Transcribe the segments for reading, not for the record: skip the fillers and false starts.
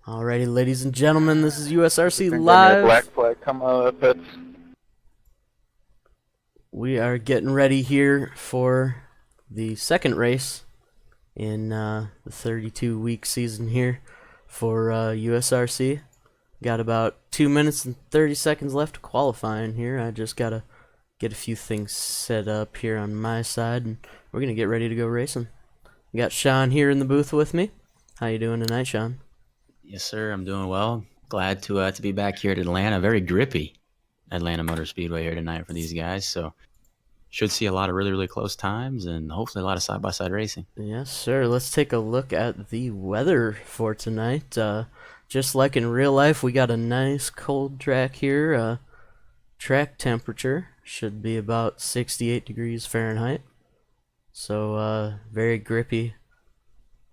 Alrighty, ladies and gentlemen, this is USRC Give me a black Live. flag. Come on, pits. We are getting ready here for the second race in the 32-week season here for USRC. Got about 2 minutes and 30 seconds left to qualifying here. I just got to get a few things set up here on my side, and we're going to get ready to go racing. We got Sean here in the booth with me. How you doing tonight, Sean? Yes, sir. I'm doing well. Glad to be back here at Atlanta. Very grippy Atlanta Motor Speedway here tonight for these guys. So should see a lot of really close times and hopefully a lot of side-by-side racing. Yes, sir. Let's take a look at the weather for tonight. Just like in real life, we got a nice cold track here. Track temperature should be about 68 degrees Fahrenheit. So very grippy.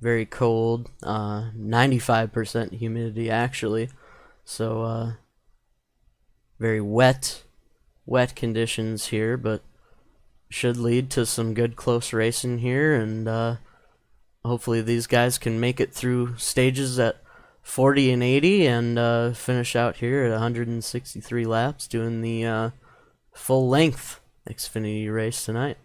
Very cold, 95% humidity actually, so very wet conditions here, but should lead to some good close racing here, and hopefully these guys can make it through stages at 40 and 80 and finish out here at 163 laps doing the full length Xfinity race tonight.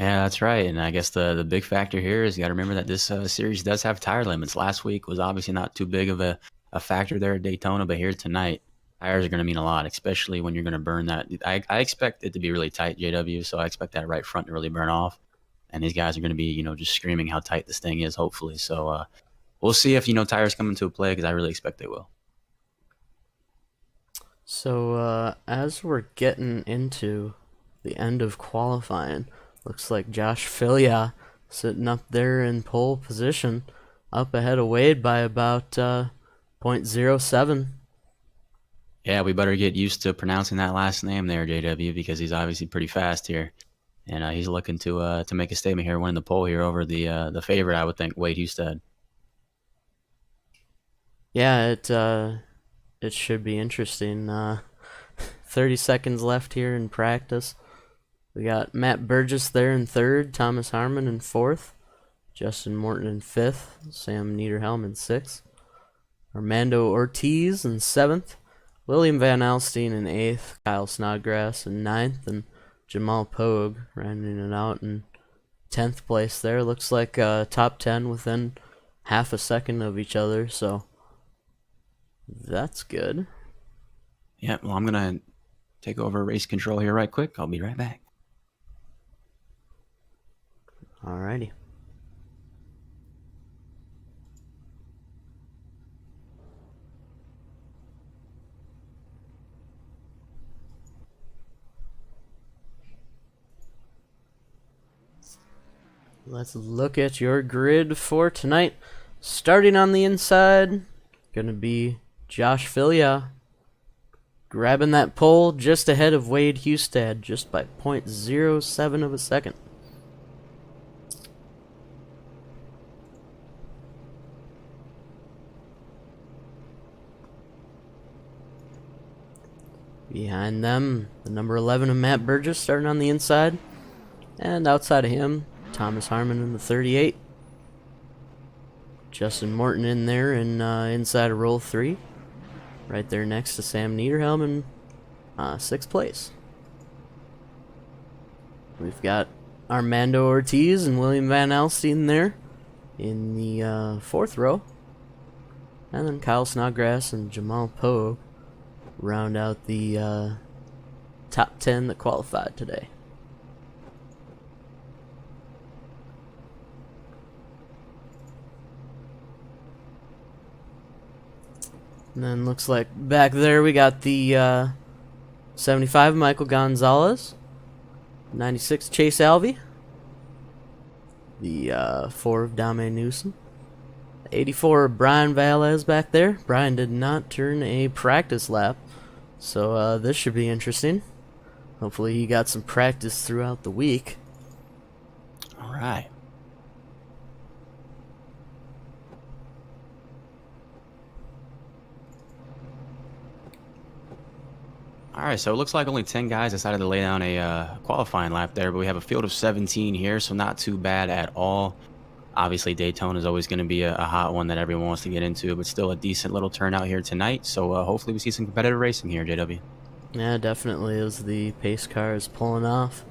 Yeah, that's right. And I guess the big factor here is you got to remember that this series does have tire limits. Last week was obviously not too big of a factor there at Daytona, but here tonight, tires are going to mean a lot, especially when you're going to burn that. I expect it to be really tight, JW, so I expect that right front to really burn off. And these guys are going to be, just screaming how tight this thing is, hopefully. So we'll see if, tires come into play, because I really expect they will. So as we're getting into the end of qualifying, looks like Josh Filia sitting up there in pole position, up ahead of Wade by about .07. Yeah, we better get used to pronouncing that last name there, JW, because he's obviously pretty fast here, and he's looking to make a statement here, winning the pole here over the favorite, I would think, Wade Husted. Yeah, it should be interesting. 30 seconds left here in practice. We got Matt Burgess there in third, Thomas Harmon in fourth, Justin Morton in fifth, Sam Niederhelm in sixth, Armando Ortiz in seventh, William Van Alstyne in eighth, Kyle Snodgrass in ninth, and Jamal Pogue rounding it out in 10th place there. Looks like top 10 within half a second of each other, so that's good. Yeah, well, I'm going to take over race control here right quick. I'll be right back. Alrighty. Let's look at your grid for tonight. Starting on the inside, gonna be Josh Filia grabbing that pole just ahead of Wade Husted, just by .07 of a second. Behind them, the number 11 of Matt Burgess starting on the inside. And outside of him, Thomas Harmon in the 38. Justin Morton in there and inside of roll 3. Right there next to Sam Niederhelm in 6th place. We've got Armando Ortiz and William Van Alstyne there in the 4th row. And then Kyle Snodgrass and Jamal Pogue round out the top 10 that qualified today. And then looks like back there we got the 75 Michael Gonzalez, 96 Chase Alvey, the 4 of Dame Newsom, 84 of Brian Valles back there. Brian did not turn a practice lap, so this should be interesting. Hopefully he got some practice throughout the week. All right. All right, so it looks like only 10 guys decided to lay down a qualifying lap there, but we have a field of 17 here, so not too bad at all. Obviously, Daytona is always going to be a hot one that everyone wants to get into, but still a decent little turnout here tonight. So hopefully we see some competitive racing here, JW. Yeah, definitely, as the pace car is pulling off.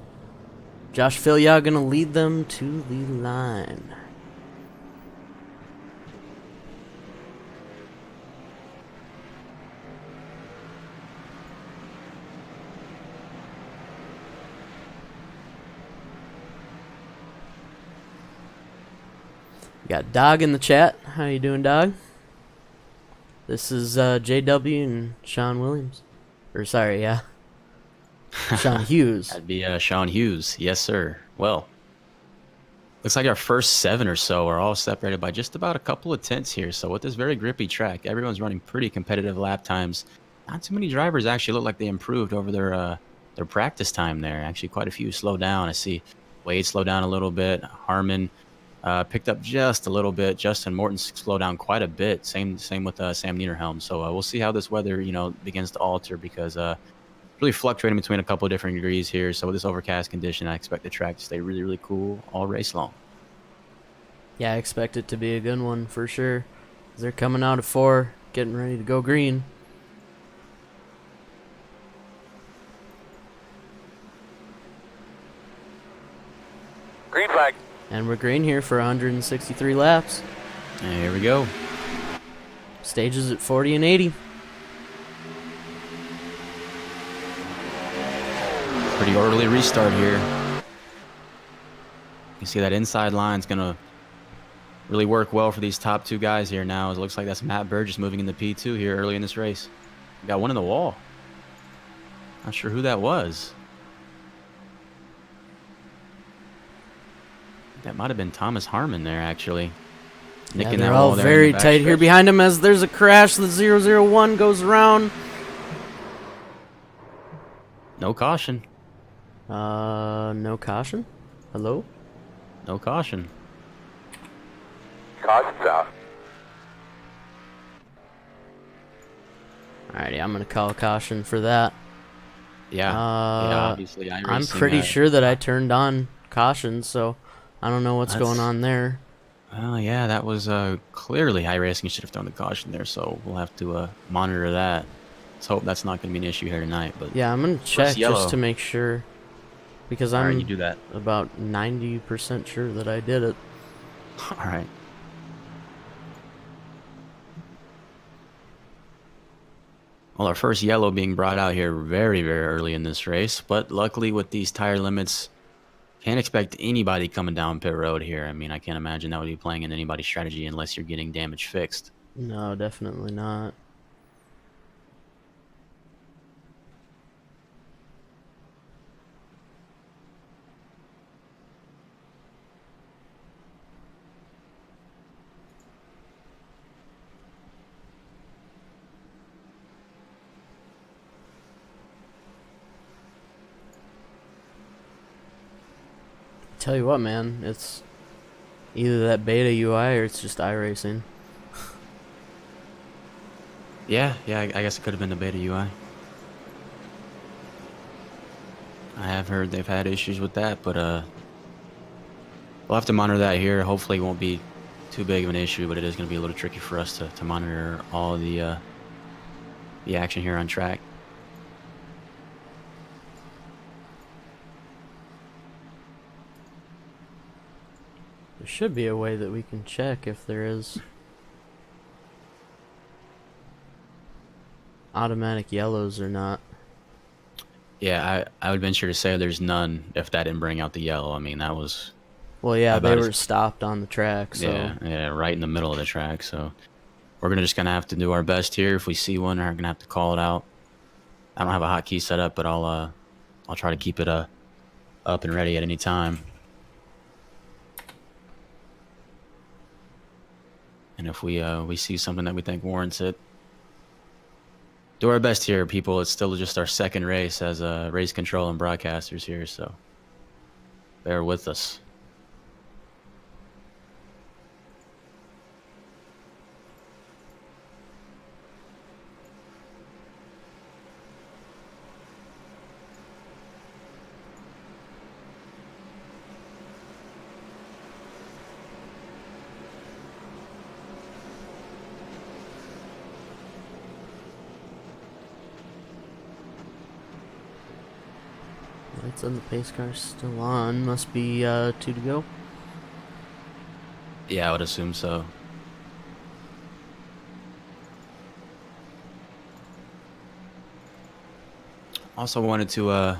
Josh Filya gonna lead them to the line. We got Dog in the chat. How you doing, Dog? This is JW and Sean Williams. Or sorry, yeah. Sean Hughes. That'd be Sean Hughes. Yes, sir. Well, looks like our first 7 or so are all separated by just about a couple of tenths here. So with this very grippy track, everyone's running pretty competitive lap times. Not too many drivers actually look like they improved over their practice time there. Actually, quite a few slowed down. I see Wade slowed down a little bit. Harmon picked up just a little bit. Justin Morton slowed down quite a bit. Same with Sam Niederhelm. So we'll see how this weather begins to alter, because really fluctuating between a couple of different degrees here. So with this overcast condition, I expect the track to stay really, really cool all race long. Yeah, I expect it to be a good one for sure. They're coming out of 4, getting ready to go green. Green flag. And we're green here for 163 laps. And here we go. Stages at 40 and 80. Pretty orderly restart here. You see that inside line's going to really work well for these top 2 guys here now. It looks like that's Matt Burgess moving into P2 here early in this race. Got one in the wall. Not sure who that was. That might have been Thomas Harmon there, actually. Yeah, they're all very tight here behind him as there's a crash. The 001 goes around. No caution. No caution? Hello? No caution. Caution's out. Alrighty, I'm gonna call caution for that. Yeah. Yeah, obviously. I'm pretty sure that I turned on caution, so I don't know what's going on there. Well, yeah, that was clearly high racing. Should have thrown the caution there, so we'll have to monitor that. Let's hope that's not going to be an issue here tonight. But yeah, I'm gonna check just to make sure, because I'm right, you do that. About 90% sure that I did it. All right. Well, our first yellow being brought out here very, very early in this race, but luckily with these tire limits, can't expect anybody coming down pit road here. I mean, I can't imagine that would be playing in anybody's strategy unless you're getting damage fixed. No, definitely not. Tell you what, man, it's either that beta UI or it's just iRacing. Yeah, I guess it could have been the beta UI. I have heard they've had issues with that, but we'll have to monitor that here. Hopefully it won't be too big of an issue, but it is going to be a little tricky for us to monitor all the action here on track. There should be a way that we can check if there is automatic yellows or not. Yeah, I would venture to say there's none if that didn't bring out the yellow. I mean, that was... Well, yeah, they were stopped on the track, so... Yeah, right in the middle of the track, so... We're just going to have to do our best here. If we see one, we're going to have to call it out. I don't have a hotkey set up, but I'll try to keep it up and ready at any time. And if we see something that we think warrants it, do our best here, people. It's still just our second race as race control and broadcasters here, so bear with us. lights on the pace car still on. Must be 2 to go. Yeah, I would assume so. Also wanted to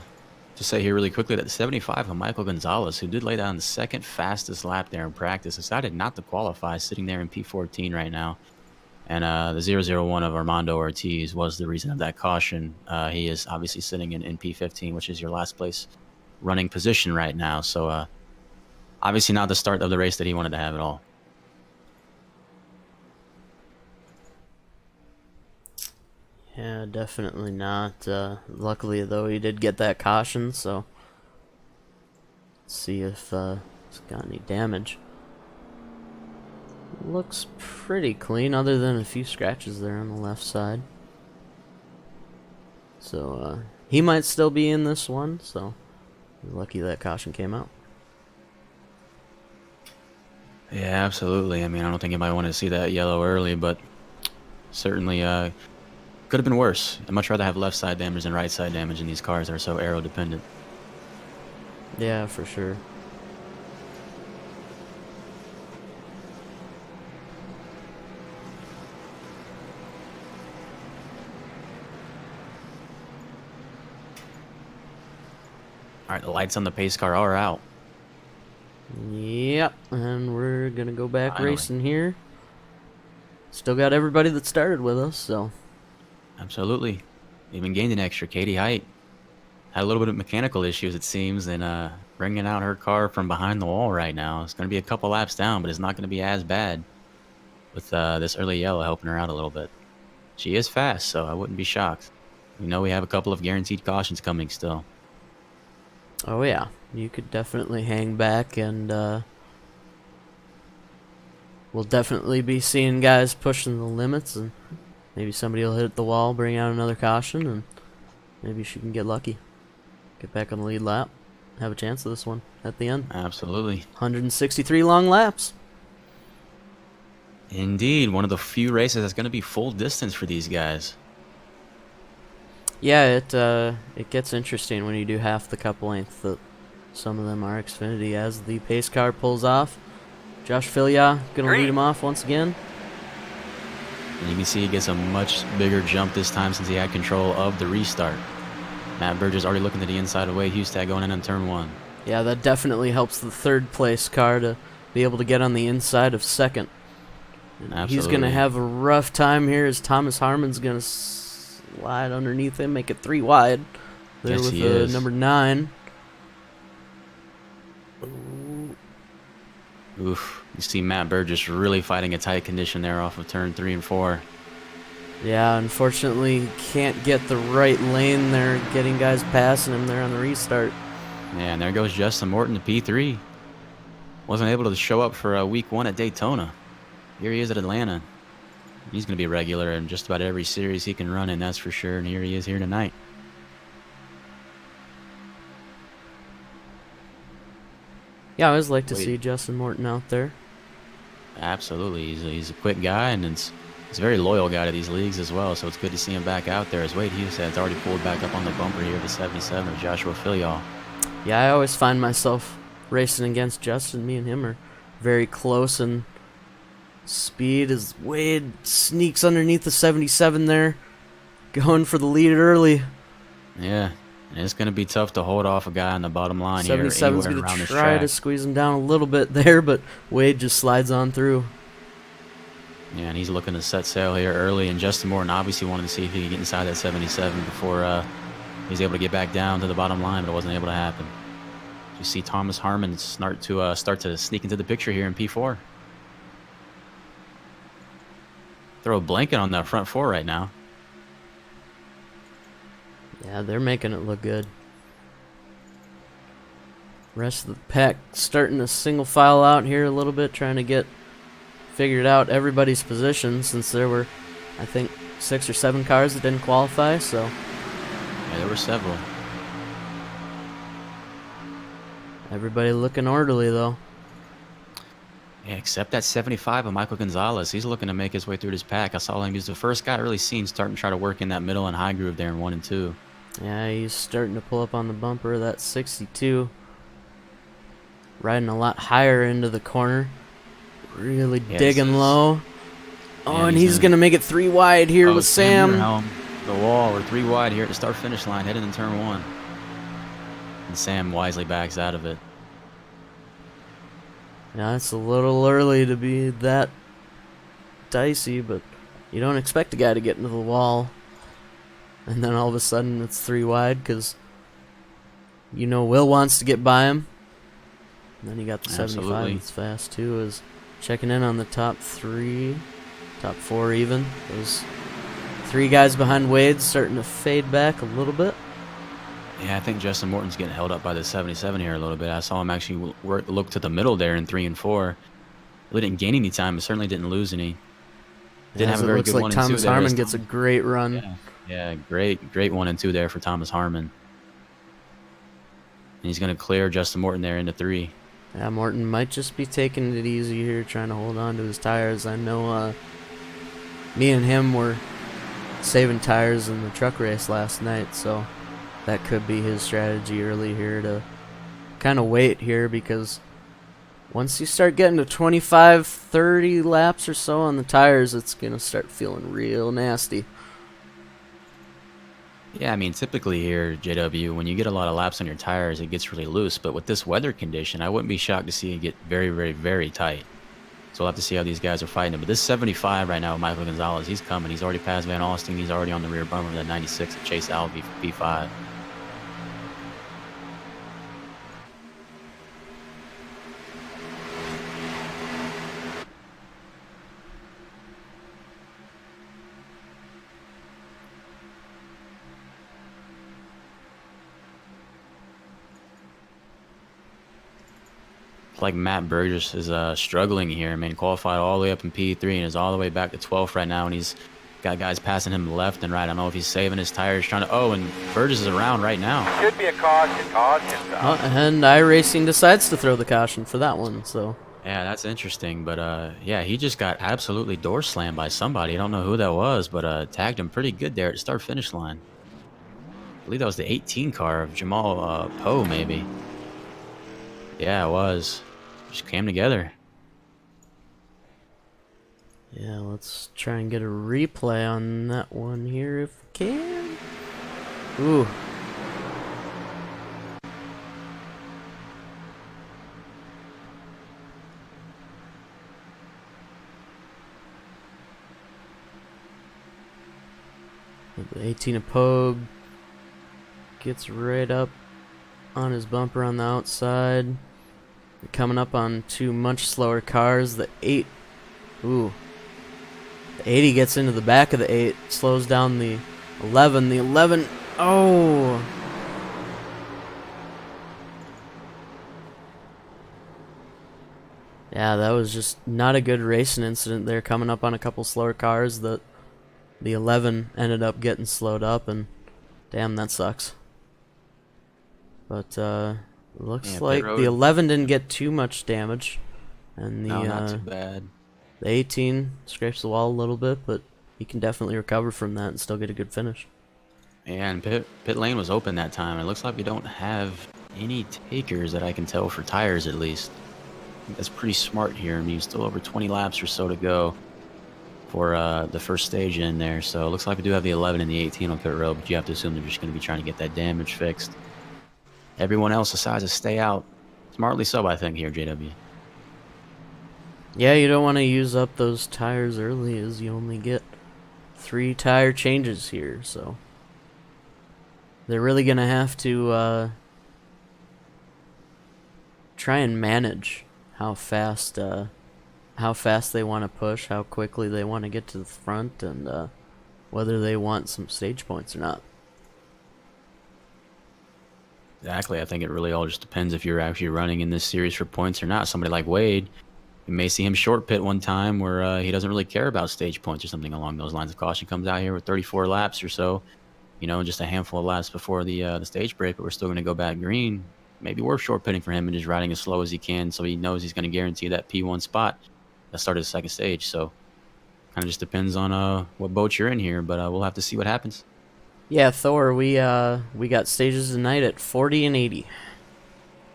say here really quickly that the 75 of Michael Gonzalez, who did lay down the second fastest lap there in practice, decided not to qualify, sitting there in P14 right now. And the 001 of Armando Ortiz was the reason of that caution. He is obviously sitting in P15, which is your last place running position right now. So obviously not the start of the race that he wanted to have at all. Yeah, definitely not. Luckily, though, he did get that caution, so let's see if it's got any damage. Looks pretty clean, other than a few scratches there on the left side. So he might still be in this one, so lucky that caution came out. Yeah, absolutely. I mean, I don't think anybody wanted to see that yellow early, but certainly could have been worse. I'd much rather have left side damage than right side damage in these cars that are so aero dependent. Yeah, for sure. All right, the lights on the pace car are out. Yep, and we're gonna go back Finally. racing here. Still got everybody that started with us, so. Absolutely. Even gained an extra. Katie Height had a little bit of mechanical issues, it seems, and bringing out her car from behind the wall right now. It's going to be a couple laps down, but it's not going to be as bad with this early yellow helping her out a little bit. She is fast, so I wouldn't be shocked. We know we have a couple of guaranteed cautions coming still. Oh yeah, you could definitely hang back, and we'll definitely be seeing guys pushing the limits, and maybe somebody will hit the wall, bring out another caution, and maybe she can get lucky. Get back on the lead lap. Have a chance of this one at the end. Absolutely. 163 long laps. Indeed, one of the few races that's going to be full distance for these guys. Yeah, it gets interesting when you do half the cup length. That some of them are Xfinity. As the pace car pulls off, Josh Filya gonna lead him off once again. And you can see he gets a much bigger jump this time since he had control of the restart. Matt Burgess already looking to the inside of Wade Hustad going in on turn 1. Yeah, that definitely helps the third place car to be able to get on the inside of second. Absolutely. He's gonna have a rough time here as Thomas Harmon's gonna slide underneath him, make it 3 wide. There Yes, with he the is. number 9. Oof. You see Matt Burgess really fighting a tight condition there off of turn 3 and 4. Yeah, unfortunately, can't get the right lane there, getting guys passing him there on the restart. Yeah, and there goes Justin Morton to P3. Wasn't able to show up for week 1 at Daytona. Here he is at Atlanta. He's going to be a regular in just about every series he can run in, that's for sure. And here he is here tonight. Yeah, I always like to see Justin Morton out there. Absolutely. He's a quick guy, and he's a very loyal guy to these leagues as well. So it's good to see him back out there. As Wade Hustad's already pulled back up on the bumper here to 77 of Joshua Filya. Yeah, I always find myself racing against Justin. Me and him are very close in speed as Wade sneaks underneath the 77 there, going for the lead early. Yeah, and it's going to be tough to hold off a guy on the bottom line here 77's anywhere going around to this try track. to squeeze him down a little bit there, but Wade just slides on through. Yeah, and he's looking to set sail here early, and Justin Morton obviously wanted to see if he could get inside that 77 before he's able to get back down to the bottom line, but it wasn't able to happen. You see Thomas Harmon start to sneak into the picture here in P4. Throw a blanket on that front 4 right now. Yeah, they're making it look good. Rest of the pack starting to single file out here a little bit, trying to get figured out everybody's position, since there were, I think, 6 or 7 cars that didn't qualify, so. Yeah, there were several. Everybody looking orderly, though. Yeah, except that 75 of Michael Gonzalez. He's looking to make his way through this pack. I saw him. He's the first guy I really seen starting to try to work in that middle and high groove there in 1 and 2. Yeah, he's starting to pull up on the bumper of that 62. Riding a lot higher into the corner. Really Yeah, this digging is. low. Oh, And and he's he's gonna. going to make it 3 wide here Oh, with Sam Sam. Muirhelm, the wall. We're 3 wide here at the start finish line, heading in turn 1. And Sam wisely backs out of it. Yeah, it's a little early to be that dicey, but you don't expect a guy to get into the wall. And then all of a sudden it's 3 wide because you know Will wants to get by him. And then you got the 75 Absolutely. that's fast too, is checking in on the top 3, top 4 even. Those 3 guys behind Wade starting to fade back a little bit. Yeah, I think Justin Morton's getting held up by the 77 here a little bit. I saw him actually look to the middle there in 3 and 4. Really didn't gain any time, but certainly didn't lose any. Didn't have As a it very looks good like 1 and 2 Thomas there. Harmon gets a great run. Yeah, great 1 and 2 there for Thomas Harmon. And he's going to clear Justin Morton there into 3. Yeah, Morton might just be taking it easy here, trying to hold on to his tires. I know me and him were saving tires in the truck race last night, so that could be his strategy early here to kind of wait here, because once you start getting to 25, 30 laps or so on the tires, it's going to start feeling real nasty. Yeah, I mean, typically here, JW, when you get a lot of laps on your tires, it gets really loose. But with this weather condition, I wouldn't be shocked to see it get very, very, very tight. So we'll have to see how these guys are fighting it. But this 75 right now with Michael Gonzalez, he's coming. He's already passed Van Alstyne. He's already on the rear bumper of that 96 at Chase Alvey for P5. Like Matt Burgess is struggling here. I mean, qualified all the way up in P3 and is all the way back to 12th right now, and he's got guys passing him left and right. I don't know if he's saving his tires, trying to. Oh, and Burgess is around right now. Should be a caution. And iRacing decides to throw the caution for that one, so. Yeah, that's interesting. But yeah, he just got absolutely door slammed by somebody. I don't know who that was, but tagged him pretty good there at the start finish line. I believe that was the 18 car of Jamal Poe, maybe. Yeah, it was. Just came together. Yeah, let's try and get a replay on that one here if we can. Ooh. The 18 of Pogue gets right up on his bumper on the outside. Coming up on 2 much slower cars. The 8. Ooh. The 80 gets into the back of the 8. Slows down the 11. The 11. Oh. Yeah, that was just not a good racing incident there. Coming up on a couple slower cars. The 11 ended up getting slowed up. And damn, that sucks. But, looks like the 11 didn't get too much damage, and the No, not too bad. The 18 scrapes the wall a little bit, but he can definitely recover from that and still get a good finish. Yeah, and pit lane was open that time. It looks like we don't have any takers that I can tell for tires, at least. I think that's pretty smart here. I mean, still over 20 laps or so to go for the first stage in there. So it looks like we do have the 11 and the 18 on pit road, but you have to assume they're just going to be trying to get that damage fixed. Everyone else decides to stay out. Smartly so, I think, here, JW. Yeah, you don't want to use up those tires early, as you only get 3 tire changes here, so they're really going to have to try and manage how fast they want to push, how quickly they want to get to the front, and whether they want some stage points or not. Exactly. I think it really all just depends if you're actually running in this series for points or not. Somebody like Wade, you may see him short pit one time where he doesn't really care about stage points or something along those lines. If caution comes out here with 34 laps or so, you know, just a handful of laps before the stage break, but we're still going to go back green. Maybe worth short pitting for him and just riding as slow as he can, so he knows he's going to guarantee that P1 spot at the start of the second stage. So kind of just depends on what boat you're in here, but we'll have to see what happens. Yeah, Thor, we got stages tonight at 40 and 80.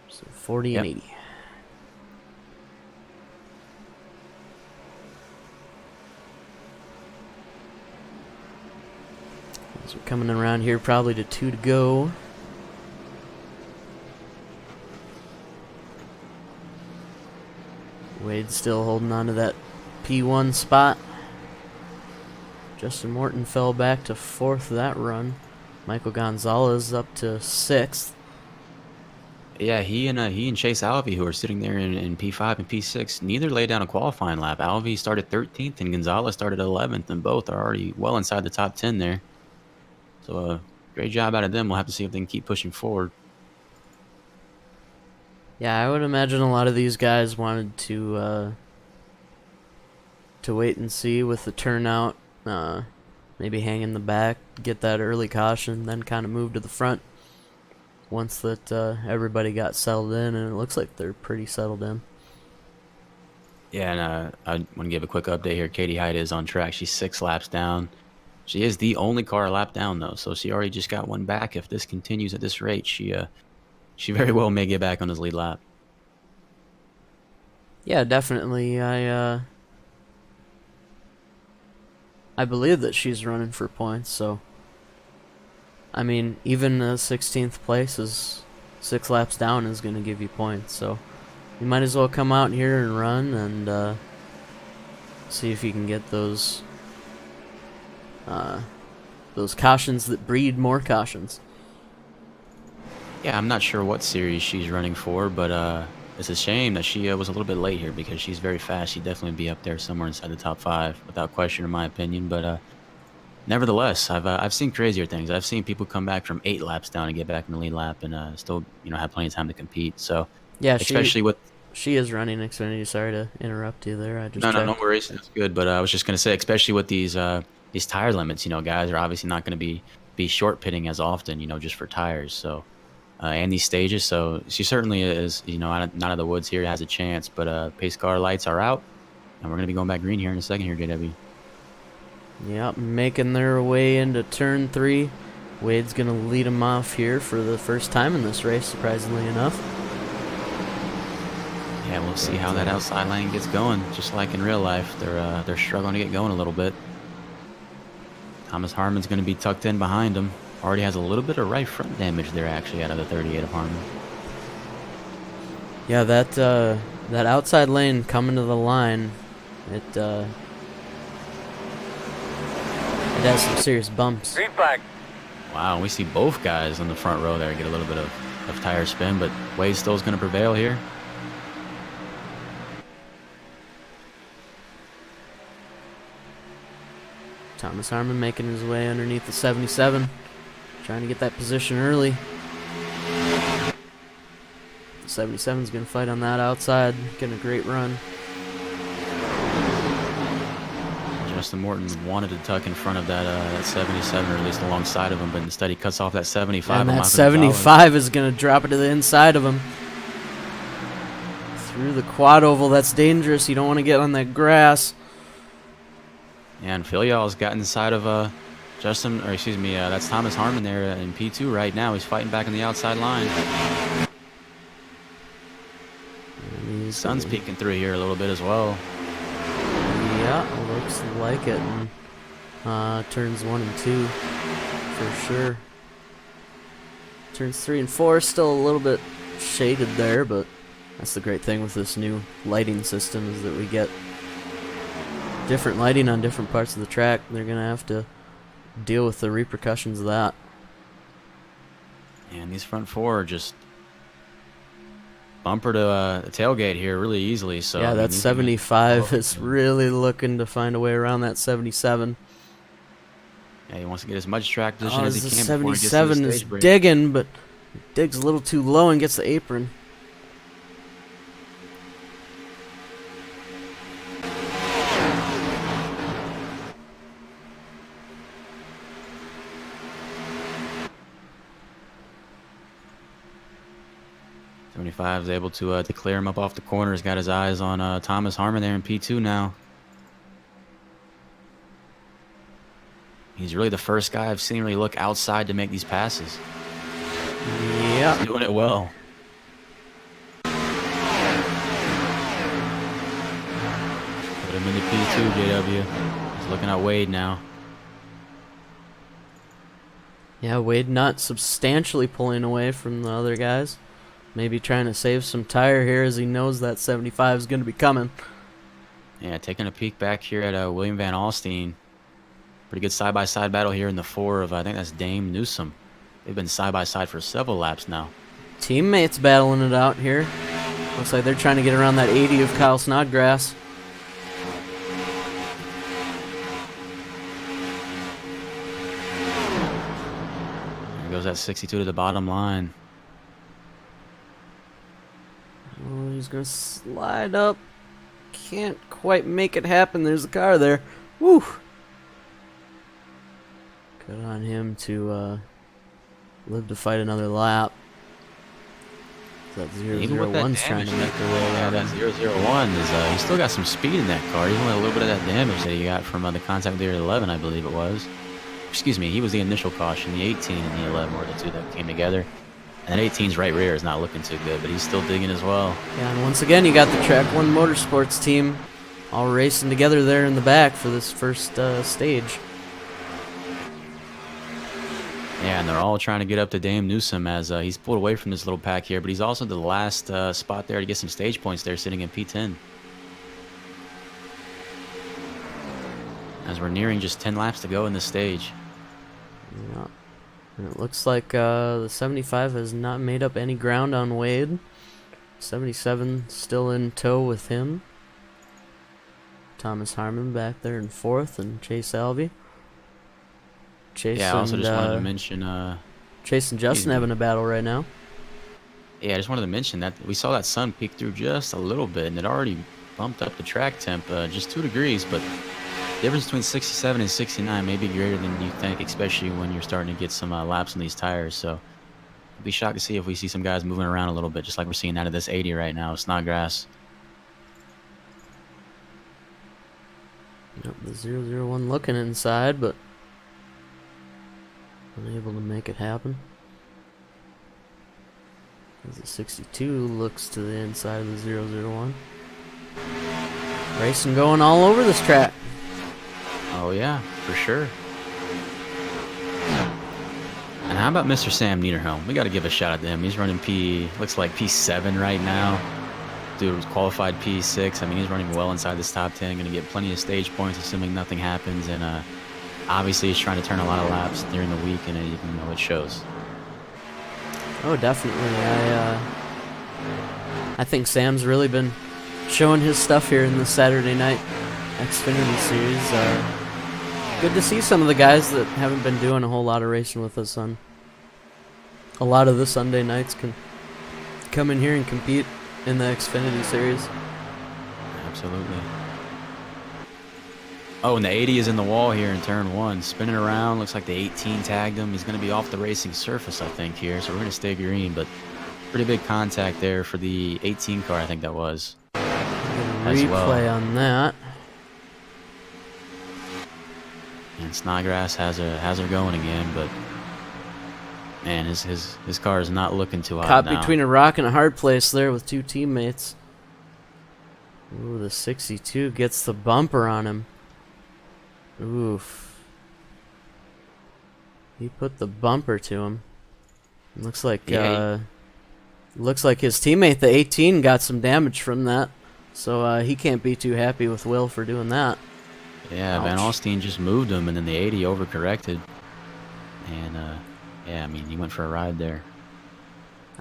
So 40 and Yep. 80. So we're coming around here probably to 2 to go. Wade's still holding on to that P1 spot. Justin Morton fell back to 4th that run. Michael Gonzalez up to 6th. Yeah, he and Chase Alvey, who are sitting there in P5 and P6, neither laid down a qualifying lap. Alvey started 13th and Gonzalez started 11th, and both are already well inside the top 10 there. So, great job out of them. We'll have to see if they can keep pushing forward. Yeah, I would imagine a lot of these guys wanted to wait and see with the turnout. Maybe hang in the back, get that early caution, then kind of move to the front once that everybody got settled in, and it looks like they're pretty settled in. Yeah, and I want to give a quick update here. Katie Hyde is on track. She's 6 laps down. She is the only car a lap down, though, so she already just got one back. If this continues at this rate, she very well may get back on his lead lap. Yeah, definitely. I believe that she's running for points, so I mean, even a 16th place is 6 laps down is going to give you points, so you might as well come out here and run and see if you can get those cautions that breed more cautions. Yeah, I'm not sure what series she's running for, but it's a shame that she was a little bit late here because she's very fast. She'd definitely be up there somewhere inside the top 5, without question, in my opinion. But nevertheless, I've seen crazier things. I've seen people come back from 8 laps down and get back in the lead lap and still have plenty of time to compete. So Yeah, especially with she is running Xfinity. Sorry to interrupt you there. I just no worries, that's good. But I was just gonna say, especially with these tire limits, guys are obviously not going to be short pitting as often, just for tires. So. And these stages, so she certainly is, not out of the woods here, has a chance. But pace car lights are out, and we're going to be going back green here in a second here, JW. Yep, making their way into turn 3. Wade's going to lead them off here for the first time in this race, surprisingly enough. Yeah, we'll see how that outside lane gets going. Just like in real life, they're struggling to get going a little bit. Thomas Harmon's going to be tucked in behind him. Already has a little bit of right front damage there, actually, out of the 38 of Harmon. Yeah, that outside lane coming to the line, it has some serious bumps. Green flag. Wow, we see both guys on the front row there get a little bit of tire spin, but Wade still is going to prevail here. Thomas Harmon making his way underneath the 77. Trying to get that position early. The 77's going to fight on that outside. Getting a great run. Justin Morton wanted to tuck in front of that 77, or at least alongside of him, but instead he cuts off that 75. And that 75 is going to drop it to the inside of him. Through the quad oval. That's dangerous. You don't want to get on that grass. Yeah, and Filial's got inside of that's Thomas Harmon there in P2 right now. He's fighting back on the outside line. Sun's peeking through here a little bit as well. Yeah, looks like it. And, turns 1 and 2 for sure. Turns 3 and 4 still a little bit shaded there, but that's the great thing with this new lighting system is that we get different lighting on different parts of the track. They're going to have to deal with the repercussions of that. And these front 4 are just bumper to the tailgate here really easily. So yeah, that 75 is really looking to find a way around that 77. Yeah, he wants to get as much track position as he can. 77 is digging, but digs a little too low and gets the apron. Is able to clear him up off the corner. He's got his eyes on Thomas Harmon there in P2 now. He's really the first guy I've seen really look outside to make these passes. Yeah. He's doing it well. Put him into P2, JW. He's looking at Wade now. Yeah, Wade not substantially pulling away from the other guys. Maybe trying to save some tire here as he knows that 75 is going to be coming. Yeah, taking a peek back here at William Van Alstine. Pretty good side-by-side battle here in the 4 of, I think that's Dame Newsom. They've been side-by-side for several laps now. Teammates battling it out here. Looks like they're trying to get around that 80 of Kyle Snodgrass. There goes that 62 to the bottom line. Oh, he's going to slide up. Can't quite make it happen. There's a car there. Woo! Good on him to live to fight another lap. That 001's trying to make their way out. That 001 is he still got some speed in that car. He's only a little bit of that damage that he got from the contact there at 11, I believe it was. Excuse me, he was the initial caution. The 18 and the 11 were the two that came together. And 18's right rear is not looking too good, but he's still digging as well. Yeah, and once again, you got the Track 1 Motorsports team all racing together there in the back for this first stage. Yeah, and they're all trying to get up to Dame Newsom as he's pulled away from this little pack here, but he's also the last spot there to get some stage points there, sitting in P10. As we're nearing just 10 laps to go in this stage. Yeah. And it looks like the 75 has not made up any ground on Wade. 77 still in tow with him. Thomas Harmon back there in 4th, and Chase Albee. Chase yeah, I also just wanted to mention Chase and Justin having a battle right now. Yeah, I just wanted to mention that we saw that sun peek through just a little bit, and it already bumped up the track temp just 2 degrees, but the difference between 67 and 69 may be greater than you think, especially when you're starting to get some laps on these tires. So I'd be shocked to see if we see some guys moving around a little bit, just like we're seeing out of this 80 right now, Snodgrass. Yep, the 001 looking inside, but unable to make it happen. As the 62 looks to the inside of the 001. Racing going all over this track. Oh yeah, for sure. And how about Mr. Sam Niederhelm? We got to give a shout out to him. He's running looks like P7 right now. Dude was qualified P6. I mean, he's running well inside this top 10. Going to get plenty of stage points, assuming nothing happens. And obviously, he's trying to turn a lot of laps during the week, and it shows. Oh, definitely. I think Sam's really been showing his stuff here in the Saturday night Xfinity series. Good to see some of the guys that haven't been doing a whole lot of racing with us on a lot of the Sunday nights can come in here and compete in the Xfinity series. Absolutely. Oh, and the 80 is in the wall here in turn 1. Spinning around. Looks like the 18 tagged him. He's going to be off the racing surface, I think, here. So we're going to stay green, but pretty big contact there for the 18 car, I think that was. Replay on that. And Snodgrass has her going again, but man, his car is not looking too hot Caught now. between a rock and a hard place there with 2 teammates. Ooh, the 62 gets the bumper on him. Oof. He put the bumper to him. Looks like looks like his teammate, the 18, got some damage from that. So he can't be too happy with Will for doing that. Yeah, ouch. Van Alstine just moved him, and then the 80 overcorrected. And yeah, I mean, he went for a ride there.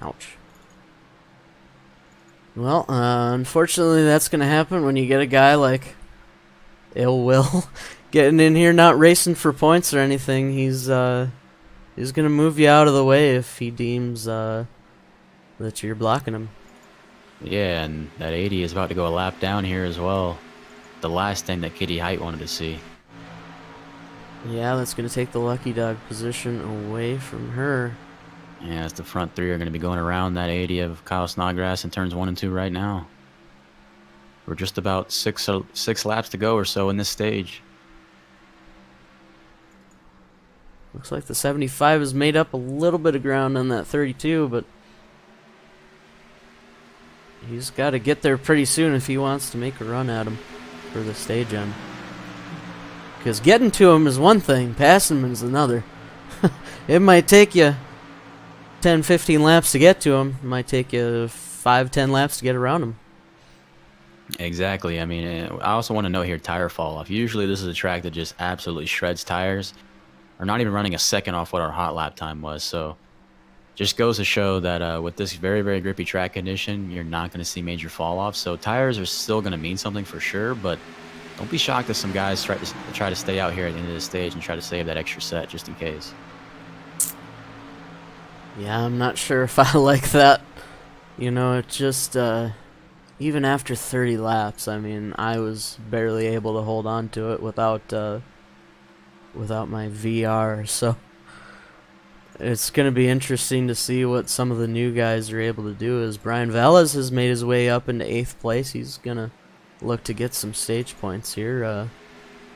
Ouch. Well, unfortunately, that's going to happen when you get a guy like Ill Will getting in here, not racing for points or anything. He's going to move you out of the way if he deems that you're blocking him. Yeah, and that 80 is about to go a lap down here as well. The last thing that Kitty Height wanted to see. Yeah, that's going to take the Lucky Dog position away from her. Yeah, as the front 3 are going to be going around that 80 of Kyle Snodgrass in turns 1 and 2 right now. We're just about six laps to go or so in this stage. Looks like the 75 has made up a little bit of ground on that 32, but he's got to get there pretty soon if he wants to make a run at him for the stage end. Because getting to him is one thing, passing him is another. It might take you 10, 15 laps to get to him. It might take you 5, 10 laps to get around him. Exactly. I mean, I also want to note here tire fall off. Usually this is a track that just absolutely shreds tires. We're not even running a second off what our hot lap time was. So just goes to show that with this very, very grippy track condition, you're not going to see major fall off. So tires are still going to mean something for sure, but don't be shocked if some guys try to stay out here at the end of the stage and try to save that extra set just in case. Yeah, I'm not sure if I like that. You know, it just, even after 30 laps, I mean, I was barely able to hold on to it without my VR, so it's going to be interesting to see what some of the new guys are able to do. As Brian Velez has made his way up into 8th place, he's going to look to get some stage points here.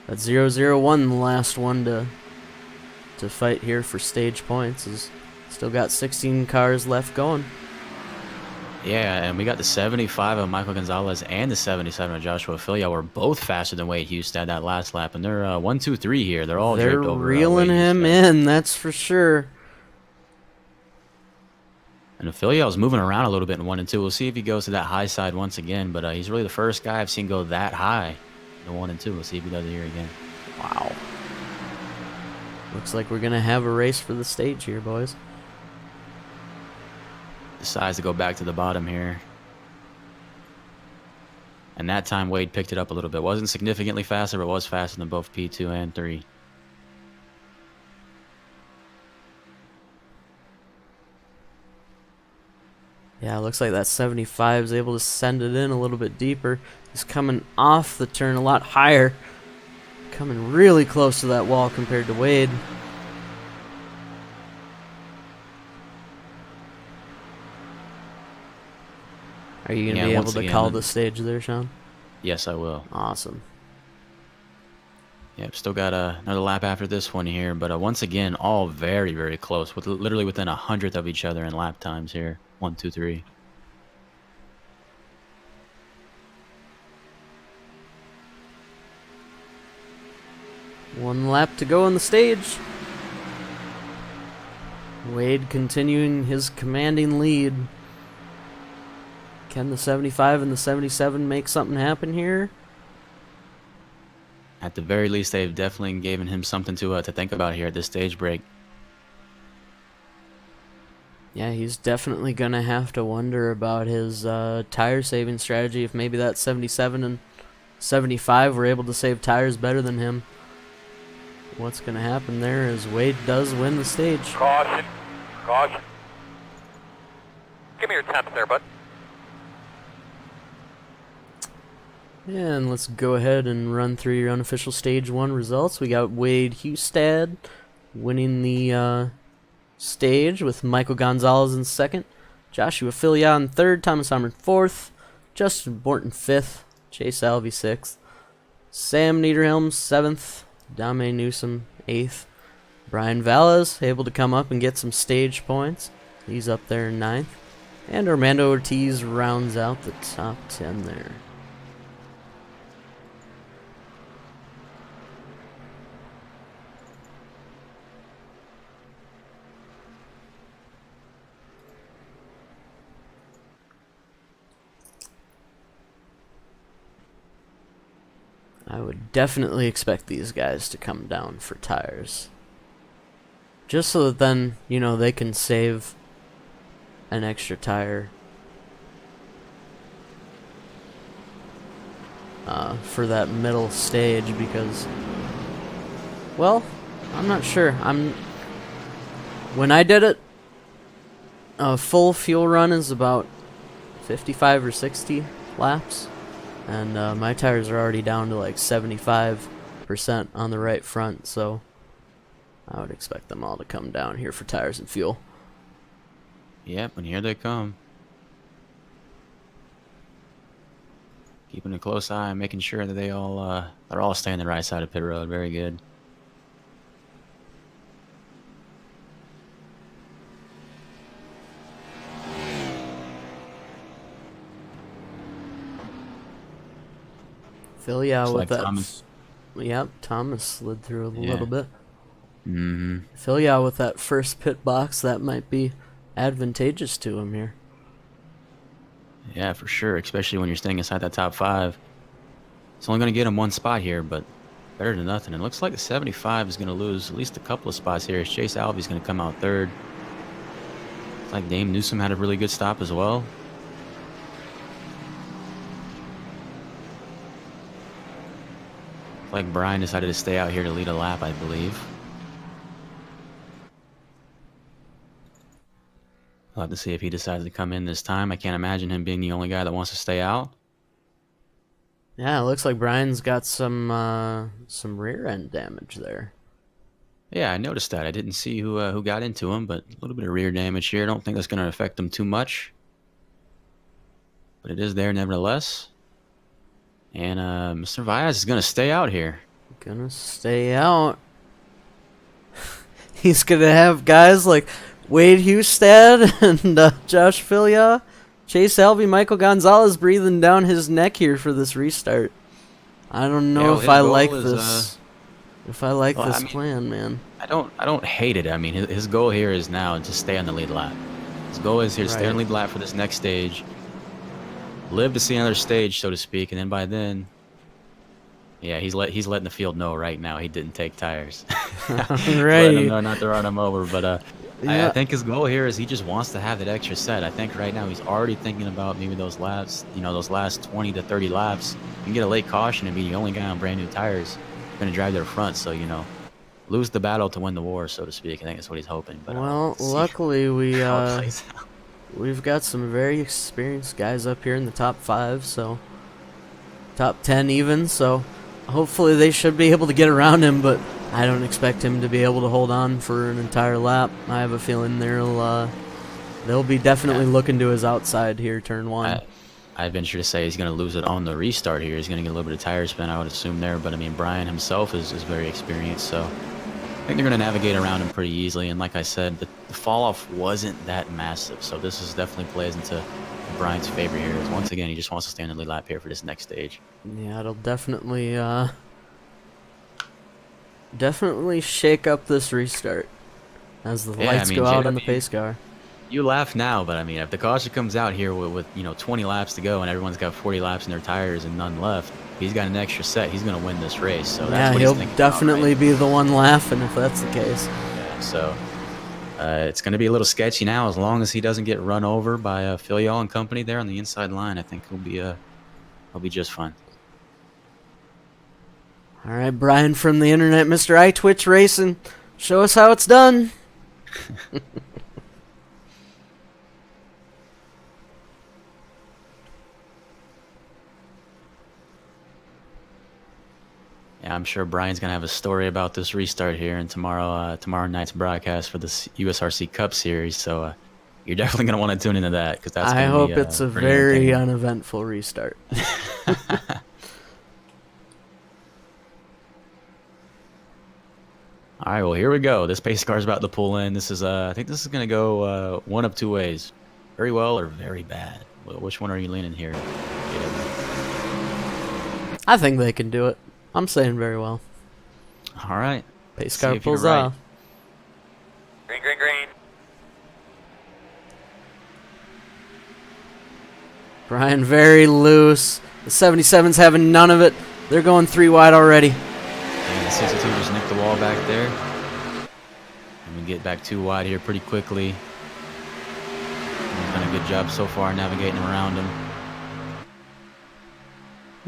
That 001, the last one to fight here for stage points, is still got 16 cars left going. Yeah, and we got the 75 of Michael Gonzalez and the 77 of Joshua Filia were both faster than Wade Hustad that last lap, and they're 1, 2, 3 here. They're all draped over. They're reeling him in, that's for sure. And Filia was moving around a little bit in 1 and 2. We'll see if he goes to that high side once again, but he's really the first guy I've seen go that high in 1 and 2. We'll see if he does it here again. Wow. Looks like we're gonna have a race for the stage here, boys. Decides to go back to the bottom here. And that time Wade picked it up a little bit. Wasn't significantly faster, but was faster than both P2 and 3. Yeah, looks like that 75 is able to send it in a little bit deeper. He's coming off the turn a lot higher. Coming really close to that wall compared to Wade. Are you going to be able to call the stage there, Sean? Yes, I will. Awesome. Yep, still got another lap after this one here, but once again, all very, very close, with literally within 100th of each other in lap times here. 1, 2, 3. One lap to go on the stage. Wade continuing his commanding lead. Can the 75 and the 77 make something happen here? At the very least, they've definitely given him something to think about here at this stage break. Yeah, he's definitely going to have to wonder about his tire saving strategy if maybe that 77 and 75 were able to save tires better than him. What's going to happen there is Wade does win the stage. Caution. Caution. Give me your 10th there, bud. And let's go ahead and run through your unofficial Stage 1 results. We got Wade Hustad winning the stage with Michael Gonzalez in 2nd, Joshua Filia in 3rd, Thomas Hammer in 4th, Justin Borton 5th, Chase Alvey 6th, Sam Niederhelm 7th, Dame Newsom 8th, Brian Velez able to come up and get some stage points. He's up there in 9th, and Armando Ortiz rounds out the top 10 there. I would definitely expect these guys to come down for tires. Just so that then, you know, they can save an extra tire for that middle stage because, well, I'm not sure. When I did it, a full fuel run is about 55 or 60 laps. And my tires are already down to like 75% on the right front, so I would expect them all to come down here for tires and fuel. Yep, and here they come. Keeping a close eye and making sure that they're all staying the right side of pit road. Very good. Phil, yeah, Looks with like that. Thomas. Yep, Thomas slid through a Yeah. little bit. Mm-hmm. Phil, yeah, with that first pit box, that might be advantageous to him here. Yeah, for sure, especially when you're staying inside that top 5. It's only going to get him one spot here, but better than nothing. It looks like the 75 is going to lose at least a couple of spots here. Chase Alvey's going to come out 3rd. Looks like Dame Newsom had a really good stop as well. Looks like Brian decided to stay out here to lead a lap, I believe. I'll have to see if he decides to come in this time. I can't imagine him being the only guy that wants to stay out. Yeah, it looks like Brian's got some rear end damage there. Yeah, I noticed that. I didn't see who got into him, but a little bit of rear damage here. I don't think that's going to affect him too much. But it is there nevertheless. And Mr. Vias is going to stay out here. Gonna stay out. He's gonna have guys like Wade Hustad and Josh Filia, Chase Alvey, Michael Gonzalez breathing down his neck here for this restart. I don't know Yeah, if I his like goal is, this. If I like well, this I mean, plan, man. I don't hate it. I mean, his goal here is now to stay on the lead lap. His goal is here to stay on the lead lap for this next stage. Live to see another stage, so to speak, and then by then, yeah, he's letting the field know right now he didn't take tires. Letting him know not to run him over. But I think his goal here is he just wants to have that extra set. I think right now he's already thinking about maybe those laps, those last 20 to 30 laps. You can get a late caution and be the only guy on brand new tires going to drive their front. So lose the battle to win the war, so to speak. I think that's what he's hoping. But well, luckily we've got some very experienced guys up here in the top 5, so top 10 even. So hopefully they should be able to get around him, but I don't expect him to be able to hold on for an entire lap. I have a feeling they'll be definitely looking to his outside here, turn 1. I venture to say he's going to lose it on the restart here. He's going to get a little bit of tire spin, I would assume there. But I mean, Brian himself is very experienced, so I think they're going to navigate around him pretty easily. And like I said, the fall off wasn't that massive, so this is definitely plays into Brian's favor here. Once again, he just wants to stay on the lead lap here for this next stage. Yeah, it'll definitely shake up this restart as the lights go out on the pace car. You laugh now, but I mean, if the caution comes out here with 20 laps to go and everyone's got 40 laps in their tires and none left, he's got an extra set. He's going to win this race. So that's what he's thinking he'll definitely be the one laughing if that's the case. Yeah, so it's going to be a little sketchy now. As long as he doesn't get run over by Filial and company there on the inside line, I think he'll be just fine. All right, Brian from the internet, Mr. iTwitch Racing, show us how it's done. Yeah, I'm sure Brian's gonna have a story about this restart here in tomorrow night's broadcast for this USRC Cup Series. So you're definitely gonna want to tune into that because that's. I hope it's a very uneventful restart. All right, well here we go. This pace car is about to pull in. This is I think this is gonna go one of two ways: very well or very bad. Well, which one are you leaning here? I think they can do it. I'm saying very well. All right. Pace car pulls off. Green, green, green. Brian very loose. The 77's having none of it. They're going 3 wide already. And the 62 just nicked the wall back there. And we get back 2 wide here pretty quickly. We've done a good job so far navigating around him.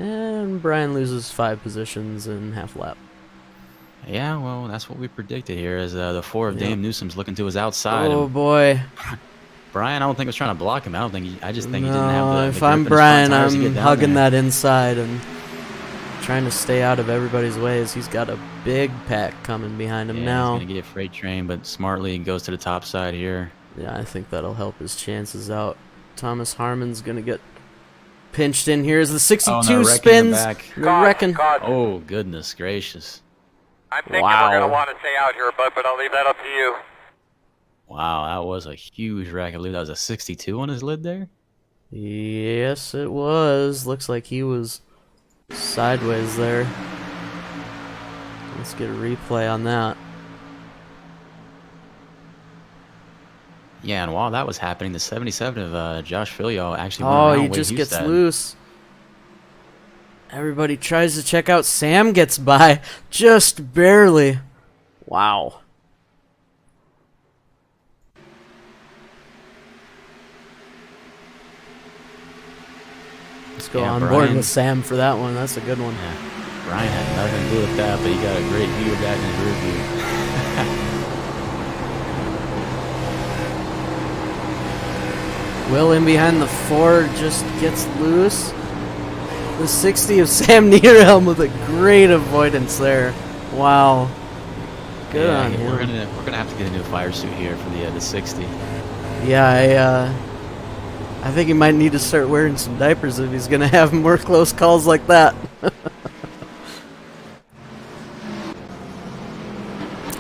And Brian loses 5 positions in half lap. Yeah, well, that's what we predicted here as the 4 of Dame Newsom's looking to his outside. Oh, boy. Brian, I don't think was trying to block him. I just think he didn't have the if grip I'm in his front Brian, tires to I'm get down hugging there. that inside and trying to stay out of everybody's ways. He's got a big pack coming behind him now. He's going to get a freight train, but smartly he goes to the top side here. Yeah, I think that'll help his chances out. Thomas Harmon's going to get pinched in here as the 62 spins. They're wrecking. Oh, goodness gracious. I'm thinking we're going to want to stay out here, but I'll leave that up to you. Wow, that was a huge wreck. I believe that was a 62 on his lid there. Yes, it was. Looks like he was sideways there. Let's get a replay on that. Yeah, and while that was happening, the 77 of Josh Filial actually went Oh, around he Wade just gets Hustad. loose. Everybody tries to check out. Sam gets by just barely. Wow. Let's go on board with Sam for that one. That's a good one. Yeah. Brian had nothing to do with that, but he got a great view of that in his rear view. Will in behind the 4 just gets loose. The 60 of Sam Niederhelm with a great avoidance there. Wow. Good on him. We're gonna have to get a new fire suit here for the 60. Yeah, I think he might need to start wearing some diapers if he's gonna have more close calls like that.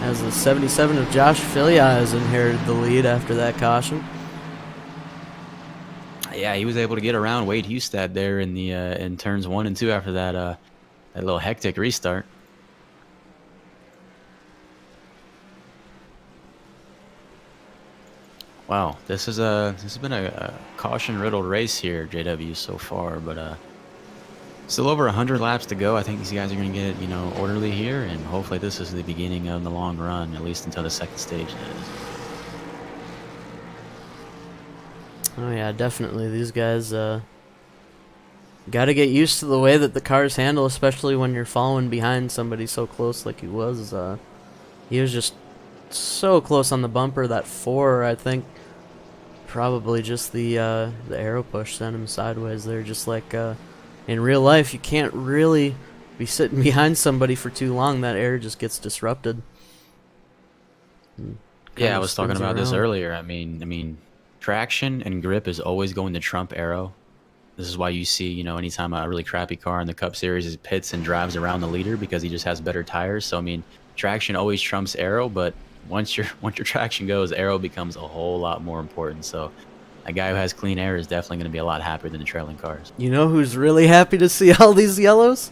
As the 77 of Josh Filial has inherited the lead after that caution. Yeah, he was able to get around Wade Hustad there in the in turns 1 and 2 after that that little hectic restart. Wow, this has been a caution-riddled race here, JW, so far, but still over 100 laps to go. I think these guys are going to get, orderly here, and hopefully this is the beginning of the long run, at least until the second stage is. Oh yeah, definitely. These guys got to get used to the way that the cars handle, especially when you're following behind somebody so close like he was. He was just so close on the bumper. That 4, I think, probably just the arrow push sent him sideways there. Just like in real life, you can't really be sitting behind somebody for too long. That air just gets disrupted. Yeah, I was talking about this earlier. I mean, traction and grip is always going to trump aero. This is why you see, anytime a really crappy car in the Cup Series is pits and drives around the leader because he just has better tires. So I mean, traction always trumps aero, but once your traction goes, aero becomes a whole lot more important. So a guy who has clean air is definitely going to be a lot happier than the trailing cars. You know who's really happy to see all these yellows?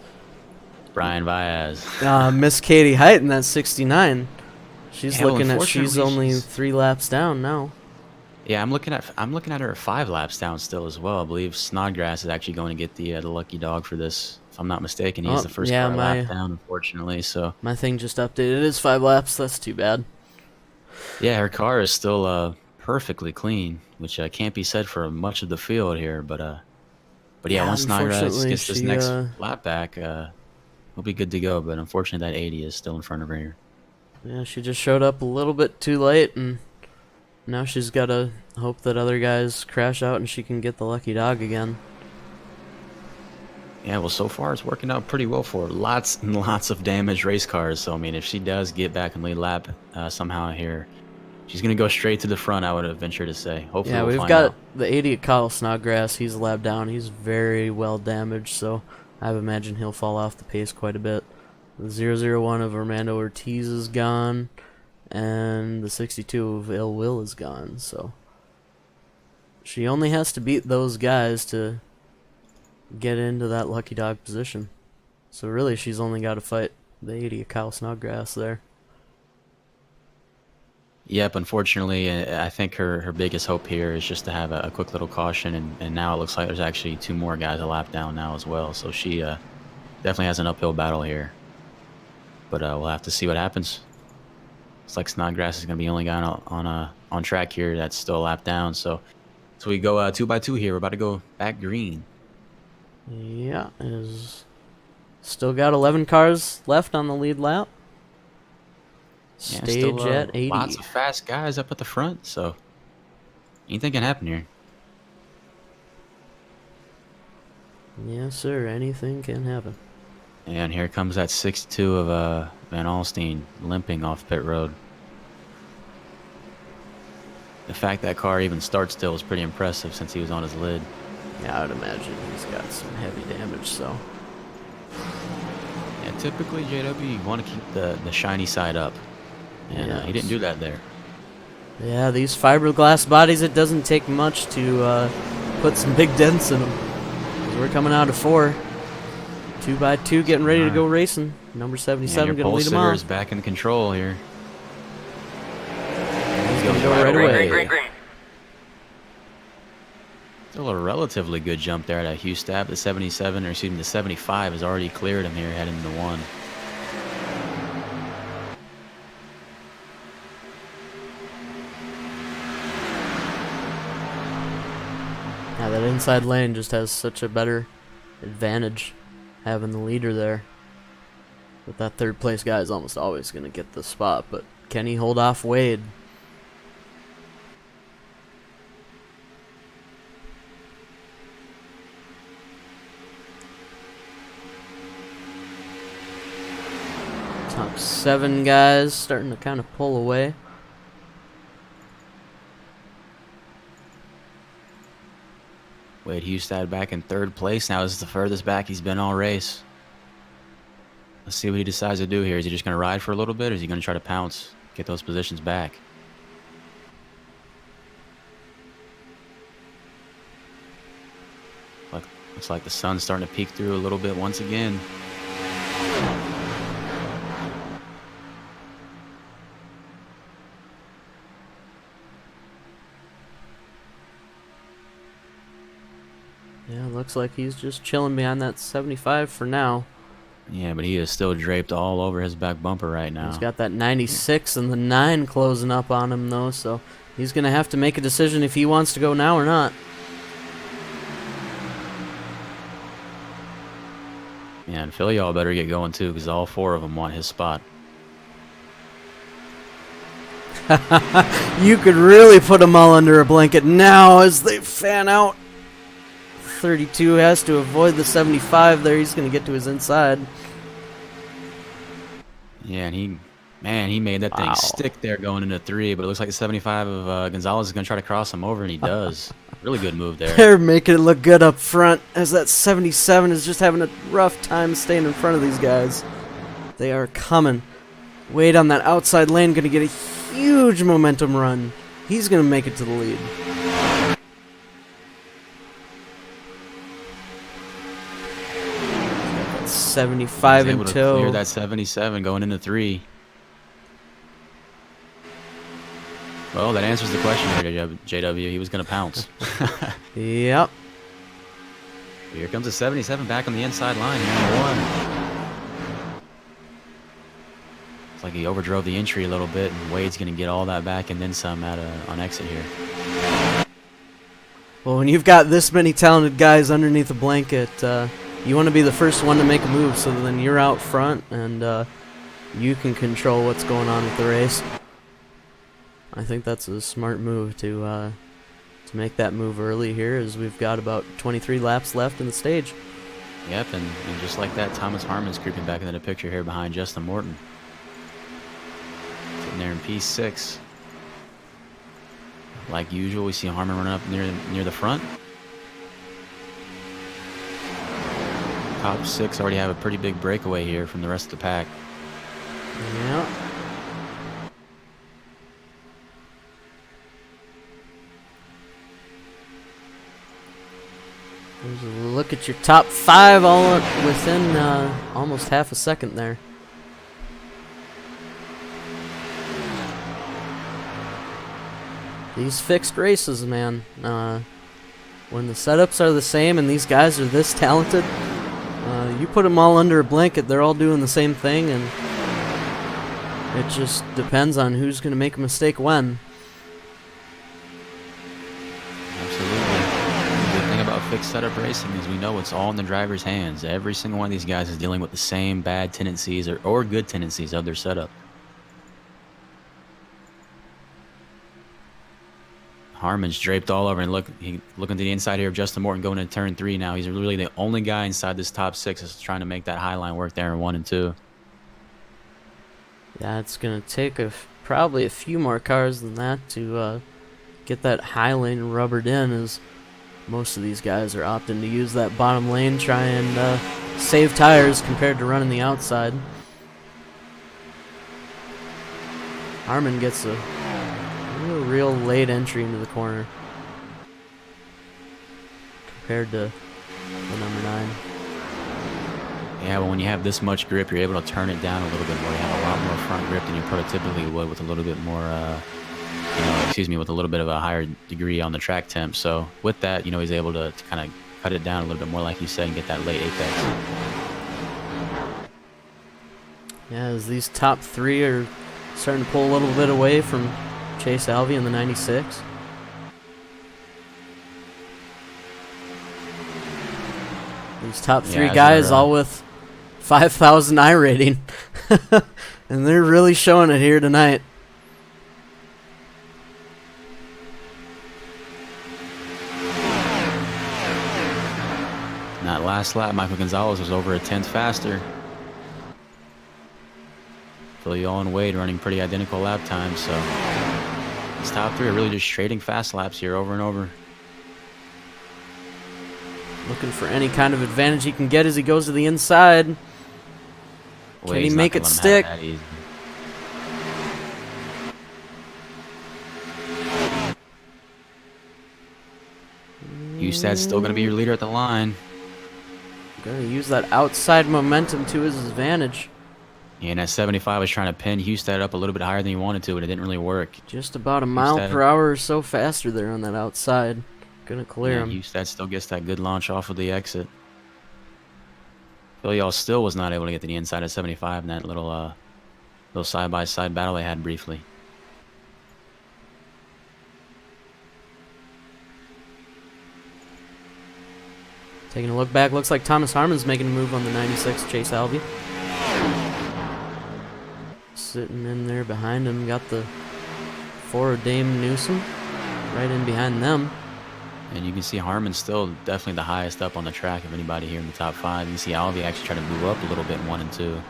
Brian Baez. Miss Katie Height in that 69. She's Yeah, looking at she's only 3 laps down now. Yeah, I'm looking at her 5 laps down still as well. I believe Snodgrass is actually going to get the lucky dog for this. If I'm not mistaken, he's the first car lap down, unfortunately. So my thing just updated. It is 5 laps. That's too bad. Yeah, her car is still perfectly clean, which can't be said for much of the field here. But yeah, once Snodgrass gets this next lap back, we'll be good to go. But unfortunately, that 80 is still in front of her here. Yeah, she just showed up a little bit too late, and now she's got to hope that other guys crash out and she can get the lucky dog again. Yeah, well, so far it's working out pretty well for her. Lots and lots of damaged race cars. So, I mean, if she does get back in lead lap somehow here, she's going to go straight to the front, I would venture to say. Hopefully yeah, we've got the 80 at Kyle Snodgrass. He's lap down. He's very well damaged, so I would imagine he'll fall off the pace quite a bit. The 001 of Armando Ortiz is gone, and the 62 of Ill Will is gone, so she only has to beat those guys to get into that lucky dog position. So really, she's only got to fight the 80 of Kyle Snodgrass there. Yep, unfortunately, I think her biggest hope here is just to have a quick little caution, and now it looks like there's actually 2 more guys a lap down now as well. So she definitely has an uphill battle here. But we'll have to see what happens. Looks like Snodgrass is going to be the only guy on track here that's still a lap down. So we go 2 by 2 here. We're about to go back green. Yeah, is still got 11 cars left on the lead lap. Stage still, at 80. Lots of fast guys up at the front, so anything can happen here. Yes, sir. Anything can happen. And here comes that 62 of Van Alstyne limping off pit road. The fact that car even starts still is pretty impressive since he was on his lid. Yeah, I would imagine he's got some heavy damage, so. Yeah, typically, JW, you want to keep the shiny side up. And he didn't do that there. Yeah, these fiberglass bodies, it doesn't take much to put some big dents in them. We're coming out of 4. 2 by 2 getting ready to go racing. Number 77 going to lead them on. Is back in control here. He's going to go right away. Green. Still a relatively good jump there at Hustab. The 77, or excuse me, the 75 has already cleared him here heading to 1. Yeah, that inside lane just has such a better advantage having the leader there. But that third place guy is almost always going to get the spot. But can he hold off Wade? Top 7 guys starting to kind of pull away. Wade Hustad back in 3rd place now. This is the furthest back he's been all race. Let's see what he decides to do here. Is he just going to ride for a little bit, or is he going to try to pounce, get those positions back? Looks like the sun's starting to peek through a little bit once again. Yeah, looks like he's just chilling behind that 75 for now. Yeah, but he is still draped all over his back bumper right now. He's got that 96 and the 9 closing up on him, though, so he's going to have to make a decision if he wants to go now or not. Yeah, and Phil, y'all better get going too, because all 4 of them want his spot. You could really put them all under a blanket now as they fan out. 32 has to avoid the 75 there. He's going to get to his inside. Yeah, and he made that thing stick there going into 3, but it looks like the 75 of Gonzalez is going to try to cross him over, and he does. Really good move there. They're making it look good up front as that 77 is just having a rough time staying in front of these guys. They are coming. Wade on that outside lane going to get a huge momentum run. He's going to make it to the lead. 75 in tow. Clear that 77 going into 3. Well, that answers the question here, JW. He was going to pounce. Yep. Here comes the 77 back on the inside line here, number 1. It's like he overdrove the entry a little bit, and Wade's going to get all that back and then some on exit here. Well, when you've got this many talented guys underneath a blanket, you want to be the first one to make a move, so then you're out front and you can control what's going on with the race. I think that's a smart move to make that move early here, as we've got about 23 laps left in the stage. Yep, and just like that, Thomas Harmon's creeping back into the picture here behind Justin Morton. Sitting there in P6. Like usual, we see Harmon running up near the front. Top 6 already have a pretty big breakaway here from the rest of the pack. Yeah. There's a look at your top 5 all within almost half a second there. These fixed races, man. When the setups are the same and these guys are this talented, you put them all under a blanket, they're all doing the same thing, and it just depends on who's going to make a mistake when. Absolutely. The good thing about fixed setup racing is we know it's all in the driver's hands. Every single one of these guys is dealing with the same bad tendencies or good tendencies of their setup. Harmon's draped all over, and looking to the inside here of Justin Morton going into turn 3 now. He's really the only guy inside this top 6 that's trying to make that high line work there in 1 and 2. Yeah, it's going to take probably a few more cars than that to get that high lane rubbered in, as most of these guys are opting to use that bottom lane, try and save tires compared to running the outside. Harmon gets a real late entry into the corner compared to the number 9. Yeah, well, when you have this much grip, you're able to turn it down a little bit more. You have a lot more front grip than you prototypically would with a little bit more, with a little bit of a higher degree on the track temp. So with that, he's able to kind of cut it down a little bit more, like you said, and get that late apex. Yeah, as these top three are starting to pull a little bit away from Chase Alvey in the 96. These top three guys all with 5,000 I rating. And they're really showing it here tonight. And that last lap, Michael Gonzalez was over a tenth faster. Filial and Wade running pretty identical lap times, so these top three are really just trading fast laps here over and over. Looking for any kind of advantage he can get as he goes to the inside. Can he make it stick? Hustad's still going to be your leader at the line. Going to use that outside momentum to his advantage. Yeah, and at 75 was trying to pin Hustad up a little bit higher than he wanted to, but it didn't really work. Just about a mile per hour or so faster there on that outside. Gonna clear him. Hustad still gets that good launch off of the exit. Filial still was not able to get to the inside at 75 in that little side-by-side battle they had briefly. Taking a look back, looks like Thomas Harmon's making a move on the 96 Chase Alvey. Sitting in there behind him, got the 4 of Dame Newsom right in behind them. And you can see Harmon still definitely the highest up on the track of anybody here in the top 5. You can see Alvey actually trying to move up a little bit in 1 and 2.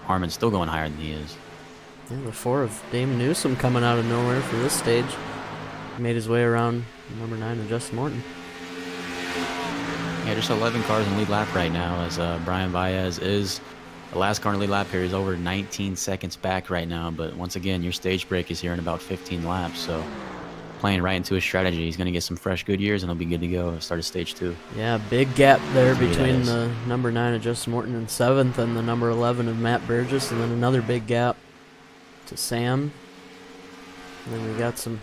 Harmon's still going higher than he is. Yeah, the 4 of Dame Newsom coming out of nowhere for this stage. Made his way around number 9 of Justin Morton. Yeah, just 11 cars in lead lap right now as Brian Baez is the last car in lead lap here. He's over 19 seconds back right now, but once again, your stage break is here in about 15 laps, so playing right into his strategy. He's going to get some fresh good years, and he'll be good to go at start of stage 2. Yeah, big gap there between the number 9 of Justin Morton in 7th and the number 11 of Matt Burgess, and then another big gap to Sam. And then we got some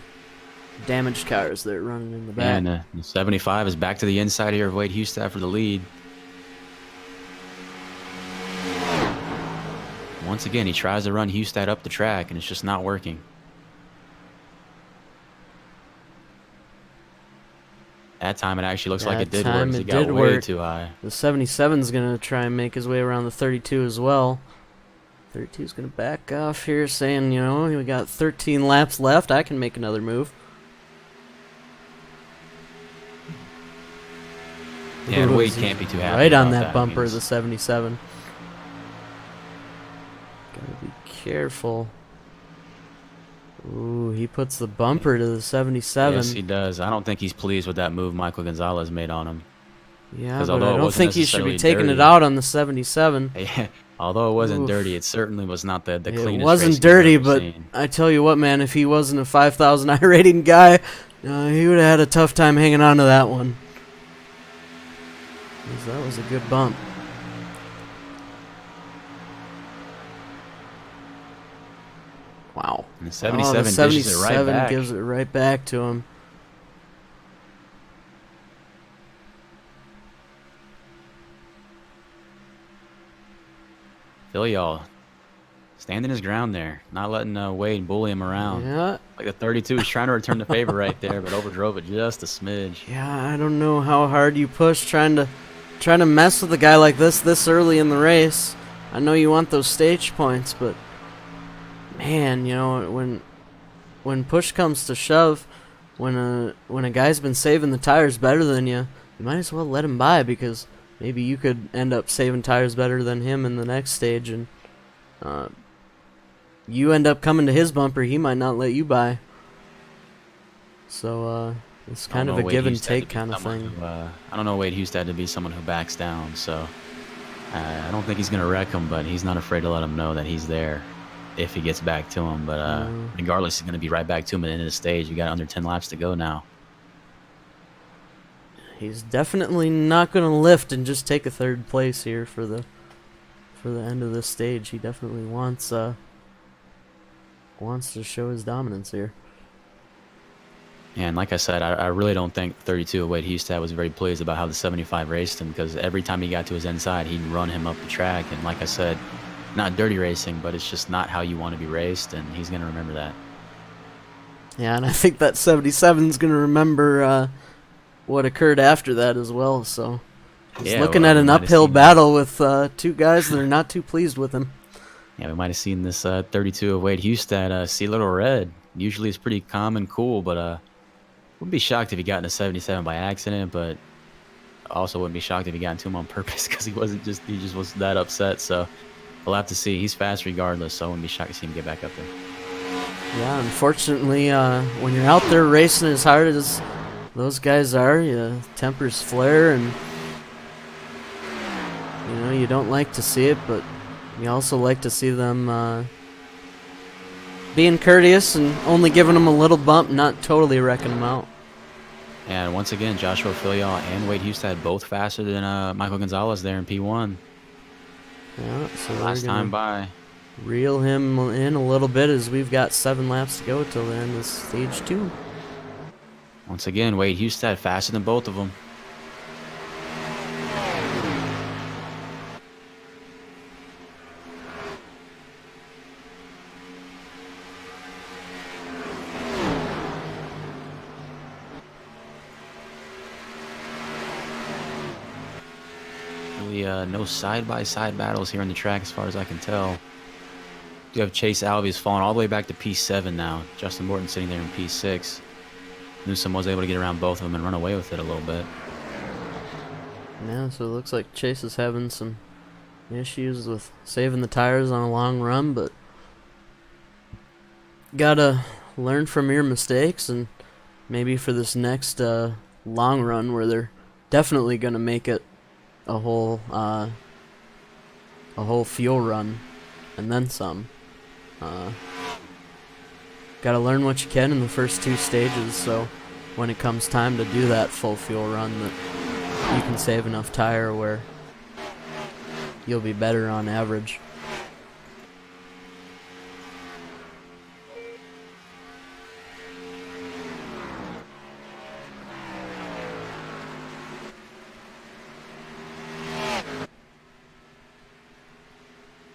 damaged cars there running in the back. And the 75 is back to the inside here of Wade Hustad for the lead. Once again, he tries to run Hustad up the track, and it's just not working. That time it actually looks like it did work. It got way too high. The 77's going to try and make his way around the 32 as well. 32's going to back off here saying, we got 13 laps left. I can make another move. Yeah, and Wade can't be too happy. Right on that bumper of the 77. Gotta be careful. Ooh, he puts the bumper to the 77. Yes, he does. I don't think he's pleased with that move Michael Gonzalez made on him. Yeah, but I don't think he should be taking it out on the 77. Yeah, although it wasn't dirty, it certainly was not the cleanest. It wasn't dirty, but I tell you what, man, if he wasn't a 5,000 I rating guy, he would have had a tough time hanging on to that one. That was a good bump. Wow. And the 77 dishes it right back. Gives it right back to him. Filial standing his ground there, not letting Wade bully him around. Yeah. Like the 32 is trying to return the favor right there, but overdrove it just a smidge. Yeah, I don't know how hard you push trying to mess with a guy like this early in the race. I know you want those stage points, but man, when push comes to shove, when a guy's been saving the tires better than you might as well let him by, because maybe you could end up saving tires better than him in the next stage, and you end up coming to his bumper, he might not let you by. So it's kind of a give and take kind of thing. I don't know Wade Hustad to be someone who backs down, so I don't think he's going to wreck him, but he's not afraid to let him know that he's there if he gets back to him. But regardless, he's going to be right back to him at the end of the stage. You got under 10 laps to go now. He's definitely not going to lift and just take a third place here for the for the end of this stage. He definitely wants to show his dominance here. And like I said, I really don't think 32 of Wade Hustad was very pleased about how the 75 raced him, because every time he got to his inside, he'd run him up the track. And like I said, not dirty racing, but it's just not how you want to be raced, and he's going to remember that. Yeah, and I think that 77's going to remember what occurred after that as well. So he's looking at an uphill battle with two guys that are not too pleased with him. Yeah, we might have seen this 32 of Wade Hustad see a little red. Usually it's pretty calm and cool, but wouldn't be shocked if he got in a 77 by accident, but also wouldn't be shocked if he got into him on purpose, because he just was that upset. So we'll have to see. He's fast regardless, so I wouldn't be shocked to see him get back up there. Yeah, unfortunately, when you're out there racing as hard as those guys are, tempers flare, and you don't like to see it, but you also like to see them being courteous and only giving them a little bump, not totally wrecking them out. And once again, Joshua Filial and Wade Hustad both faster than Michael Gonzalez there in P1. Yeah, so last time by. Reel him in a little bit, as we've got 7 laps to go till the end of stage 2. Once again, Wade Hustad faster than both of them. No side-by-side battles here on the track as far as I can tell. You have Chase Alves falling all the way back to P7 now. Justin Morton sitting there in P6. Newsom was able to get around both of them and run away with it a little bit. Yeah, so it looks like Chase is having some issues with saving the tires on a long run, but gotta learn from your mistakes, and maybe for this next long run where they're definitely gonna make it a whole fuel run and then some. Gotta learn what you can in the first 2 stages, so when it comes time to do that full fuel run, that you can save enough tire where you'll be better on average.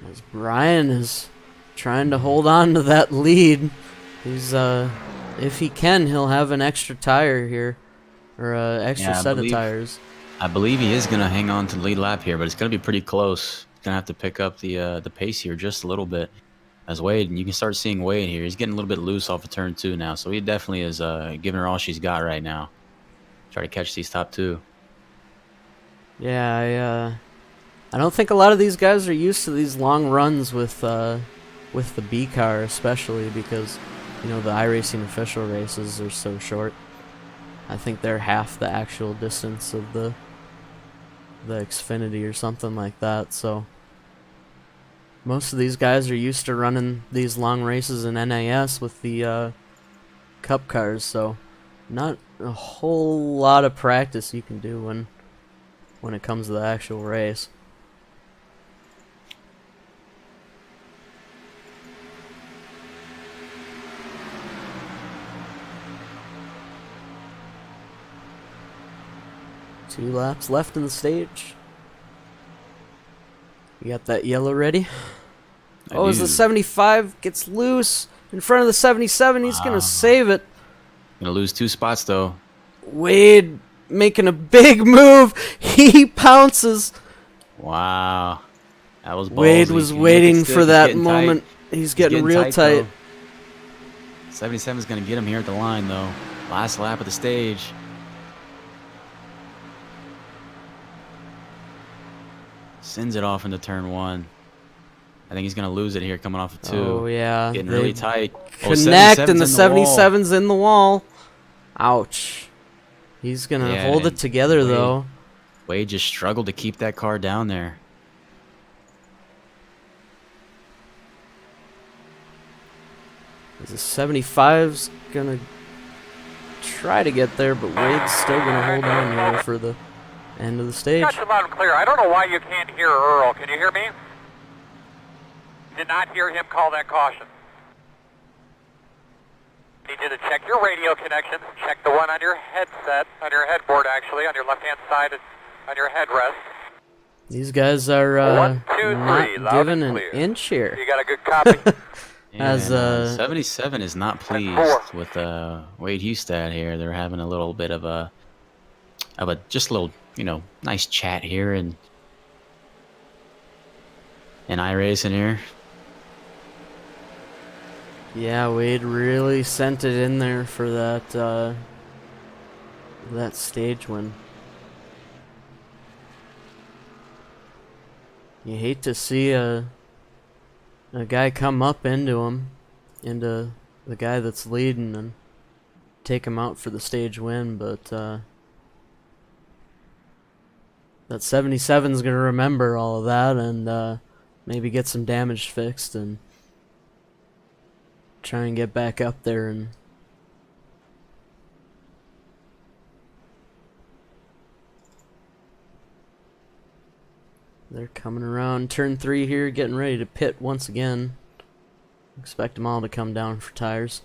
As Brian is trying to hold on to that lead, he's if he can, he'll have an extra tire here, or extra set of tires. I believe he is going to hang on to the lead lap here, but it's going to be pretty close. He's going to have to pick up the pace here just a little bit. As Wade, and you can start seeing Wade here. He's getting a little bit loose off of turn 2 now, so he definitely is giving her all she's got right now. Try to catch these top 2. Yeah, I don't think a lot of these guys are used to these long runs with the B car, especially because the iRacing official races are so short. I think they're half the actual distance of the Xfinity or something like that. So most of these guys are used to running these long races in NAS with the Cup cars. So not a whole lot of practice you can do when it comes to the actual race. Two laps left in the stage. You got that yellow ready? As the 75 gets loose in front of the 77, he's going to save it. Going to lose 2 spots, though. Wade making a big move. He pounces. Wow. That was ballsy. Wade was waiting for that moment. He's getting real tight. 77 is going to get him here at the line, though. Last lap of the stage. Sends it off into turn 1. I think he's going to lose it here coming off of 2. Oh, yeah. Getting really tight. Connect, and the 77's in the wall. Ouch. He's going to hold it together, though. Wade just struggled to keep that car down there. The 75's going to try to get there, but Wade's still going to hold on here for the end of the stage. Got you loud and clear. I don't know why you can't hear Earl. Can you hear me? Did not hear him call that caution. Need you to check your radio connections. Check the one on your headset, on your headboard actually, on your left-hand side, on your headrest. These guys are 1, 2, not 3, loud giving and an clear. inch here. You got a good copy? Yeah, As, 77 is not pleased with Wade Hustad here. They're having a little bit of a just a little, nice chat here and iRacing here. Yeah, Wade really sent it in there for that that stage win. You hate to see a guy come up into the guy that's leading and take him out for the stage win, but that 77's gonna remember all of that and maybe get some damage fixed and try and get back up there. And they're coming around turn 3 here, getting ready to pit once again. Expect them all to come down for tires.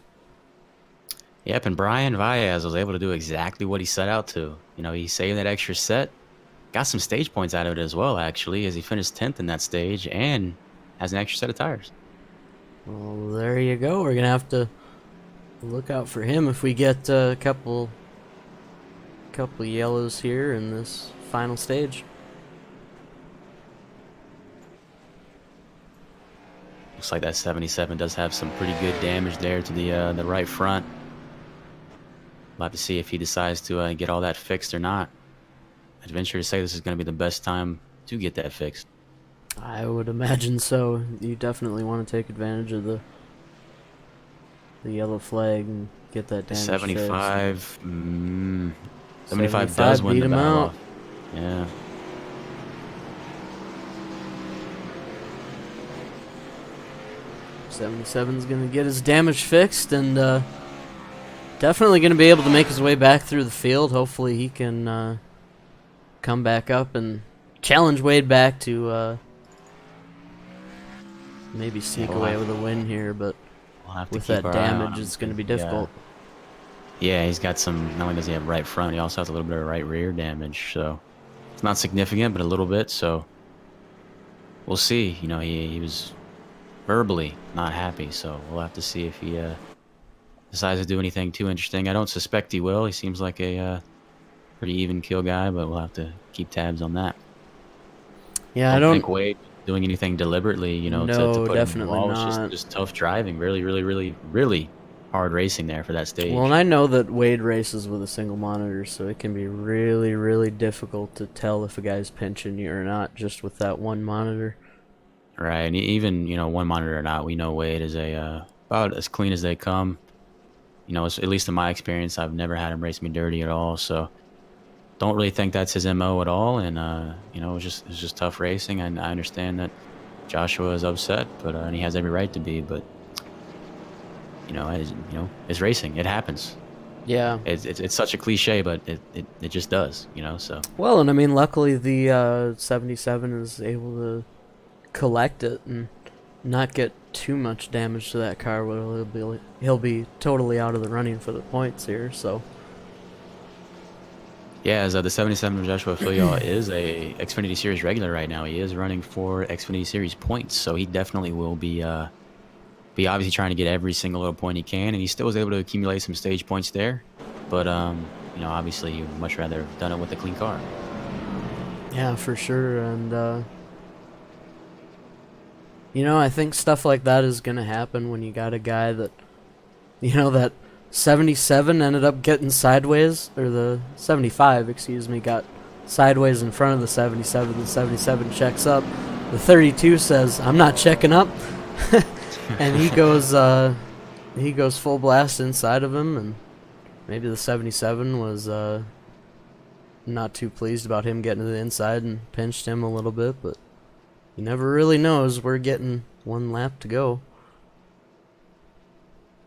Yep, and Brian Valles was able to do exactly what he set out to. He saved that extra set, got some stage points out of it as well, actually, as he finished 10th in that stage and has an extra set of tires. Well, there you go. We're gonna have to look out for him if we get a couple yellows here in this final stage. Looks like that 77 does have some pretty good damage there to the right front. We'll have to see if he decides to get all that fixed or not. I'd venture to say this is going to be the best time to get that fixed. I would imagine so. You definitely want to take advantage of the yellow flag and get that damage 75. fixed. 75 does win beat the him battle out. off. Yeah. '77's gonna get his damage fixed and definitely gonna be able to make his way back through the field. Hopefully he can come back up and challenge Wade back to maybe sneak away with a win here, but We'll have to with keep that our eye on damage him. it's gonna be difficult. Yeah, he's got some. Not only does he have right front, he also has a little bit of right rear damage. So it's not significant, but a little bit. So we'll see. He was verbally not happy. So we'll have to see if he decides to do anything too interesting. I don't suspect he will. He seems like a pretty even kill guy, but we'll have to keep tabs on that. Yeah, I don't think Wade doing anything deliberately, No, to put definitely him in the wall. not. It's just tough driving. Really, really, really, really hard racing there for that stage. Well, and I know that Wade races with a single monitor, so it can be really, really difficult to tell if a guy's pinching you or not just with that one monitor. Right, and even, one monitor or not, we know Wade is about as clean as they come. At least in my experience, I've never had him race me dirty at all, so don't really think that's his MO at all, and, it's just tough racing, and I understand that Joshua is upset, but and he has every right to be, but, it's racing. It happens. Yeah. It's such a cliche, but it just does, so. Well, and I mean, luckily the 77 is able to collect it and not get too much damage to that car. Where he'll be totally out of the running for the points here. So yeah, as the 77 of Joshua Filial is a Xfinity Series regular right now. He is running for Xfinity Series points, so he definitely will be obviously trying to get every single little point he can, and he still was able to accumulate some stage points there. But obviously, he would much rather have done it with a clean car. yeah, for sure, and I think stuff like that is gonna happen when you got a guy that, that 77 ended up getting sideways, or the 75, excuse me, got sideways in front of the 77. The 77 checks up. The 32 says, "I'm not checking up," and he goes full blast inside of him, and maybe the 77 was not too pleased about him getting to the inside and pinched him a little bit, but you never really knows. We're getting one lap to go.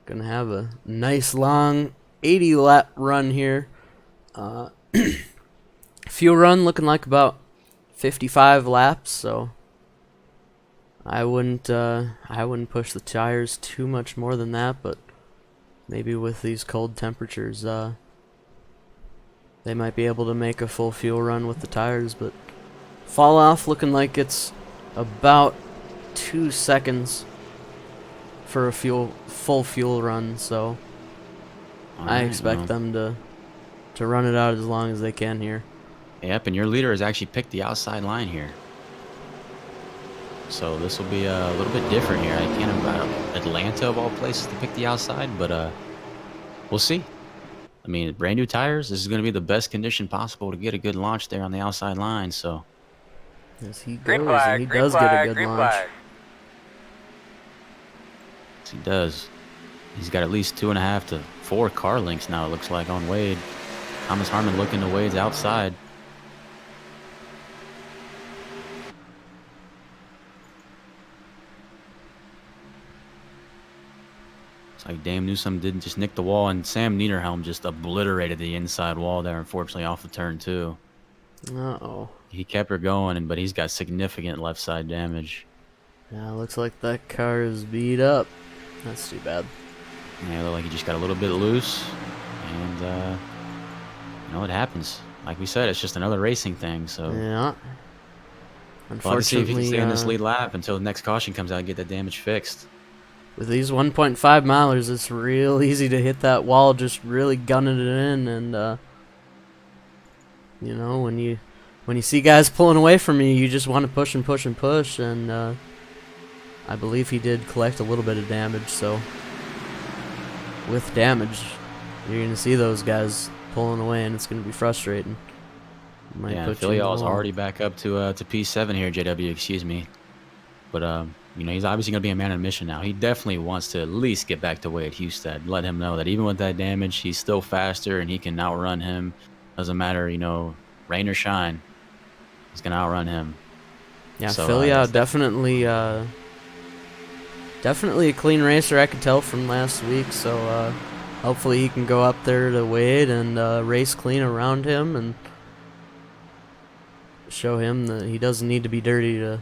Gonna have a nice long 80 lap run here. Fuel run looking like about 55 laps, so I wouldn't push the tires too much more than that, but maybe with these cold temperatures, they might be able to make a full fuel run with the tires. But fall off looking like it's about 2 seconds for a full fuel run, so I expect them to run it out as long as they can here. Yep, and your leader has actually picked the outside line here. So this will be a little bit different here. I can't imagine Atlanta of all places to pick the outside, but we'll see. I mean, brand new tires. This is going to be the best condition possible to get a good launch there on the outside line. So as he Green goes, flag, and he green does flag, get a good green launch. flag. yes, he does. He's got at least 2.5 to 4 car lengths now, it looks like, on Wade. Thomas Harmon looking to Wade's outside. It's like Dame Newsome didn't just nick the wall, and Sam Niederhelm just obliterated the inside wall there, unfortunately, off the turn, too. Uh-oh. He kept her going, but he's got significant left side damage. Yeah, looks like that car is beat up. That's too bad. Yeah, it looked like he just got a little bit loose, and, it happens. Like we said, it's just another racing thing, so... Yeah. We'll have to see if he can Unfortunately, stay in this lead lap until the next caution comes out and get that damage fixed. with these 1.5 milers, it's real easy to hit that wall, just really gunning it in, and when you see guys pulling away from you, you just want to push and push and push, and I believe he did collect a little bit of damage, so with damage, you're going to see those guys pulling away, and it's going to be frustrating. Yeah, Filial's already back up to P7 here, JW, excuse me. But, he's obviously going to be a man on a mission now. He definitely wants to at least get back to Wade Hustad. Let him know that even with that damage, he's still faster and he can outrun him. Doesn't matter, rain or shine. He's going to outrun him. Yeah, So, Filial definitely a clean racer, I could tell from last week. So hopefully he can go up there to Wade and race clean around him and show him that he doesn't need to be dirty to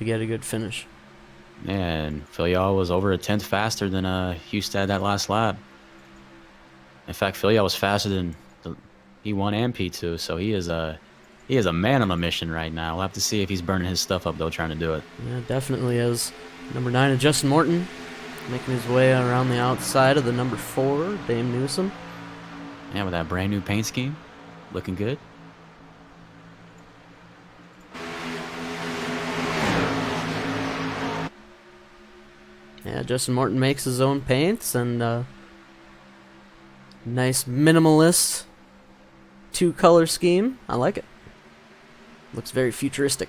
get a good finish. And Filial was over a tenth faster than Hustad that last lap. In fact, Filial was faster than P1 and P2, so he is a man on a mission right now. We'll have to see if he's burning his stuff up, though, trying to do it. Yeah, definitely is. Number 9 is Justin Morton, making his way around the outside of the number 4, Dame Newsome. Yeah, with that brand new paint scheme, looking good. Yeah, Justin Morton makes his own paints, and nice minimalist 2-color scheme. I like it. Looks very futuristic.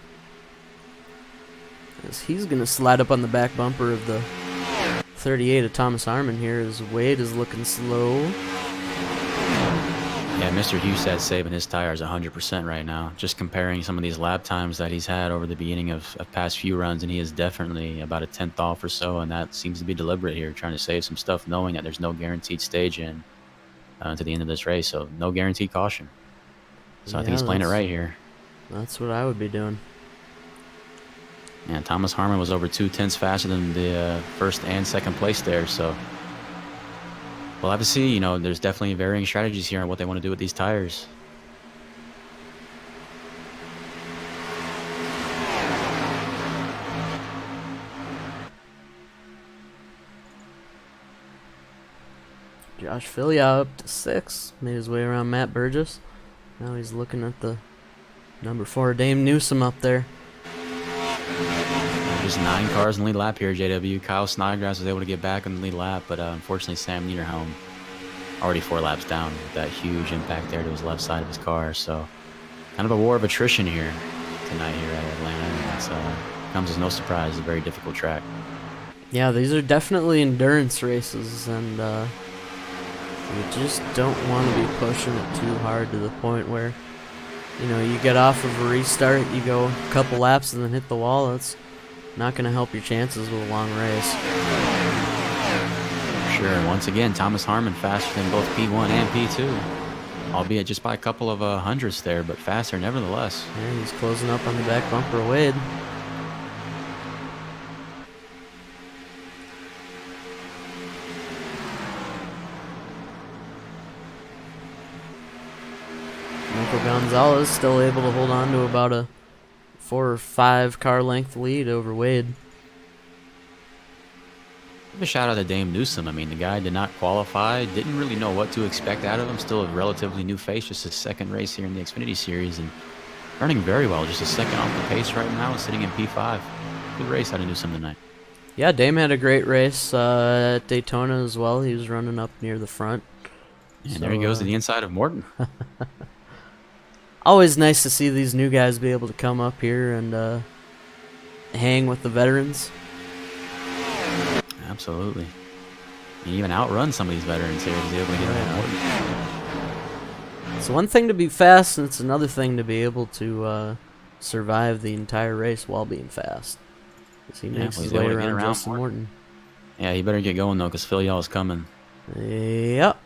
As he's going to slide up on the back bumper of the 38 of Thomas Harmon here as Wade is looking slow. Yeah, Mr. Hustad saving his tires 100% right now. Just comparing some of these lap times that he's had over the beginning of past few runs, and he is definitely about a tenth off or so, and that seems to be deliberate here, trying to save some stuff, knowing that there's no guaranteed stage in to the end of this race, so no guaranteed caution. So I think he's playing it right here. That's what I would be doing. And Thomas Harmon was over 2 tenths faster than the first and second place there, so we'll have to see. There's definitely varying strategies here on what they want to do with these tires. Josh Filial up to 6. Made his way around Matt Burgess. Now he's looking at the number 4, Dame Newsome up there. There's 9 cars in the lead lap here, JW. Kyle Snodgrass was able to get back in the lead lap, but unfortunately Sam Niederhelm already 4 laps down with that huge impact there to his left side of his car. So kind of a war of attrition here tonight here at Atlanta. And it comes as no surprise. It's a very difficult track. Yeah, these are definitely endurance races, and you just don't want to be pushing it too hard to the point where, you get off of a restart, you go a couple laps and then hit the wall. That's not going to help your chances with a long race. Sure, and once again, Thomas Harmon faster than both P1 and P2. Albeit just by a couple of hundredths there, but faster nevertheless. Yeah, he's closing up on the back bumper of Wade. Michael Gonzalez still able to hold on to about a 4 or 5 car length lead over Wade. Give a shout out to Dame Newsom. I mean, the guy did not qualify, didn't really know what to expect out of him. Still a relatively new face, just his second race here in the Xfinity Series, and running very well. Just a second off the pace right now, sitting in P5. Good race out of Newsom tonight. Yeah, Dame had a great race at Daytona as well. He was running up near the front. And there he goes to the inside of Morton. Always nice to see these new guys be able to come up here and hang with the veterans. Absolutely. And even outrun some of these veterans here. He's able to get around Morton. It's one thing to be fast, and it's another thing to be able to survive the entire race while being fast. He makes his way around Justin Morton. Yeah, he better get going, though, because Filial is coming. Yep.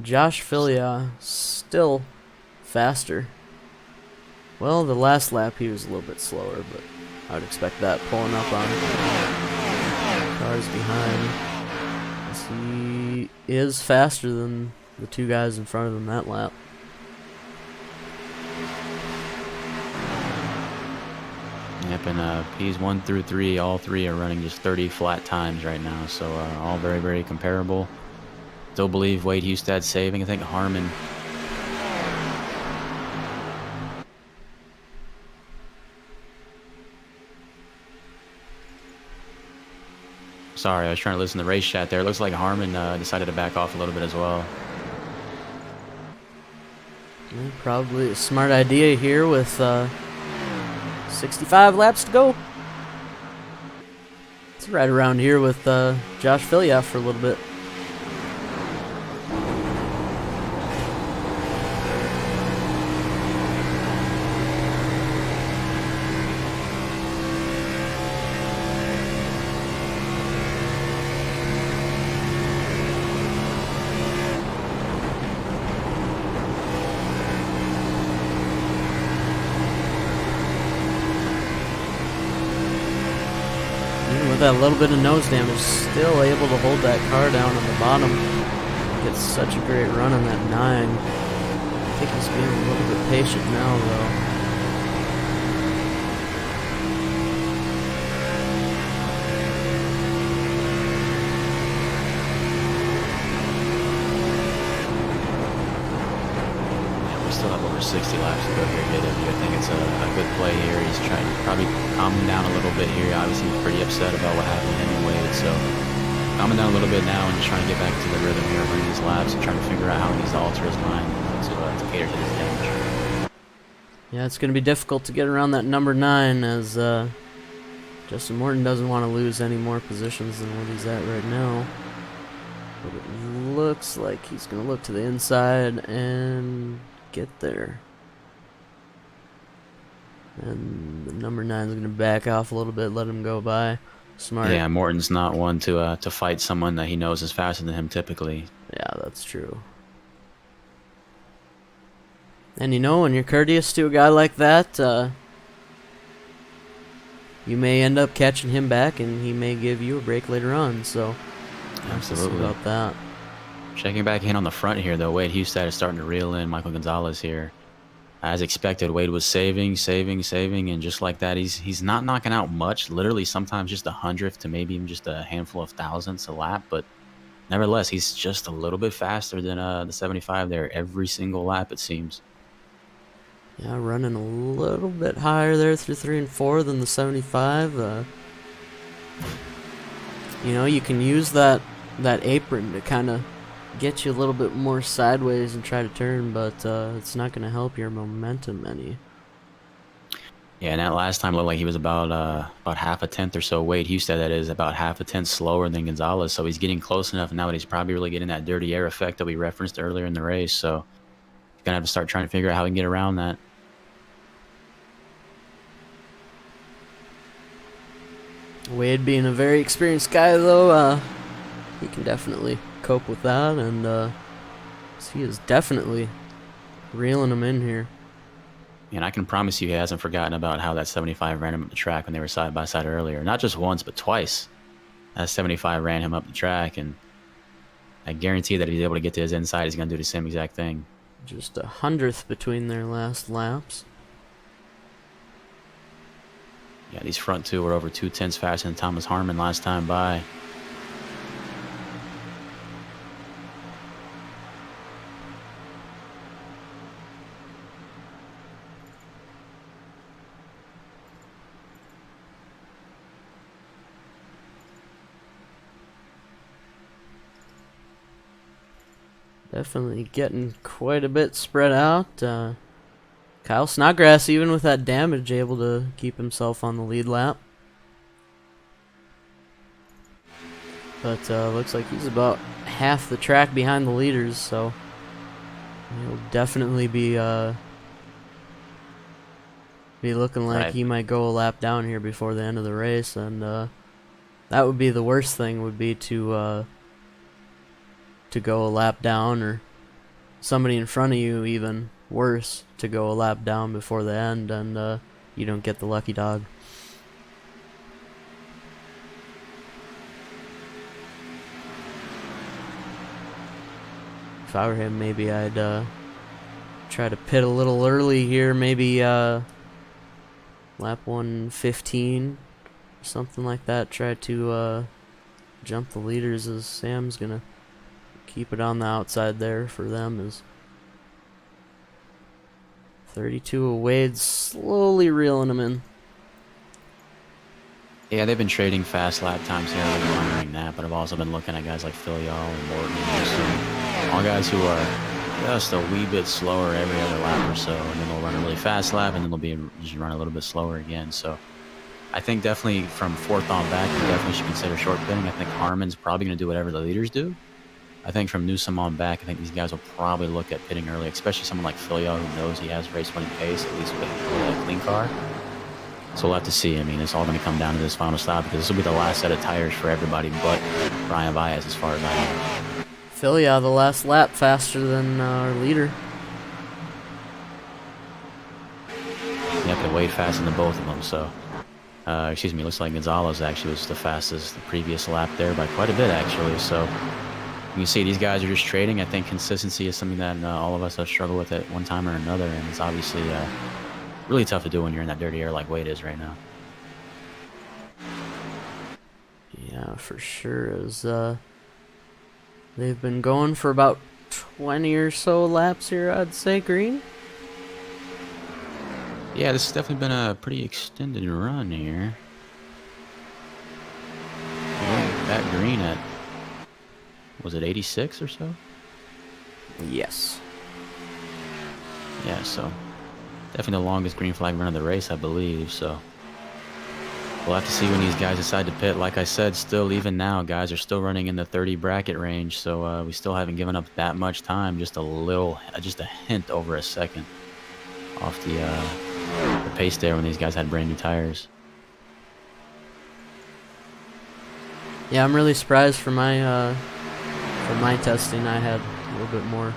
Josh Filial still faster. Well, the last lap he was a little bit slower, but I would expect that pulling up on cars behind. He is faster than the 2 guys in front of him that lap. Yep, and Ps 1 through 3, all 3 are running just 30 flat times right now, so all very, very comparable. Still believe Wade Hustad's saving. I think Harmon. Sorry, I was trying to listen to the race chat there. It looks like Harmon decided to back off a little bit as well. Yeah, probably a smart idea here with 65 laps to go. It's right around here with Josh Filial for a little bit. That little bit of nose damage, still able to hold that car down on the bottom. Gets such a great run on that 9. I think he's being a little bit patient now, though. Still have over 60 laps to go here, JW. I think it's a good play here. He's trying to probably calm him down a little bit here. Obviously, he's pretty upset about what happened to him and Wade, so calming down a little bit now and just trying to get back to the rhythm here, running these laps and trying to figure out how he needs to alter his mind to cater to this damage. Yeah, it's going to be difficult to get around that number 9 as Justin Morton doesn't want to lose any more positions than what he's at right now. But it looks like he's going to look to the inside and get there. And the number 9 is going to back off a little bit, let him go by. Smart. Yeah, Morton's not one to fight someone that he knows is faster than him typically. Yeah, that's true. And you know, when you're courteous to a guy like that, you may end up catching him back, and he may give you a break later on. So, absolutely about that. Checking back in on the front here, though, Wade Hustad is starting to reel in Michael Gonzalez here. As expected, Wade was saving, and just like that, he's not knocking out much. Literally, sometimes just 100th to maybe even just a handful of thousandths a lap. But nevertheless, he's just a little bit faster than the 75 there every single lap, it seems. Yeah, running a little bit higher there through 3 and 4 than the 75. You know, you can use that apron to kind of get you a little bit more sideways and try to turn, but it's not going to help your momentum any. Yeah, and that last time looked like he was about half a tenth or so. Wade Hustad, that is, about half a tenth slower than Gonzalez, so he's getting close enough now that he's probably really getting that dirty air effect that we referenced earlier in the race, so he's going to have to start trying to figure out how he can get around that. Wade being a very experienced guy, though, he can definitely cope with that, and he is definitely reeling him in here. And I can promise you he hasn't forgotten about how that 75 ran him up the track when they were side by side earlier. Not just once, but twice. That 75 ran him up the track, and I guarantee that if he's able to get to his inside, he's going to do the same exact thing. Just a hundredth between their last laps. Yeah, these front two were over 2/10 faster than Thomas Harmon last time by. Definitely getting quite a bit spread out. Kyle Snodgrass, even with that damage, able to keep himself on the lead lap. But looks like he's about half the track behind the leaders, so he'll definitely be looking like Right. he might go a lap down here before the end of the race, and that would be the worst thing. Would be to go a lap down, or somebody in front of you, even worse, to go a lap down before the end, and you don't get the lucky dog. If I were him, maybe I'd try to pit a little early here, maybe lap 115, something like that. Try to jump the leaders, as Sam's gonna keep it on the outside there for them. Is 32 of Wade slowly reeling them in. Yeah, they've been trading fast lap times here. I've been wondering that, but I've also been looking at guys like Phil Y'all and Morton and Houston. All guys who are just a wee bit slower every other lap or so, and then they'll run a really fast lap, and then they'll be just run a little bit slower again. So I think definitely from fourth on back, you definitely should consider short pitting. I think Harmon's probably going to do whatever the leaders do. I think from Newsom on back, I think these guys will probably look at pitting early, especially someone like Phil Y'all who knows he has race-winning pace, at least with a clean car. So we'll have to see. I mean, it's all going to come down to this final stop, because this will be the last set of tires for everybody but Brian Baez, as far as I know. Philia, the last lap faster than our leader. Yep, they weighed faster than both of them. So, excuse me, looks like Gonzalez actually was the fastest the previous lap there by quite a bit, actually. So you can see these guys are just trading. I think consistency is something that all of us have struggled with at one time or another, and it's obviously really tough to do when you're in that dirty air like Wade is right now. Yeah, for sure. As they've been going for about 20 or so laps here, I'd say, Green. Yeah, this has definitely been a pretty extended run here. That Green at, was it 86 or so? Yes. Yeah, so definitely the longest green flag run of the race, I believe. So we'll have to see when these guys decide to pit. Like I said, still, even now, guys are still running in the 30 bracket range. So we still haven't given up that much time. Just a hint over a second off the pace there when these guys had brand new tires. Yeah, I'm really surprised for my testing. I had a little bit more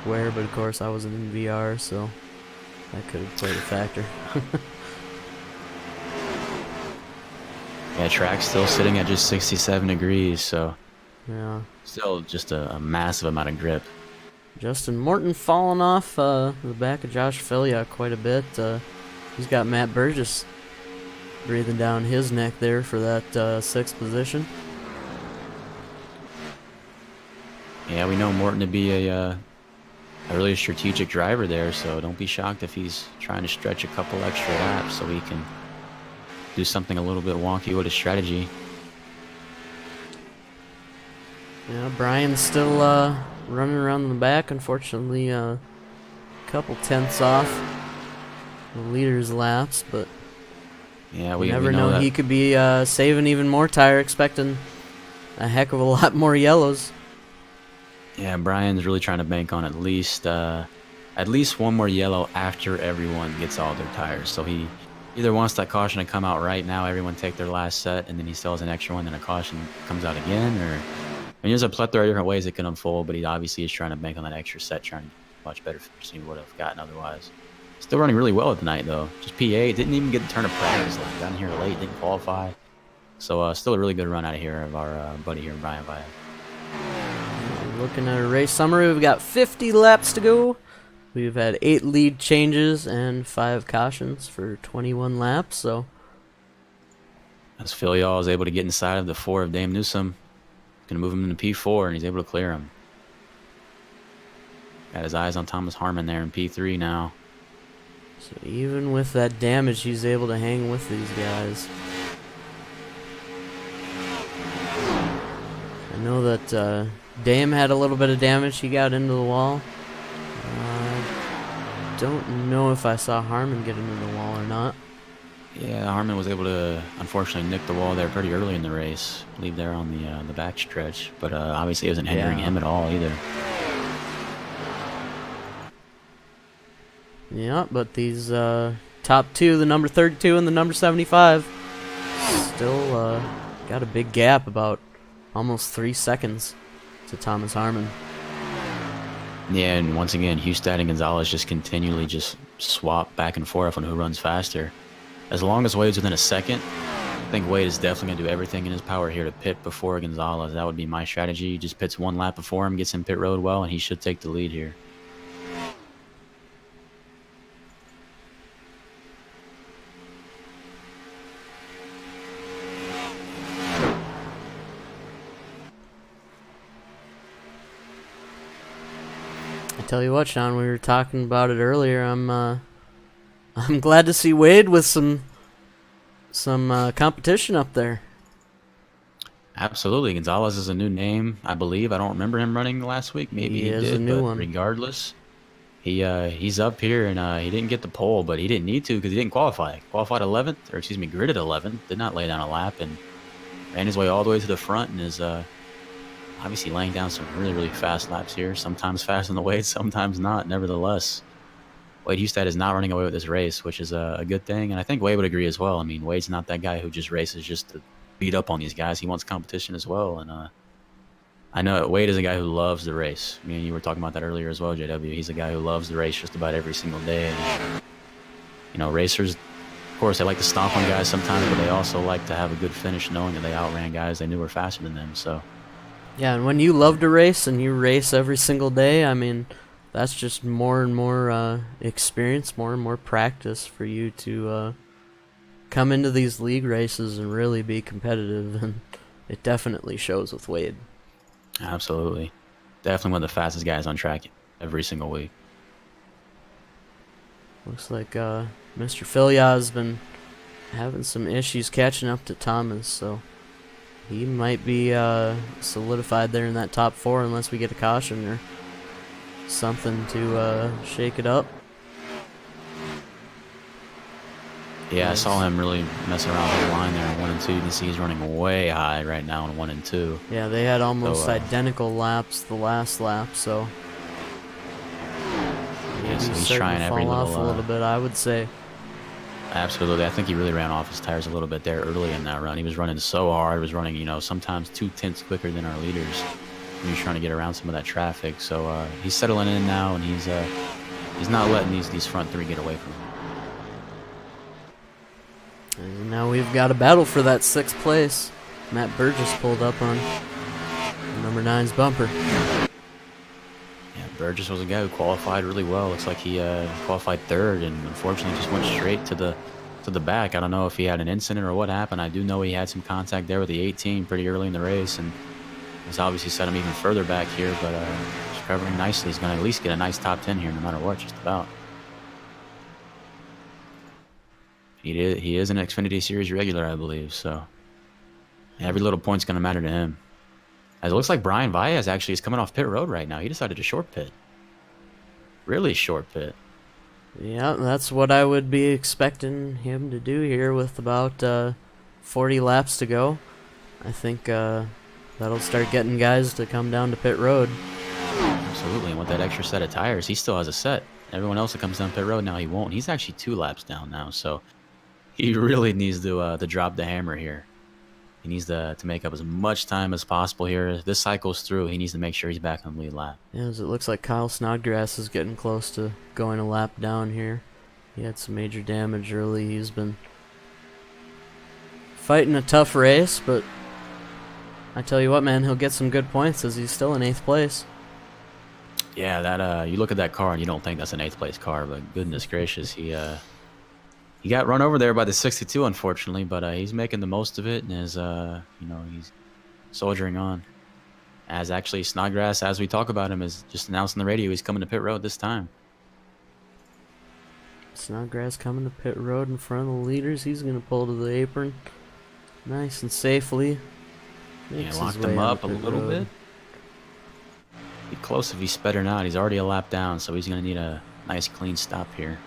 wear, but of course I wasn't in VR, so that could have played a factor. Yeah, track's still sitting at just 67 degrees, so Yeah. still just a massive amount of grip. Justin Morton falling off the back of Josh Philia quite a bit. He's got Matt Burgess breathing down his neck there for that sixth position. Yeah, we know Morton to be a really strategic driver there, so don't be shocked if he's trying to stretch a couple extra laps so he can do something a little bit wonky with his strategy. Yeah, Brian's still running around in the back. Unfortunately, a couple tenths off the leader's laps, but Yeah, you we never know know. that. He could be saving even more tire, expecting a heck of a lot more yellows. Yeah, Brian's really trying to bank on at least one more yellow after everyone gets all their tires. So he either wants that caution to come out right now, everyone take their last set, and then he still has an extra one, then a caution comes out again, or I mean, there's a plethora of different ways it can unfold, but he obviously is trying to bank on that extra set, trying to get much better finish than he would have gotten otherwise. Still running really well tonight, though. Just P8, didn't even get the turn of practice. Like, got in here late, didn't qualify. So still a really good run out of here of our buddy here, Brian Baez. Looking at a race summary, we've got 50 laps to go. We've had 8 lead changes and 5 cautions for 21 laps, so... As Phil Yaw is able to get inside of the 4 of Dame Newsom, going to move him into P4, and he's able to clear him. Got his eyes on Thomas Harmon there in P3 now. So even with that damage, he's able to hang with these guys. I know that Dame had a little bit of damage. He got into the wall. Don't know if I saw Harmon get into the wall or not. Yeah, Harmon was able to, unfortunately, nick the wall there pretty early in the race. I believe there on the back stretch. But obviously it wasn't hindering him at all either. Yeah, but these top 2, the number 32 and the number 75, still got a big gap, about almost 3 seconds to Thomas Harmon. Yeah, and once again, Hustad and Gonzalez just continually just swap back and forth on who runs faster. As long as Wade's within a second, I think Wade is definitely going to do everything in his power here to pit before Gonzalez. That would be my strategy. He just pits 1 lap before him, gets in pit road well, and he should take the lead here. Tell you what, Sean, we were talking about it earlier. I'm glad to see Wade with some competition up there. Absolutely, Gonzalez is a new name, I believe. I don't remember him running last week. Maybe he is did, a new but one. Regardless, he's up here, and he didn't get the pole, but he didn't need to because he didn't qualify. Qualified 11th, or excuse me, gridded 11th. Did not lay down a lap and ran his way all the way to the front, and is obviously laying down some really, really fast laps here. Sometimes fast on the Wade, sometimes not. Nevertheless, Wade Hustad is not running away with this race, which is a good thing. And I think Wade would agree as well. I mean, Wade's not that guy who just races just to beat up on these guys. He wants competition as well. And I know Wade is a guy who loves the race. Me and you were talking about that earlier as well, JW. He's a guy who loves the race just about every single day. And, you know, racers, of course, they like to stomp on guys sometimes, but they also like to have a good finish knowing that they outran guys they knew were faster than them. So... yeah, and when you love to race and you race every single day, I mean, that's just more and more experience, more and more practice for you to come into these league races and really be competitive, and it definitely shows with Wade. Absolutely. Definitely one of the fastest guys on track every single week. Looks like Mr. Filya has been having some issues catching up to Thomas, so... he might be solidified there in that top 4 unless we get a caution or something to shake it up. Yeah, I saw him really messing around with the line there in 1 and 2. You can see he's running way high right now in 1 and 2. Yeah, they had almost So, identical laps the last lap, so Yeah, so he's starting trying to every fall off a little... little bit, I would say. Absolutely. I think he really ran off his tires a little bit there early in that run. He was running so hard. He was running, you know, sometimes 2 tenths quicker than our leaders. He was trying to get around some of that traffic. So he's settling in now, and he's not letting these front 3 get away from him. And now we've got a battle for that 6th place. Matt Burgess pulled up on number 9's bumper. Yeah, Burgess was a guy who qualified really well. Looks like he qualified 3rd, and unfortunately just went straight to the back. I don't know if he had an incident or what happened. I do know he had some contact there with the 18 pretty early in the race, and it's obviously set him even further back here, but he's covering nicely. He's going to at least get a nice top 10 here no matter what, just about. He is an Xfinity Series regular, I believe, so every little point's going to matter to him. As it looks like Brian Baez actually is coming off pit road right now. He decided to short pit. Really short pit. Yeah, that's what I would be expecting him to do here with about 40 laps to go. I think that'll start getting guys to come down to pit road. Absolutely, and with that extra set of tires, he still has a set. Everyone else that comes down pit road now, he won't. He's actually 2 laps down now, so he really needs to drop the hammer here. He needs to make up as much time as possible here. If this cycle's through, he needs to make sure he's back on the lead lap. Yeah, as it looks like Kyle Snodgrass is getting close to going a lap down here. He had some major damage early. He's been fighting a tough race, but I tell you what, man, he'll get some good points as he's still in 8th place. Yeah, that you look at that car and you don't think that's an 8th place car, but goodness gracious, he got run over there by the 62, unfortunately, but he's making the most of it and is he's soldiering on. As actually Snodgrass, as we talk about him, is just announced on the radio he's coming to pit road this time. Snodgrass coming to pit road in front of the leaders. He's going to pull to the apron nice and safely. Yeah, locked him up a little bit. Be close if he sped or not. He's already a lap down, so he's going to need a nice clean stop here.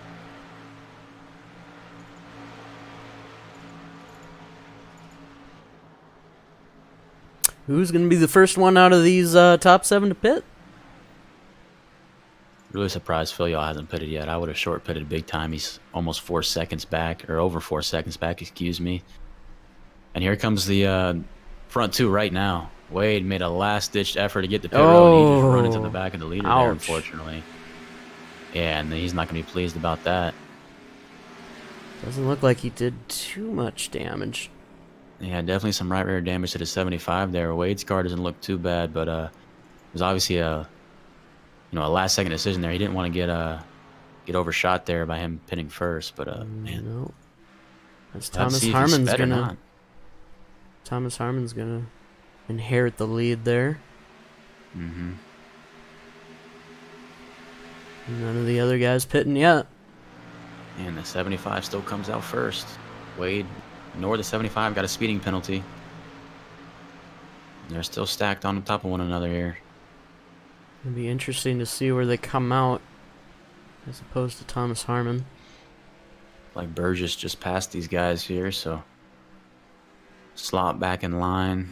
Who's going to be the first one out of these top 7 to pit? Really surprised Phil y'all hasn't pitted yet. I would have short pitted big time. He's almost 4 seconds back, or over 4 seconds back, excuse me. And here comes the front 2 right now. Wade made a last-ditch effort to get the pit road, and he just run into the back of the leader there, unfortunately. Yeah, and he's not going to be pleased about that. Doesn't look like he did too much damage. Yeah, definitely some right rear damage to the 75 there. Wade's car doesn't look too bad, but it was obviously a last-second decision there. He didn't want to get overshot there by him pitting first, but man. No. That's Thomas Harmon's gonna inherit the lead there. Mm-hmm. None of the other guys pitting yet. And the 75 still comes out first. Wade nor the 75 got a speeding penalty. They're still stacked on top of one another here. It'll be interesting to see where they come out as opposed to Thomas Harmon. Like Burgess just passed these guys here, so slot back in line.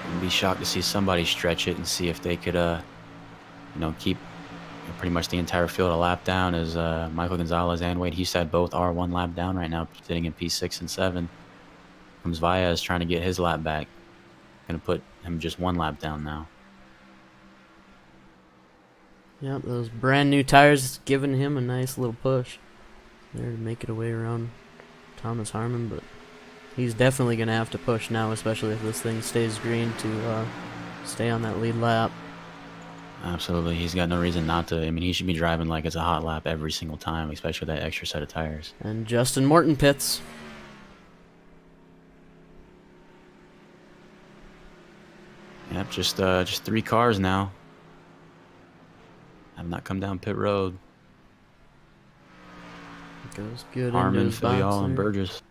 I'd be shocked to see somebody stretch it and see if they could, keep pretty much the entire field a lap down, as Michael Gonzalez and Wade Hustad both are 1 lap down right now, sitting in P6 and 7. Comes Valles trying to get his lap back. Gonna put him just 1 lap down now. Yep, those brand new tires giving him a nice little push there to make it away around Thomas Harmon, but he's definitely gonna have to push now, especially if this thing stays green, to stay on that lead lap. Absolutely, he's got no reason not to. I mean, he should be driving like it's a hot lap every single time, especially with that extra set of tires. And Justin Morton pits. Yep, just 3 cars now. Have not come down pit road. It goes good. Harmon, Filial, and Burgess.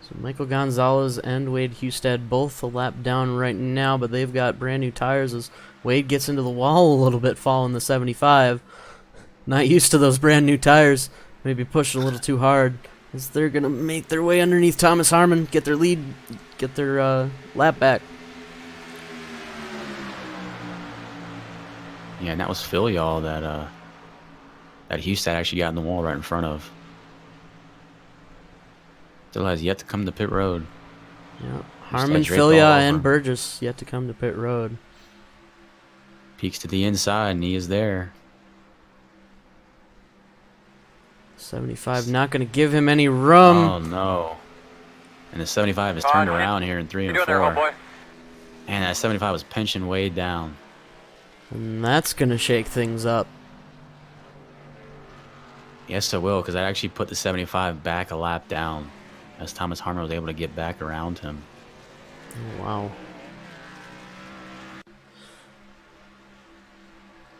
So Michael Gonzalez and Wade Hustad both a lap down right now, but they've got brand new tires as Wade gets into the wall a little bit, following the 75. Not used to those brand new tires. Maybe pushed a little too hard, as they're going to make their way underneath Thomas Harmon, get their lead, get their lap back. Yeah, and that was Filial that Hustad actually got in the wall right in front of. Still has yet to come to pit road. Yeah, Harmon, Filia, and Burgess yet to come to pit road. Peeks to the inside, and he is there. 75 not going to give him any room. Oh, no. And the 75 has turned around here in 3 and 4. There, and that 75 was pinching way down. And that's going to shake things up. Yes, it will, because that actually put the 75 back a lap down, as Thomas Harmon was able to get back around him. Oh, wow.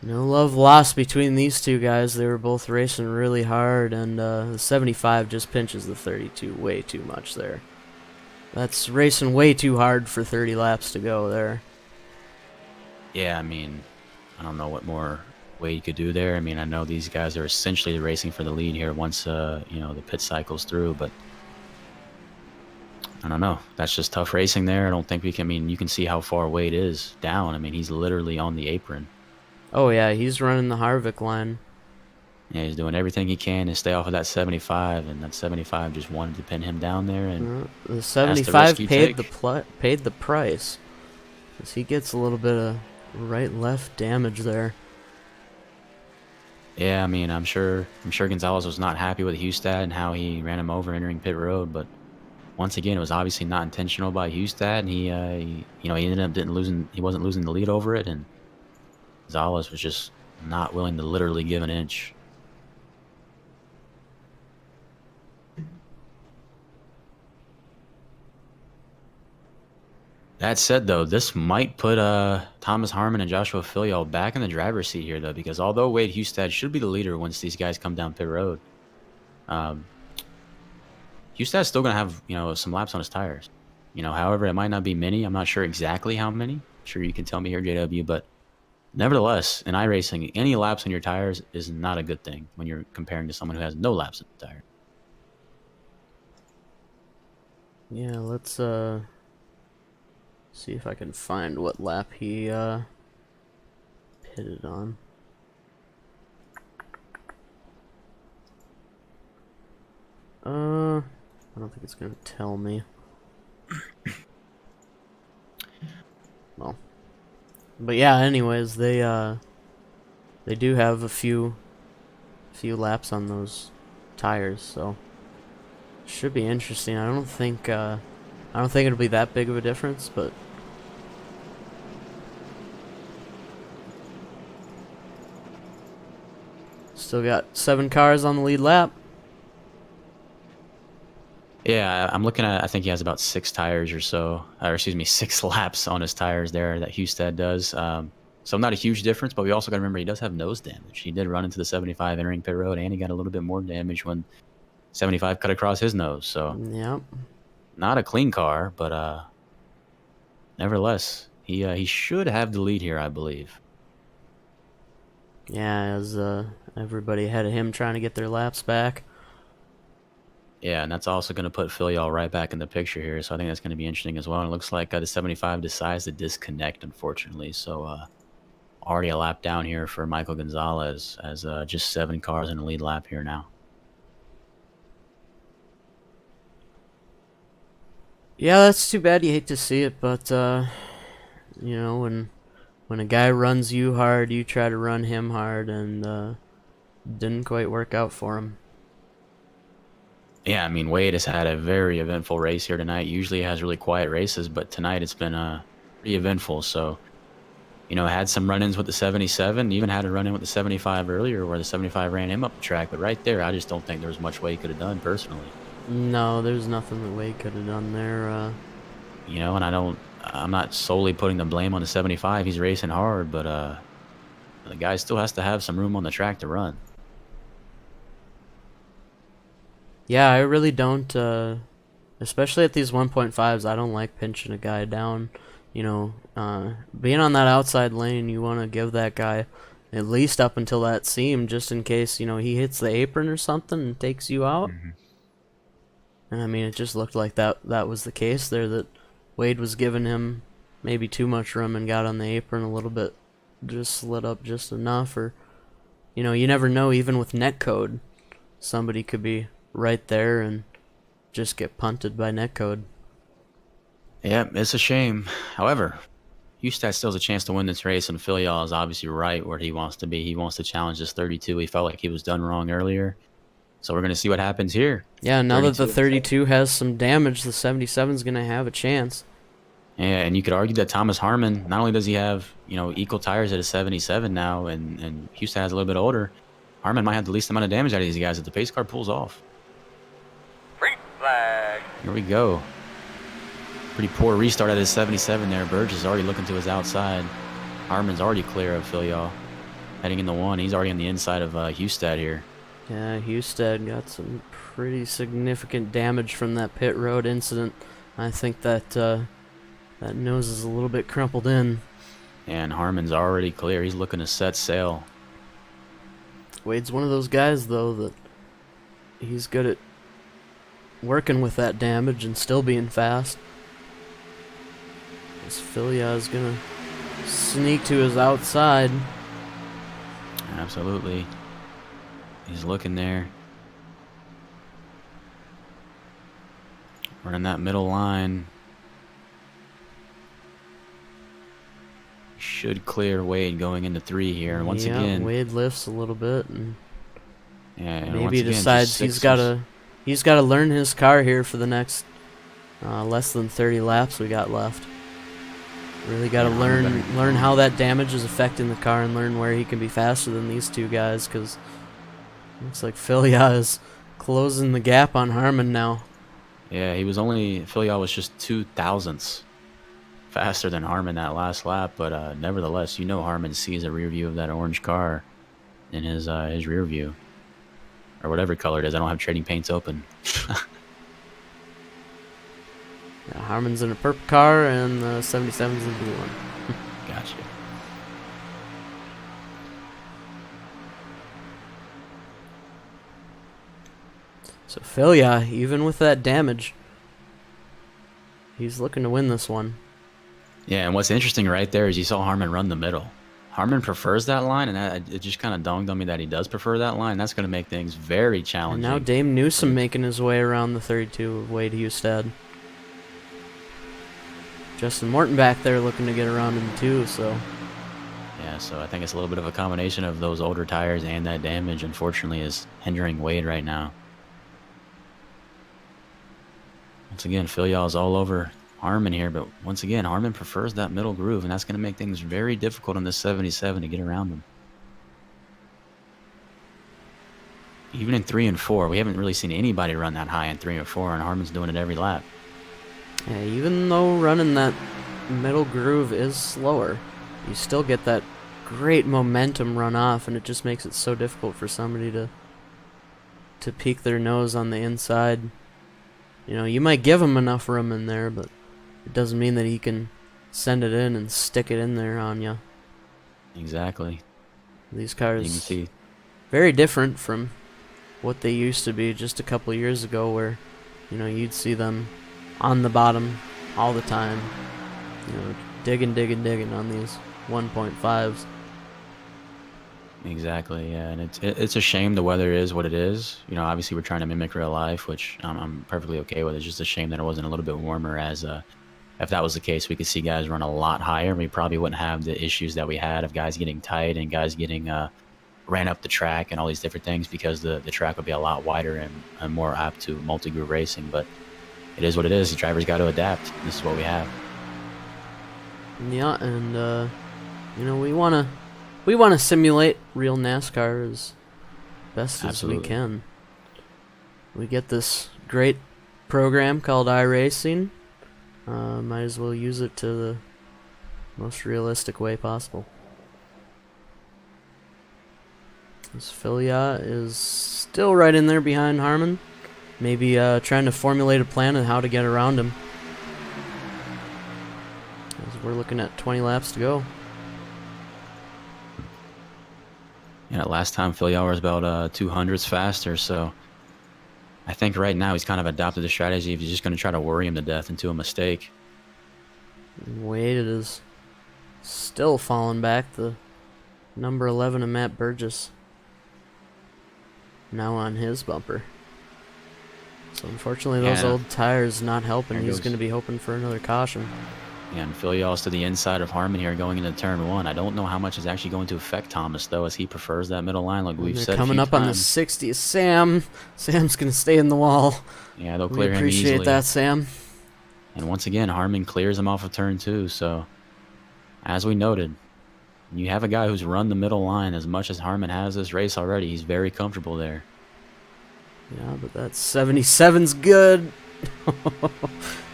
No love lost between these two guys. They were both racing really hard, and the 75 just pinches the 32 way too much there. That's racing way too hard for 30 laps to go there. Yeah, I mean, I don't know what more Wade could do there. I mean, I know these guys are essentially racing for the lead here once the pit cycle's through, but I don't know. That's just tough racing there. I don't think we can. I mean, you can see how far Wade is down. I mean, he's literally on the apron. Oh yeah, he's running the Harvick line. Yeah, he's doing everything he can to stay off of that 75, and that 75 just wanted to pin him down there, and The that's the risk 75 you paid take. paid the price, 'cause he gets a little bit of right-left damage there. Yeah, I mean, I'm sure Gonzalez was not happy with Hustad and how he ran him over entering pit road, but once again, it was obviously not intentional by Hustad, and he ended up he wasn't losing the lead over it, and Gonzalez was just not willing to literally give an inch. That said, though, this might put Thomas Harmon and Joshua Filial back in the driver's seat here, though, because although Wade Hustad should be the leader once these guys come down pit road, um, Hustad's still going to have, some laps on his tires. However, it might not be many. I'm not sure exactly how many. I'm sure you can tell me here, JW, but nevertheless, in iRacing, any laps on your tires is not a good thing when you're comparing to someone who has no laps on the tire. Yeah, let's see if I can find what lap he pitted on. I don't think it's gonna tell me. Well, but yeah. Anyways, they do have a few laps on those tires, so should be interesting. I don't think it'll be that big of a difference, but still got 7 cars on the lead lap. Yeah, I'm looking at, I think he has about 6 tires or so, or excuse me, 6 laps on his tires there that Hustad does. So not a huge difference, but we also got to remember he does have nose damage. He did run into the 75 entering pit road, and he got a little bit more damage when 75 cut across his nose. So Yep. not a clean car, but nevertheless, he should have the lead here, I believe. Yeah, as everybody ahead of him trying to get their laps back. Yeah, and that's also going to put Filial right back in the picture here, so I think that's going to be interesting as well. And it looks like the 75 decides to disconnect, unfortunately. So already a lap down here for Michael Gonzalez, as just 7 cars in the lead lap here now. Yeah, that's too bad. You hate to see it, but when a guy runs you hard, you try to run him hard, and didn't quite work out for him. Yeah, I mean, Wade has had a very eventful race here tonight. Usually he has really quiet races, but tonight it's been pretty eventful. So, had some run-ins with the 77, even had a run-in with the 75 earlier where the 75 ran him up the track. But right there, I just don't think there was much Wade could have done personally. No, there's nothing that Wade could have done there. And I'm not solely putting the blame on the 75. He's racing hard, but the guy still has to have some room on the track to run. Yeah, I really don't, especially at these 1.5s, I don't like pinching a guy down. Being on that outside lane, you want to give that guy at least up until that seam, just in case, he hits the apron or something and takes you out. Mm-hmm. And I mean, it just looked like that was the case there, that Wade was giving him maybe too much room and got on the apron a little bit, just slid up just enough, or, you never know, even with netcode, somebody could be right there and just get punted by netcode. Yeah, it's a shame. However, Hustad still has a chance to win this race, and Filial is obviously right where he wants to be. He wants to challenge this 32. He felt like he was done wrong earlier. So we're going to see what happens here. Yeah, now that the 32 has some damage, the 77 is going to have a chance. Yeah, and you could argue that Thomas Harmon, not only does he have, equal tires at a 77 now, and Hustad is a little bit older, Harmon might have the least amount of damage out of these guys if the pace car pulls off. Green flag. Here we go. Pretty poor restart at his 77 there. Burge is already looking to his outside. Harmon's already clear of Filial. Heading into 1. He's already on the inside of Hustad here. Yeah, Hustad got some pretty significant damage from that pit road incident. I think that that nose is a little bit crumpled in. And Harmon's already clear. He's looking to set sail. Wade's one of those guys, though, that he's good at working with that damage and still being fast. This Filia is going to sneak to his outside. Absolutely. He's looking there. Running that middle line. Should clear Wade going into 3 here. And once again, Wade lifts a little bit, and and maybe once he again, decides he's gotta learn his car here for the next less than 30 laps we got left. Really got to learn how that damage is affecting the car and learn where he can be faster than these two guys, because looks like Filia is closing the gap on Harmon now. Yeah, Filia was just 0.02 faster than Harmon that last lap, but nevertheless, Harmon sees a rear view of that orange car in his rear view, or whatever color it is. I don't have trading paints open. Yeah, Harmon's in a purple car and the 77's in the blue one. Gotcha. So Filia, even with that damage, he's looking to win this one. Yeah, and what's interesting right there is you saw Harmon run the middle. Harmon prefers that line, and it just kind of dawned on me that he does prefer that line. That's going to make things very challenging. And now Dame Newsom making his way around the 32 of Wade Hustad. Justin Morton back there looking to get around him too, so. Yeah, so I think it's a little bit of a combination of those older tires and that damage, unfortunately, is hindering Wade right now. Once again, Filia is all over Harmon here, but once again, Harmon prefers that middle groove, and that's going to make things very difficult on this 77 to get around him. Even in 3 and 4, we haven't really seen anybody run that high in 3 and 4, and Harmon's doing it every lap. Yeah, even though running that middle groove is slower, you still get that great momentum run off, and it just makes it so difficult for somebody to peek their nose on the inside. You might give him enough room in there, but it doesn't mean that he can send it in and stick it in there on you. Exactly. These cars, you can see, very different from what they used to be just a couple years ago, where you'd see them on the bottom all the time, digging on these 1.5s. Exactly, yeah, and it's a shame the weather is what it is. Obviously we're trying to mimic real life, which I'm perfectly okay with. It's just a shame that it wasn't a little bit warmer, as if that was the case, we could see guys run a lot higher, and we probably wouldn't have the issues that we had of guys getting tight and guys getting ran up the track and all these different things, because the track would be a lot wider and more apt to multi-groove racing. But it is what it is. The drivers got to adapt. This is what we have. Yeah, and we want to simulate real NASCAR as best as we can. We get this great program called iRacing. Might as well use it to the most realistic way possible. This Filia is still right in there behind Harmon. Maybe trying to formulate a plan on how to get around him. As we're looking at 20 laps to go. Yeah, last time Filia was about 200s faster, so I think right now he's kind of adopted the strategy of he's just going to try to worry him to death into a mistake. Wade is still falling back. The number 11 of Matt Burgess now on his bumper. So unfortunately those old tires not helping. He's going to be hoping for another caution. Yeah, and Filia's to the inside of Harmon here going into turn 1. I don't know how much is actually going to affect Thomas, though, as he prefers that middle line, like we've said a few coming up times. On the 60. Sam's going to stay in the wall. Yeah, they'll clear him easily. We appreciate that, Sam. And once again, Harmon clears him off of turn 2. So, as we noted, you have a guy who's run the middle line as much as Harmon has this race already. He's very comfortable there. Yeah, but that 77's good.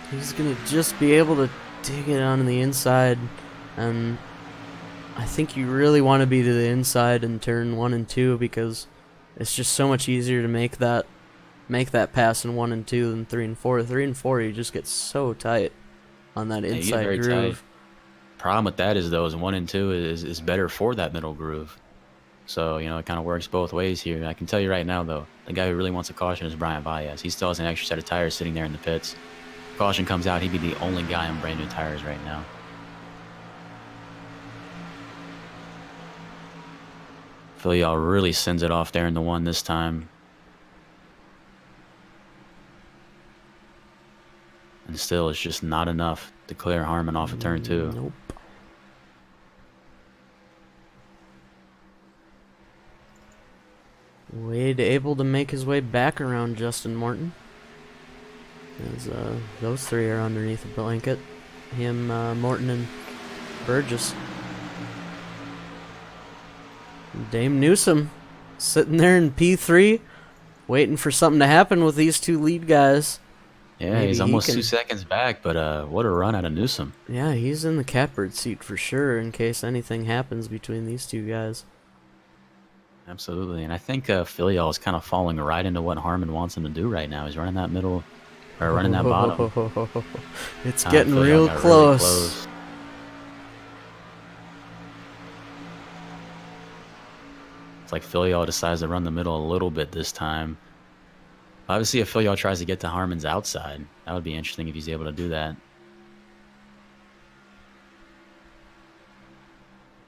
He's going to just be able to dig it on the inside, and I think you really want to be to the inside in turn 1 and 2, because it's just so much easier to make that pass in 1 and 2 than 3 and 4. 3 and 4, you just get so tight on that inside groove. Tight. Problem with that is, though, is 1 and 2 is better for that middle groove. So, it kind of works both ways here. I can tell you right now, though, the guy who really wants a caution is Brian Valles. He still has an extra set of tires sitting there in the pits. Caution comes out, he'd be the only guy on brand new tires right now. Filial really sends it off there in the 1 this time. And still, it's just not enough to clear Harmon off of turn 2. Nope. Wade able to make his way back around Justin Morton. As those three are underneath the blanket. Him, Morton, and Burgess. Dame Newsom sitting there in P3, waiting for something to happen with these two lead guys. Yeah, Maybe he's almost he can... 2 seconds back, but what a run out of Newsom. Yeah, he's in the catbird seat for sure in case anything happens between these two guys. Absolutely, and I think Filial is kind of falling right into what Harmon wants him to do right now. He's running that middle, or running that bottom. It's getting real close. Really close. It's like Filial decides to run the middle a little bit this time. Obviously, if Filial tries to get to Harmon's outside, that would be interesting if he's able to do that.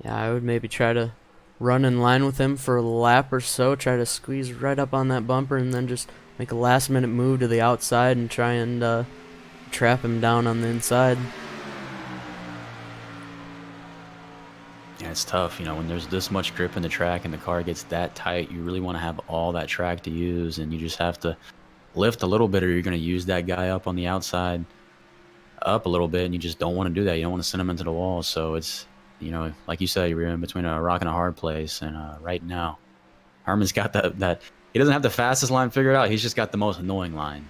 Yeah, I would maybe try to run in line with him for a lap or so, try to squeeze right up on that bumper, and then just make a last-minute move to the outside and try and trap him down on the inside. Yeah, it's tough. You know, when there's this much grip in the track and the car gets that tight, you really want to have all that track to use, and you just have to lift a little bit, or you're going to use that guy up on the outside up a little bit, and you just don't want to do that. You don't want to send him into the wall. So it's, you know, like you said, you're in between a rock and a hard place, and right now, Harmon's got that he doesn't have the fastest line figured out. He's just got the most annoying line.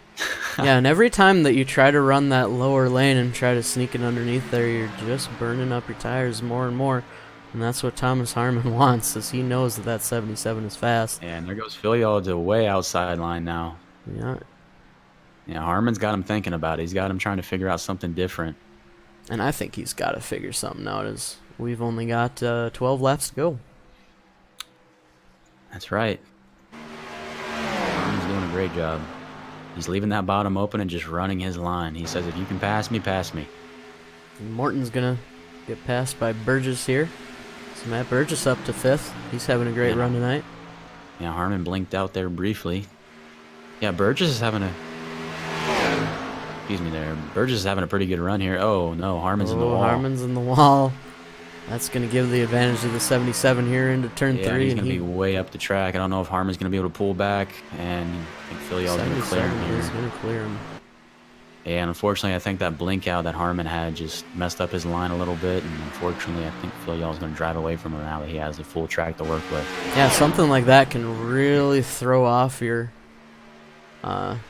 Yeah, and every time that you try to run that lower lane and try to sneak it underneath there, you're just burning up your tires more and more. And that's what Thomas Harmon wants, as he knows that that 77 is fast. And there goes Filial to way outside line now. Yeah. Yeah, Harmon's got him thinking about it. He's got him trying to figure out something different. And I think he's got to figure something out, as we've only got 12 laps to go. That's right. Harmon's doing a great job. He's leaving that bottom open and just running his line. He says, if you can pass me, pass me. And Morton's going to get passed by Burgess here. So Matt Burgess up to 5th. He's having a great run tonight. Yeah, Harmon blinked out there briefly. Yeah, Burgess is having a... Excuse me there. Burgess is having a pretty good run here. Oh, no, Harmon's in the wall. Harmon's in the wall. That's going to give the advantage to the 77 here into turn 3. Yeah, he's going to be way up the track. I don't know if Harmon's going to be able to pull back, and I think Filial's going to clear him here. He's going to clear him. Yeah, and unfortunately, I think that blink out that Harmon had just messed up his line a little bit, and unfortunately, I think Filial's going to drive away from him now that he has a full track to work with. Yeah, something like that can really throw off your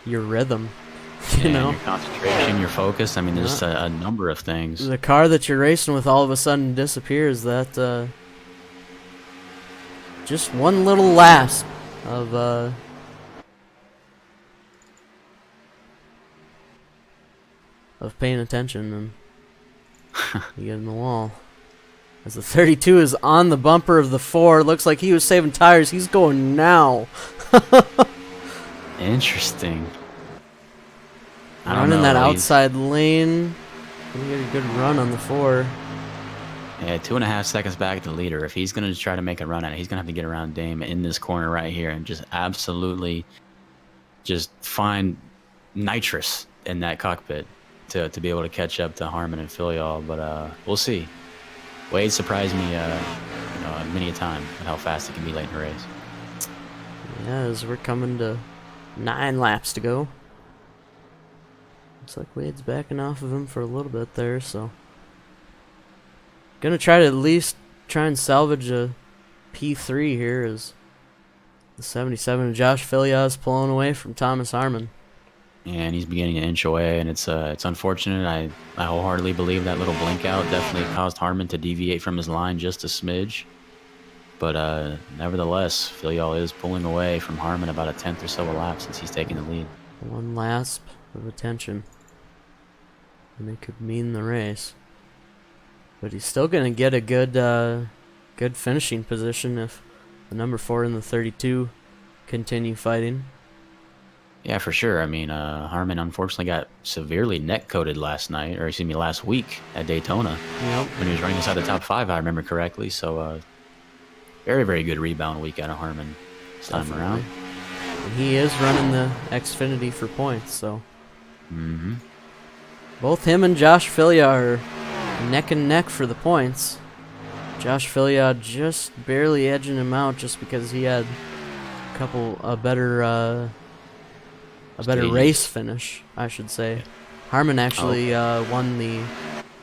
rhythm. You know, your concentration, your focus. I mean, there's a number of things. The car that you're racing with all of a sudden disappears. That just one little lapse of paying attention, and you get in the wall. As the 32 is on the bumper of the 4, looks like he was saving tires. He's going now. Interesting. Running that outside lane. We get a good run on the 4. Yeah, 2.5 seconds back at the leader. If he's going to try to make a run at it, he's going to have to get around Dame in this corner right here and just absolutely just find nitrous in that cockpit to be able to catch up to Harmon and Filial. But we'll see. Wade surprised me many a time at how fast he can be late in the race. Yeah, as we're coming to 9 laps to go. Looks like Wade's backing off of him for a little bit there, so gonna try to at least try and salvage a P3 here as the 77 Josh Filial is pulling away from Thomas Harmon. Yeah, and he's beginning to inch away, and it's unfortunate. I wholeheartedly believe that little blink out definitely caused Harmon to deviate from his line just a smidge. But nevertheless, Filial is pulling away from Harmon about a 10th or so a lap since he's taking the lead. One lasp of attention, and it could mean the race. But he's still going to get a good finishing position if the number 4 and the 32 continue fighting. Yeah, for sure. I mean, Harmon unfortunately got severely neck-coated last week at Daytona. Yep. When he was running inside the top 5, I remember correctly. So very, very good rebound week out of Harmon this time around. And he is running the Xfinity for points, so. Both him and Josh Filia are neck and neck for the points. Josh Filia just barely edging him out just because he had a better race finish, I should say. Harmon actually won the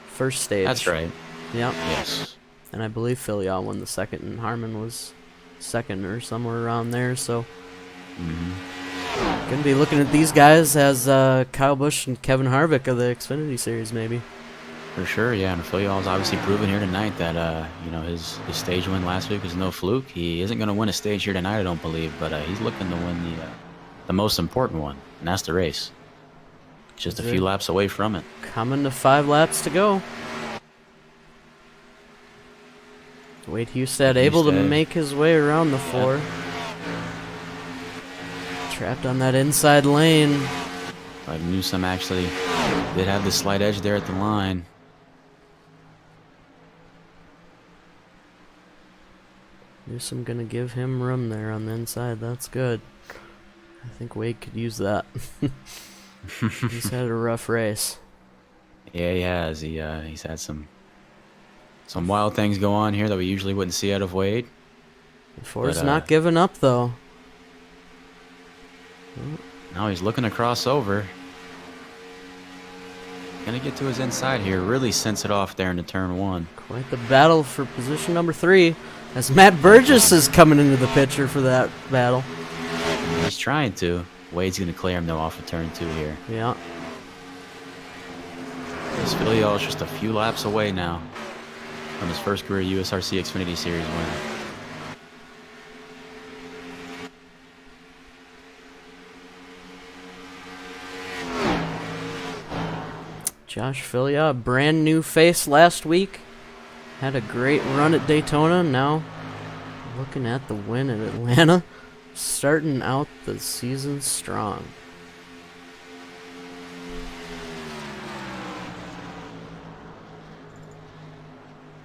first stage. That's right. Yep. Yes. And I believe Filia won the second, and Harmon was second or somewhere around there, so. Gonna be looking at these guys as Kyle Busch and Kevin Harvick of the Xfinity Series, maybe. For sure, yeah. And Filial's obviously proven here tonight that his stage win last week was no fluke. He isn't going to win a stage here tonight, I don't believe, but he's looking to win the most important one, and that's the race. Just a few laps away from it. Coming to 5 laps to go. Wade Hustad able to make his way around the 4. Trapped on that inside lane. Like Newsom actually did have the slight edge there at the line. Newsom gonna give him room there on the inside. That's good. I think Wade could use that. He's had a rough race. Yeah, he has. He's had some wild things go on here that we usually wouldn't see out of Wade. Ford's not giving up though. Now he's looking to cross over. Gonna get to his inside here. Really sense it off there into turn 1. Quite the battle for position number 3. As Matt Burgess is coming into the picture for that battle. He's trying to. Wade's going to clear him, though, off of turn 2 here. Yeah. This Filial is just a few laps away now from his first career USRC Xfinity Series win. Josh Filia, a brand new face last week. Had a great run at Daytona. Now looking at the win at Atlanta. Starting out the season strong.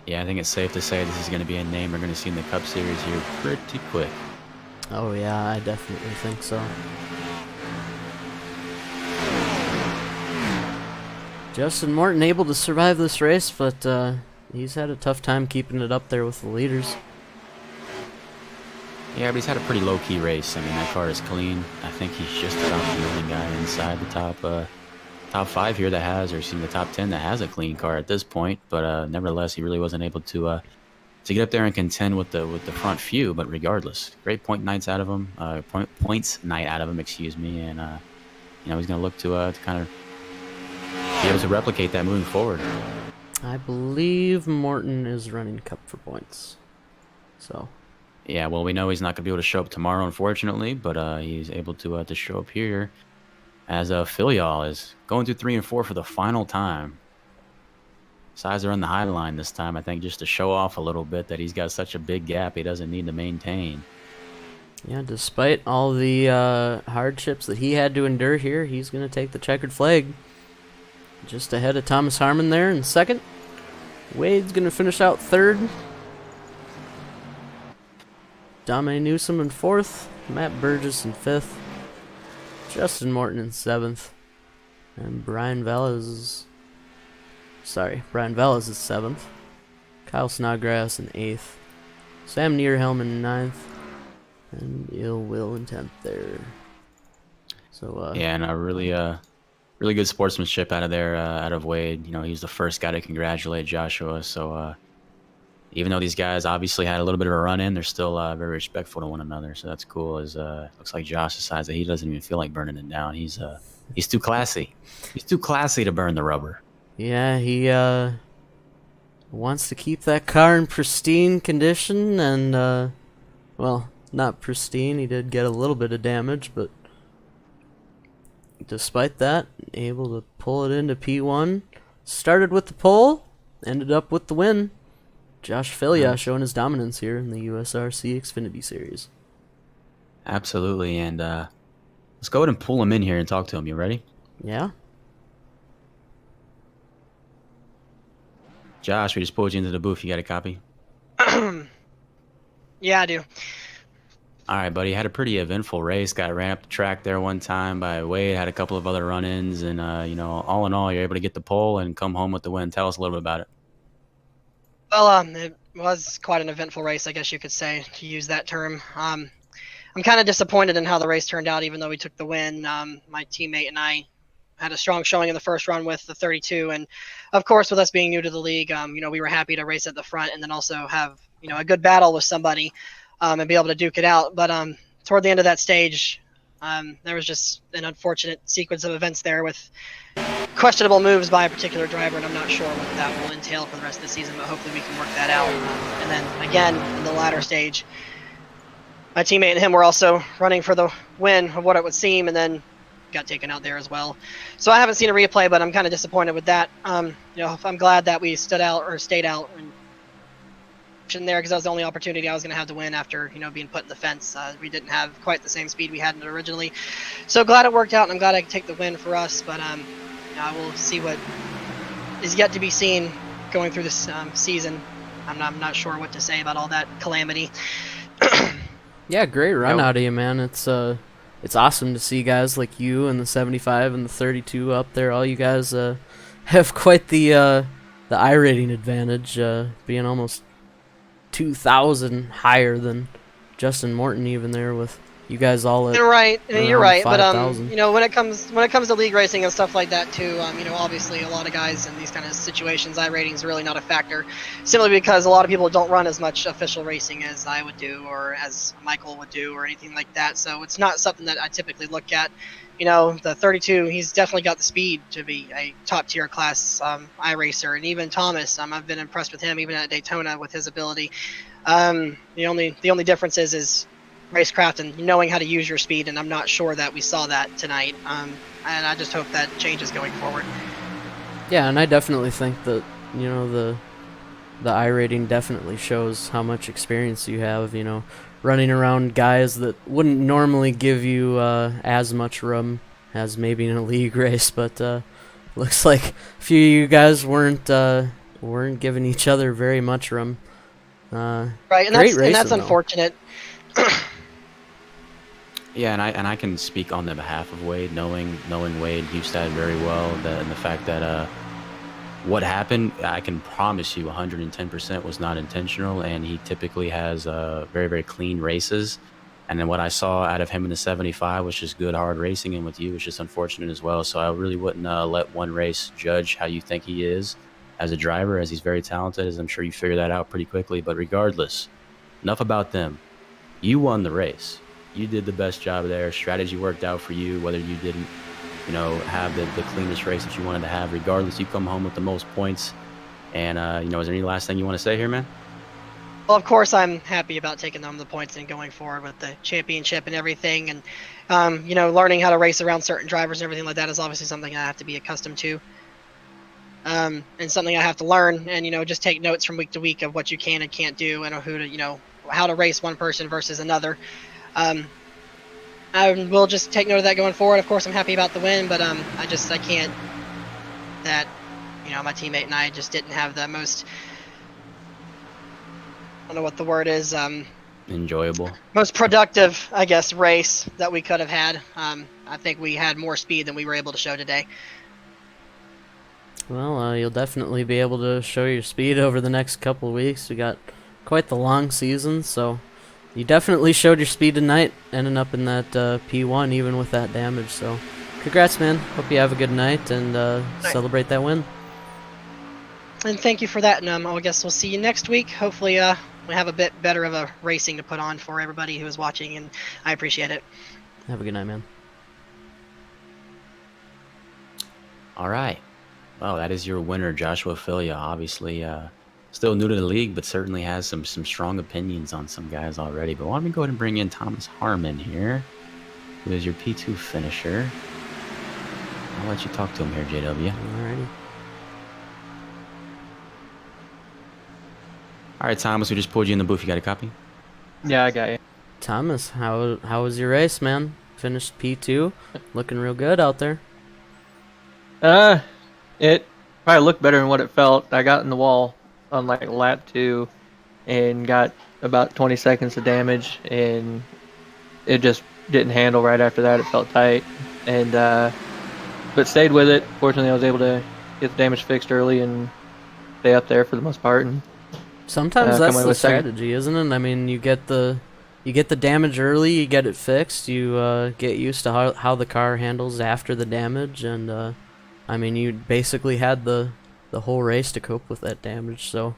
Yeah, I think it's safe to say this is going to be a name we're going to see in the Cup Series here pretty quick. Oh yeah, I definitely think so. Justin Morton able to survive this race, but he's had a tough time keeping it up there with the leaders. Yeah, but he's had a pretty low-key race. I mean, that car is clean. I think he's just about the only guy inside the top 5 here that has, or excuse me, the top 10 that has a clean car at this point. But nevertheless, he really wasn't able to get up there and contend with the front few. But regardless, great points night out of him, excuse me. And he's going to look to kind of be able to replicate that moving forward. I believe Morton is running Cup for points. So. Yeah, well, we know he's not going to be able to show up tomorrow, unfortunately, but he's able to show up here as Filial is going through 3 and 4 for the final time. Decides to run the high line this time, I think, just to show off a little bit that he's got such a big gap he doesn't need to maintain. Yeah, despite all the hardships that he had to endure here, he's going to take the checkered flag. Just ahead of Thomas Harmon there in second. Wade's going to finish out third. Dominic Newsom in 4th, Matt Burgess in 5th, Justin Morton in 7th, and Brian Velez is 7th, Kyle Snodgrass in 8th, Sam Neerhelm in 9th, and Ill Will in 10th there. So yeah, and a really good sportsmanship out of Wade. He's the first guy to congratulate Joshua, so even though these guys obviously had a little bit of a run-in, they're still very respectful to one another. So that's cool. Looks like Josh decides that he doesn't even feel like burning it down. He's too classy. He's too classy to burn the rubber. Yeah, he wants to keep that car in pristine condition, and well, not pristine. He did get a little bit of damage, but despite that, able to pull it into P1. Started with the pole, ended up with the win. Josh Filia showing his dominance here in the USRC Xfinity Series. Absolutely, and let's go ahead and pull him in here and talk to him. You ready? Yeah. Josh, we just pulled you into the booth. You got a copy? Yeah, I do. All right, buddy. Had a pretty eventful race. Got ran up the track there one time by Wade. Had a couple of other run-ins, and all in all, you're able to get the pole and come home with the win. Tell us a little bit about it. Well, it was quite an eventful race, I guess you could say, to use that term. I'm kind of disappointed in how the race turned out, even though we took the win. My teammate and I had a strong showing in the first run with the 32, and of course, with us being new to the league, we were happy to race at the front and then also have a good battle with somebody and be able to duke it out. But toward the end of that stage, there was just an unfortunate sequence of events there with questionable moves by a particular driver, and I'm not sure what that will entail for the rest of the season, but hopefully we can work that out. And then again, in the latter stage, my teammate and him were also running for the win of what it would seem, and then got taken out there as well. So I haven't seen a replay, but I'm kind of disappointed with that. I'm glad that we stayed out in there, because that was the only opportunity I was going to have to win after being put in the fence. We didn't have quite the same speed we had in it originally, so glad it worked out, and I'm glad I could take the win for us. But I will see what is yet to be seen going through this season. I'm not sure what to say about all that calamity. Yeah, great run out of you, man. It's awesome to see guys like you and the 75 and the 32 up there. All you guys have quite the I-rating advantage, being almost 2,000 higher than Justin Morton even there, with you guys all at You're right. But 5,000. when it comes to league racing and stuff like that too, obviously a lot of guys in these kind of situations, I-rating is really not a factor, simply because a lot of people don't run as much official racing as I would do or as Michael would do or anything like that. So it's not something that I typically look at. The 32, he's definitely got the speed to be a top tier class I-racer, and even Thomas, I've been impressed with him even at Daytona with his ability. The only difference is racecraft and knowing how to use your speed, and I'm not sure that we saw that tonight. And I just hope that changes going forward. Yeah, and I definitely think that the I-rating definitely shows how much experience you have. Running around guys that wouldn't normally give you as much room as maybe in a league race, but looks like a few of you guys weren't giving each other very much room. Right, and great racing, that's unfortunate. Yeah, and I can speak on the behalf of Wade, knowing Wade Hustad very well, and the fact that what happened, I can promise you 110% was not intentional, and he typically has very, very clean races. And then what I saw out of him in the 75 was just good, hard racing, and with you, it's just unfortunate as well. So I really wouldn't let one race judge how you think he is as a driver, as he's very talented, as I'm sure you figure that out pretty quickly. But regardless, enough about them. You won the race. You did the best job there. Strategy worked out for you, whether you didn't have the cleanest race that you wanted to have. Regardless, you come home with the most points. And, is there any last thing you want to say here, man? Well, of course, I'm happy about taking home the points and going forward with the championship and everything. And, learning how to race around certain drivers and everything like that is obviously something I have to be accustomed to. And something I have to learn and, just take notes from week to week of what you can and can't do and how to race one person versus another. I will just take note of that going forward. Of course, I'm happy about the win, but I can't. That my teammate and I just didn't have the most. I don't know what the word is. Enjoyable. Most productive, I guess, race that we could have had. I think we had more speed than we were able to show today. Well, you'll definitely be able to show your speed over the next couple of weeks. We got quite the long season, so you definitely showed your speed tonight, ending up in that P1 even with that damage. So congrats, man. Hope you have a good night and celebrate that win. And thank you for that, and I guess we'll see you next week. Hopefully we have a bit better of a racing to put on for everybody who is watching, and I appreciate it. Have a good night, man. All right. Well, that is your winner, Joshua Filia. Obviously, still new to the league, but certainly has some strong opinions on some guys already. But why don't we go ahead and bring in Thomas Harmon here, who is your P2 finisher. I'll let you talk to him here, JW. Alrighty. All right, Thomas, we just pulled you in the booth. You got a copy? Yeah, I got you. Thomas, how was your race, man? Finished P2, looking real good out there. It probably looked better than what it felt. I got in the wall on like lap 2 and got about 20 seconds of damage, and it just didn't handle right after that. It felt tight, and but stayed with it. Fortunately, I was able to get the damage fixed early and stay up there for the most part, and Sometimes come that's away the with second. strategy, isn't it? I mean, you get the damage early, you get it fixed, you get used to how the car handles after the damage, and I mean, you basically had the whole race to cope with that damage. So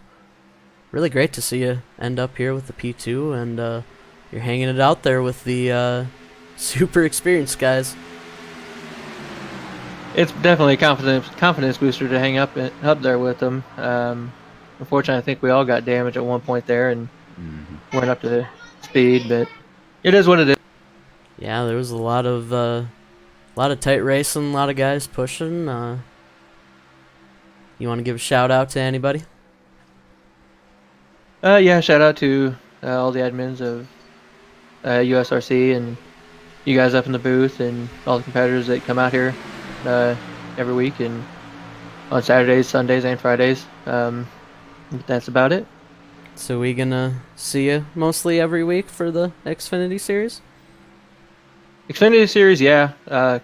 really great to see you end up here with the P2, and you're hanging it out there with the super experienced guys. It's definitely a confidence booster to hang up there with them. Unfortunately, I think we all got damage at one point there and weren't up to speed, but it is what it is. Yeah, there was a lot of tight racing, a lot of guys pushing. You want to give a shout out to anybody? Yeah, shout out to all the admins of USRC and you guys up in the booth and all the competitors that come out here every week and on Saturdays, Sundays, and Fridays. That's about it. So we gonna see you mostly every week for the Xfinity series? Xfinity Series, yeah.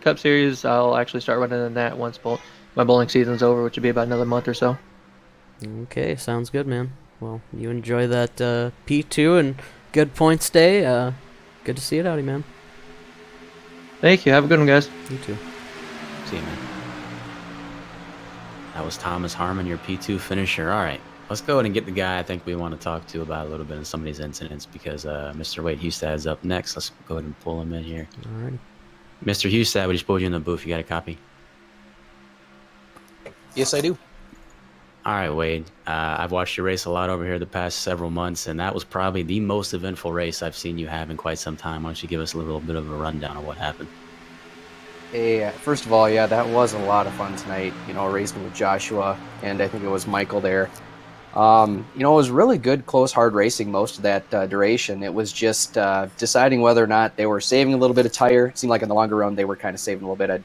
Cup Series, I'll actually start running in that once my bowling season's over, which will be about another month or so. Okay, sounds good, man. Well, you enjoy that P2 and good points day. Good to see it, Howdy, man. Thank you. Have a good one, guys. You too. See you, man. That was Thomas Harmon, your P2 finisher. All right, let's go ahead and get the guy I think we want to talk to about a little bit of some of these incidents because Mr. Wade Hustad is up next. Let's go ahead and pull him in here. All right. Mr. Hustad, we just pulled you in the booth. You got a copy? Yes, I do. All right, Wade. I've watched you race a lot over here the past several months, and that was probably the most eventful race I've seen you have in quite some time. Why don't you give us a little bit of a rundown of what happened? Hey, first of all, yeah, that was a lot of fun tonight. Racing with Joshua, and I think it was Michael there. It was really good, close, hard racing most of that duration. It was just deciding whether or not they were saving a little bit of tire. It seemed like in the longer run they were kind of saving a little bit.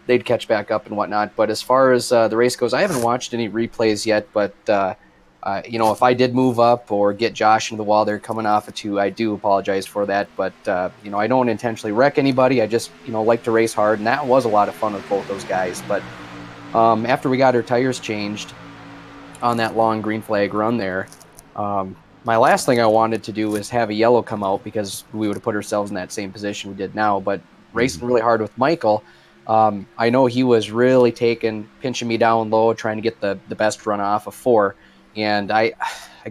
They'd catch back up and whatnot. But as far as the race goes, I haven't watched any replays yet. But if I did move up or get Josh into the wall there coming off a 2, I do apologize for that. But I don't intentionally wreck anybody. I just like to race hard, and that was a lot of fun with both those guys. But after we got our tires changed on that long green flag run there, my last thing I wanted to do was have a yellow come out because we would have put ourselves in that same position we did now. But racing really hard with Michael, I know he was really pinching me down low, trying to get the best run off of 4. And I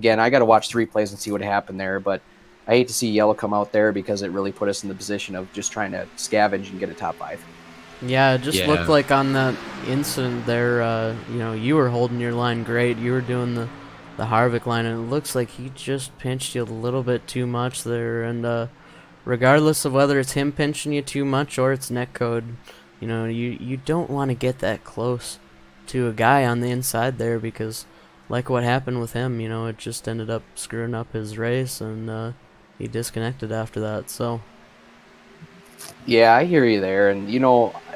got to watch the replays and see what happened there. But I hate to see yellow come out there because it really put us in the position of just trying to scavenge and get a top 5. Yeah, it just looked like on that incident there, you were holding your line great. You were doing the Harvick line, and it looks like he just pinched you a little bit too much there. And regardless of whether it's him pinching you too much or it's neck code, you don't want to get that close to a guy on the inside there because, like what happened with him, it just ended up screwing up his race, and he disconnected after that. So. Yeah, I hear you there. And,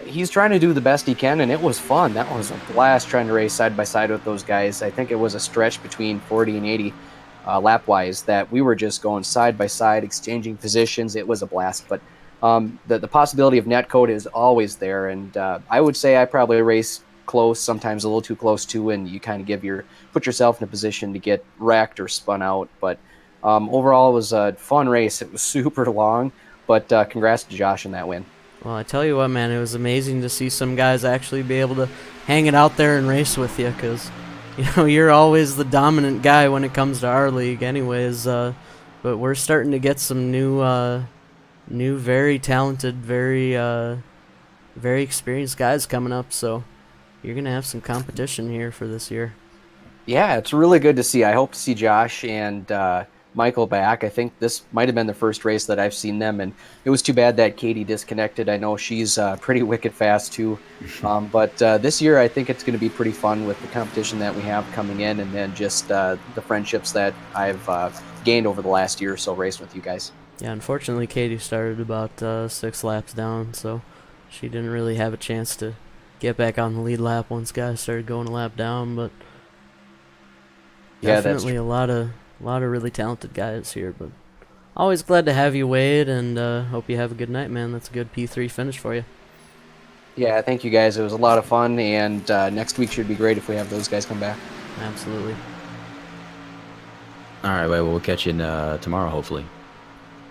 he's trying to do the best he can, and it was fun. That was a blast trying to race side by side with those guys. I think it was a stretch between 40 and 80 lap-wise that we were just going side by side, exchanging positions. It was a blast. But the possibility of netcode is always there, and I would say I probably race close, sometimes a little too close too, and you kind of put yourself in a position to get wrecked or spun out. But overall, it was a fun race. It was super long. But congrats to Josh on that win. Well, I tell you what, man, it was amazing to see some guys actually be able to hang it out there and race with you because, you're always the dominant guy when it comes to our league anyways. But we're starting to get some new, very talented, very experienced guys coming up, so you're going to have some competition here for this year. Yeah, it's really good to see. I hope to see Josh and Michael back. I think this might have been the first race that I've seen them, and it was too bad that Katie disconnected. I know she's pretty wicked fast too, but this year I think it's going to be pretty fun with the competition that we have coming in, and then just the friendships that I've gained over the last year or so racing with you guys. Yeah, unfortunately Katie started about 6 laps down, so she didn't really have a chance to get back on the lead lap once guys started going a lap down, but yeah, definitely a lot of A lot of really talented guys here, but always glad to have you, Wade, and hope you have a good night, man. That's a good P3 finish for you. Yeah, thank you guys. It was a lot of fun, and next week should be great if we have those guys come back. Absolutely. All right, well, we'll catch you tomorrow, hopefully.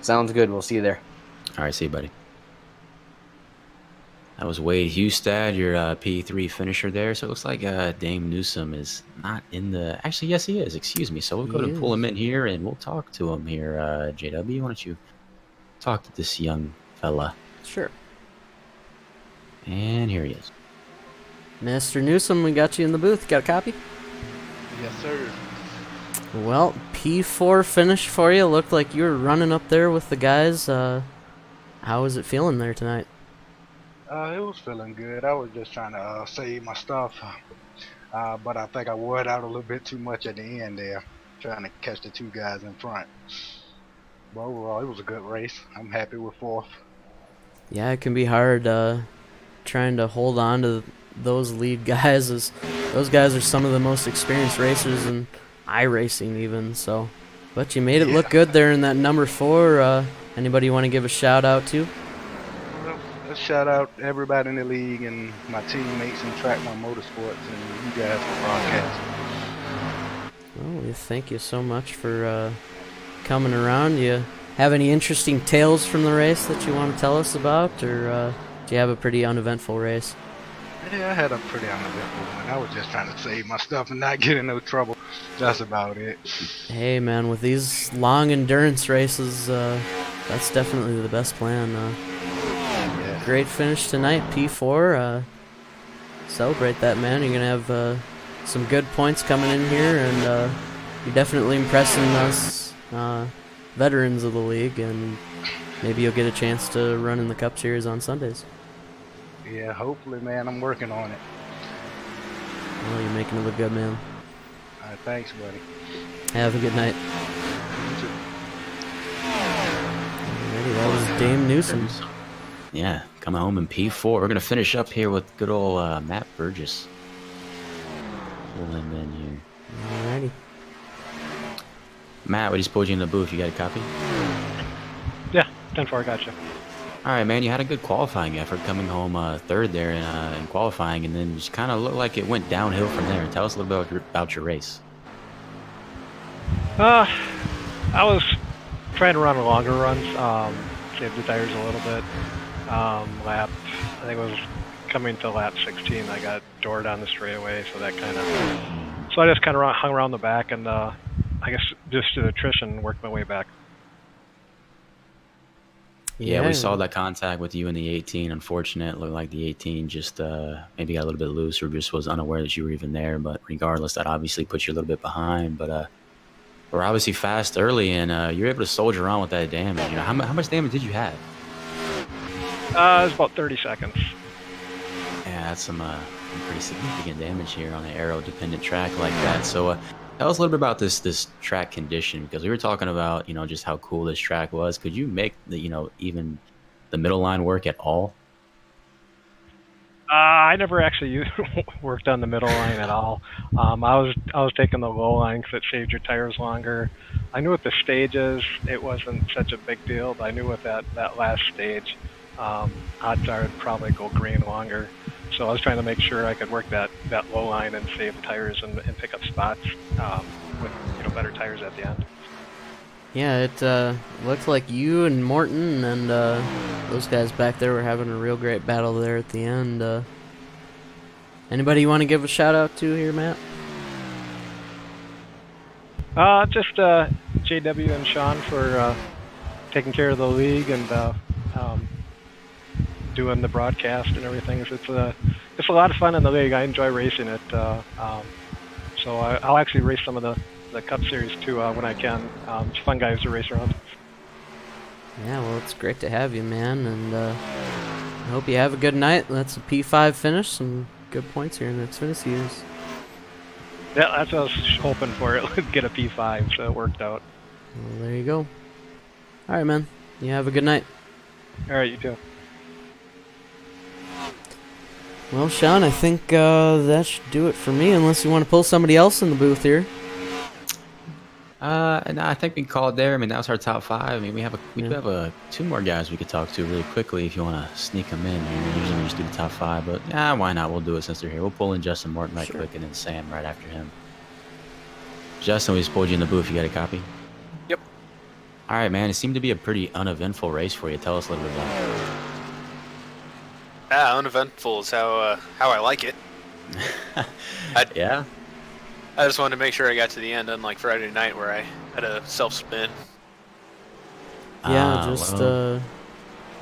Sounds good. We'll see you there. All right, see you, buddy. That was Wade Hustad, your P3 finisher there. So it looks like Dame Newsom is not in the... Actually, yes, he is. Excuse me. So we'll go and pull him in here, and we'll talk to him here. JW, why don't you talk to this young fella? Sure. And here he is. Mr. Newsom, we got you in the booth. Got a copy? Yes, sir. Well, P4 finish for you. Looked like you were running up there with the guys. How was it feeling there tonight? It was feeling good. I was just trying to save my stuff, but I think I wore it out a little bit too much at the end there, trying to catch the two guys in front. But overall, it was a good race. I'm happy with fourth. Yeah, it can be hard trying to hold on to those lead guys, as those guys are some of the most experienced racers in iRacing even. So, but you made it look good there in that number 4. Anybody you want to give a shout out to? Well, let's shout out everybody in the league and my teammates in Track One Motorsports and you guys for broadcasting. Well, we thank you so much for coming around. You have any interesting tales from the race that you want to tell us about, or do you have a pretty uneventful race? Yeah, I had a pretty uneventful one. I was just trying to save my stuff and not get in no trouble. That's about it. Hey man, with these long endurance races, that's definitely the best plan. Yeah. Great finish tonight, P4. Celebrate that, man. You're gonna have some good points coming in here, and you're definitely impressing us veterans of the league, and maybe you'll get a chance to run in the Cup Series on Sundays. Yeah, hopefully, man. I'm working on it. Well, you're making it look good, man. All right, thanks, buddy. Have a good night. You too. Alrighty, that was Dame Newsom. Yeah, coming home in P4. We're going to finish up here with good old Matt Burgess. Pull him in here. Alrighty. Matt, we just pulled you in the booth. You got a copy? Yeah, 10-4, gotcha. All right, man. You had a good qualifying effort coming home third there in qualifying, and then just kind of looked like it went downhill from there. Tell us a little bit about your race. I was trying to run longer runs, save the tires a little bit. I think it was coming to lap 16, I got doored on the straightaway, so that kind of... So I just kind of hung around the back, and I guess just to attrition, worked my way back. Yeah, we saw that contact with you in the 18. Unfortunate, looked like the 18 just maybe got a little bit loose or just was unaware that you were even there. But regardless, that obviously put you a little bit behind. But we're obviously fast early, and you're able to soldier on with that damage. You know, how much damage did you have? It was about 30 seconds. Yeah, that's some pretty significant damage here on an aero-dependent track like that. So tell us a little bit about this track condition, because we were talking about, you know, just how cool this track was. Could you make the, you know, even the middle line work at all? I never actually worked on the middle line at all. I was taking the low line because it saved your tires longer. I knew with the stages it wasn't such a big deal, but I knew with that last stage, odds are it'd probably go green longer. So I was trying to make sure I could work that low line and save tires and pick up spots with, you know, better tires at the end. Yeah, it looked like you and Morton and those guys back there were having a real great battle there at the end. Anybody you want to give a shout out to here, Matt? Just JW and Sean for taking care of the league and doing the broadcast and everything. It's a lot of fun in the league. I enjoy racing it. So I'll actually race some of the Cup Series too when I can. It's fun guys to race around. Yeah, well, it's great to have you, man, and I hope you have a good night. That's a P5 finish, some good points here in the Xfinity Series. Yeah, that's what I was hoping for. It would get a P5, so it worked out. Well, there you go. All right, man. You have a good night. All right, you too. Well, Sean, I think that should do it for me, unless you want to pull somebody else in the booth here. And I think we called there. I mean, that was our top 5. I mean, we do have 2 more guys we could talk to really quickly if you want to sneak them in. I mean, usually we just do the top 5, but yeah, why not? We'll do it since they're here. We'll pull in Justin Morton right quick and then Sam right after him. Justin, we just pulled you in the booth. You got a copy? Yep. All right, man. It seemed to be a pretty uneventful race for you. Tell us a little bit about it. Uneventful is how I like it. Yeah. I just wanted to make sure I got to the end, unlike Friday night where I had a self-spin. Yeah,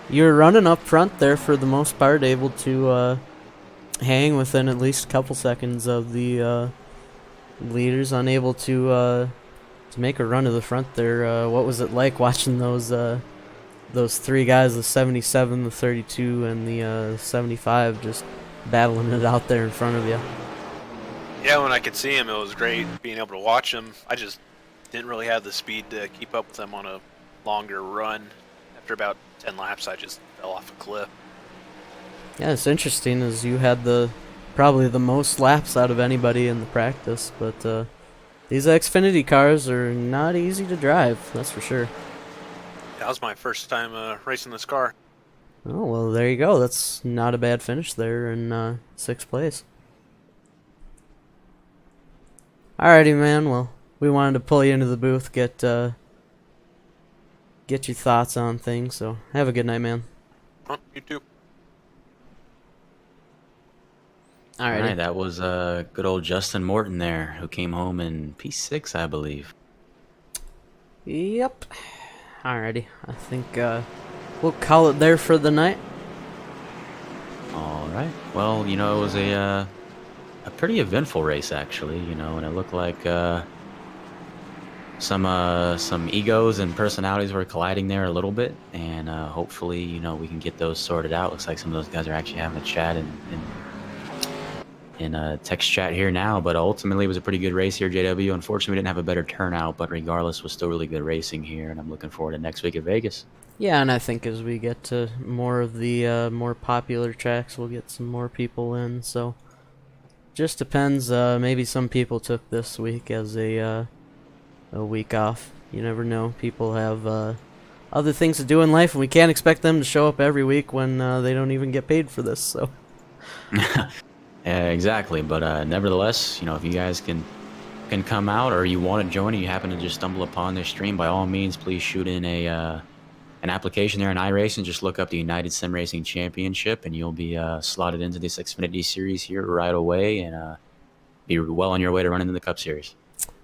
you were running up front there for the most part, able to hang within at least a couple seconds of the leaders, unable to make a run to the front there. What was it like watching those 3 guys, the 77, the 32, and the 75, just battling it out there in front of you? Yeah, when I could see him, it was great being able to watch him. I just didn't really have the speed to keep up with them on a longer run. After about 10 laps, I just fell off a cliff. Yeah, it's interesting as you had probably the most laps out of anybody in the practice, but these Xfinity cars are not easy to drive, that's for sure. That was my first time racing this car. Oh, well, there you go. That's not a bad finish there in 6th place. Alrighty, man. Well, we wanted to pull you into the booth, get your thoughts on things. So have a good night, man. Oh, you too. All right, that was good old Justin Morton there, who came home in P6, I believe. Yep. Alrighty. I think we'll call it there for the night. All right. Well, it was a pretty eventful race, actually, and it looked like some egos and personalities were colliding there a little bit, and hopefully, we can get those sorted out. Looks like some of those guys are actually having a chat in a text chat here now, but ultimately it was a pretty good race here, JW. Unfortunately, we didn't have a better turnout, but regardless, it was still really good racing here, and I'm looking forward to next week at Vegas. Yeah, and I think as we get to more of the more popular tracks, we'll get some more people in, so just depends. Maybe some people took this week as a week off. You never know. People have other things to do in life, and we can't expect them to show up every week when they don't even get paid for this, so. Yeah, exactly, but nevertheless, if you guys can come out, or you want to join and you happen to just stumble upon this stream, by all means, please shoot in an application there in iRacing. Just look up the United Sim Racing Championship, and you'll be slotted into this Xfinity Series here right away, and be well on your way to running in the Cup Series.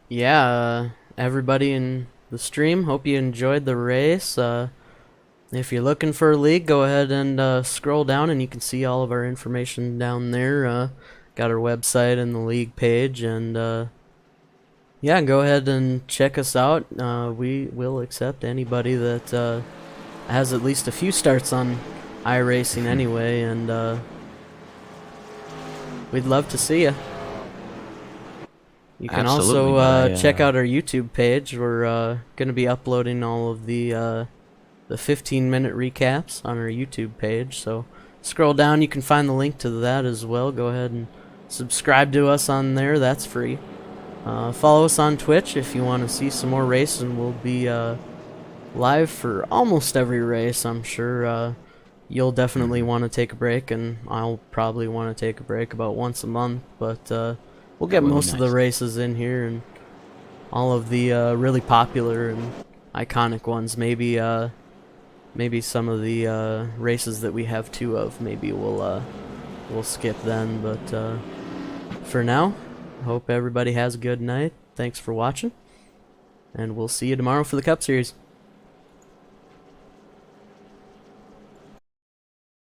Yeah, everybody in the stream, hope you enjoyed the race. If you're looking for a league, go ahead and scroll down, and you can see all of our information down there. Got our website and the league page, and yeah, go ahead and check us out. We will accept anybody that has at least a few starts on iRacing anyway, and we'd love to see you. You can also check out our YouTube page. We're going to be uploading all of the 15-minute recaps on our YouTube page, so scroll down, you can find the link to that as well. Go ahead and subscribe to us on there, that's free. Follow us on Twitch if you want to see some more races, and we'll be live for almost every race. I'm sure you'll definitely want to take a break, and I'll probably want to take a break about once a month, but we'll get most of the races in here, and all of the really popular and iconic ones. Maybe some of the races that we have 2 of, maybe we'll skip then. But for now, hope everybody has a good night. Thanks for watching, and we'll see you tomorrow for the Cup Series.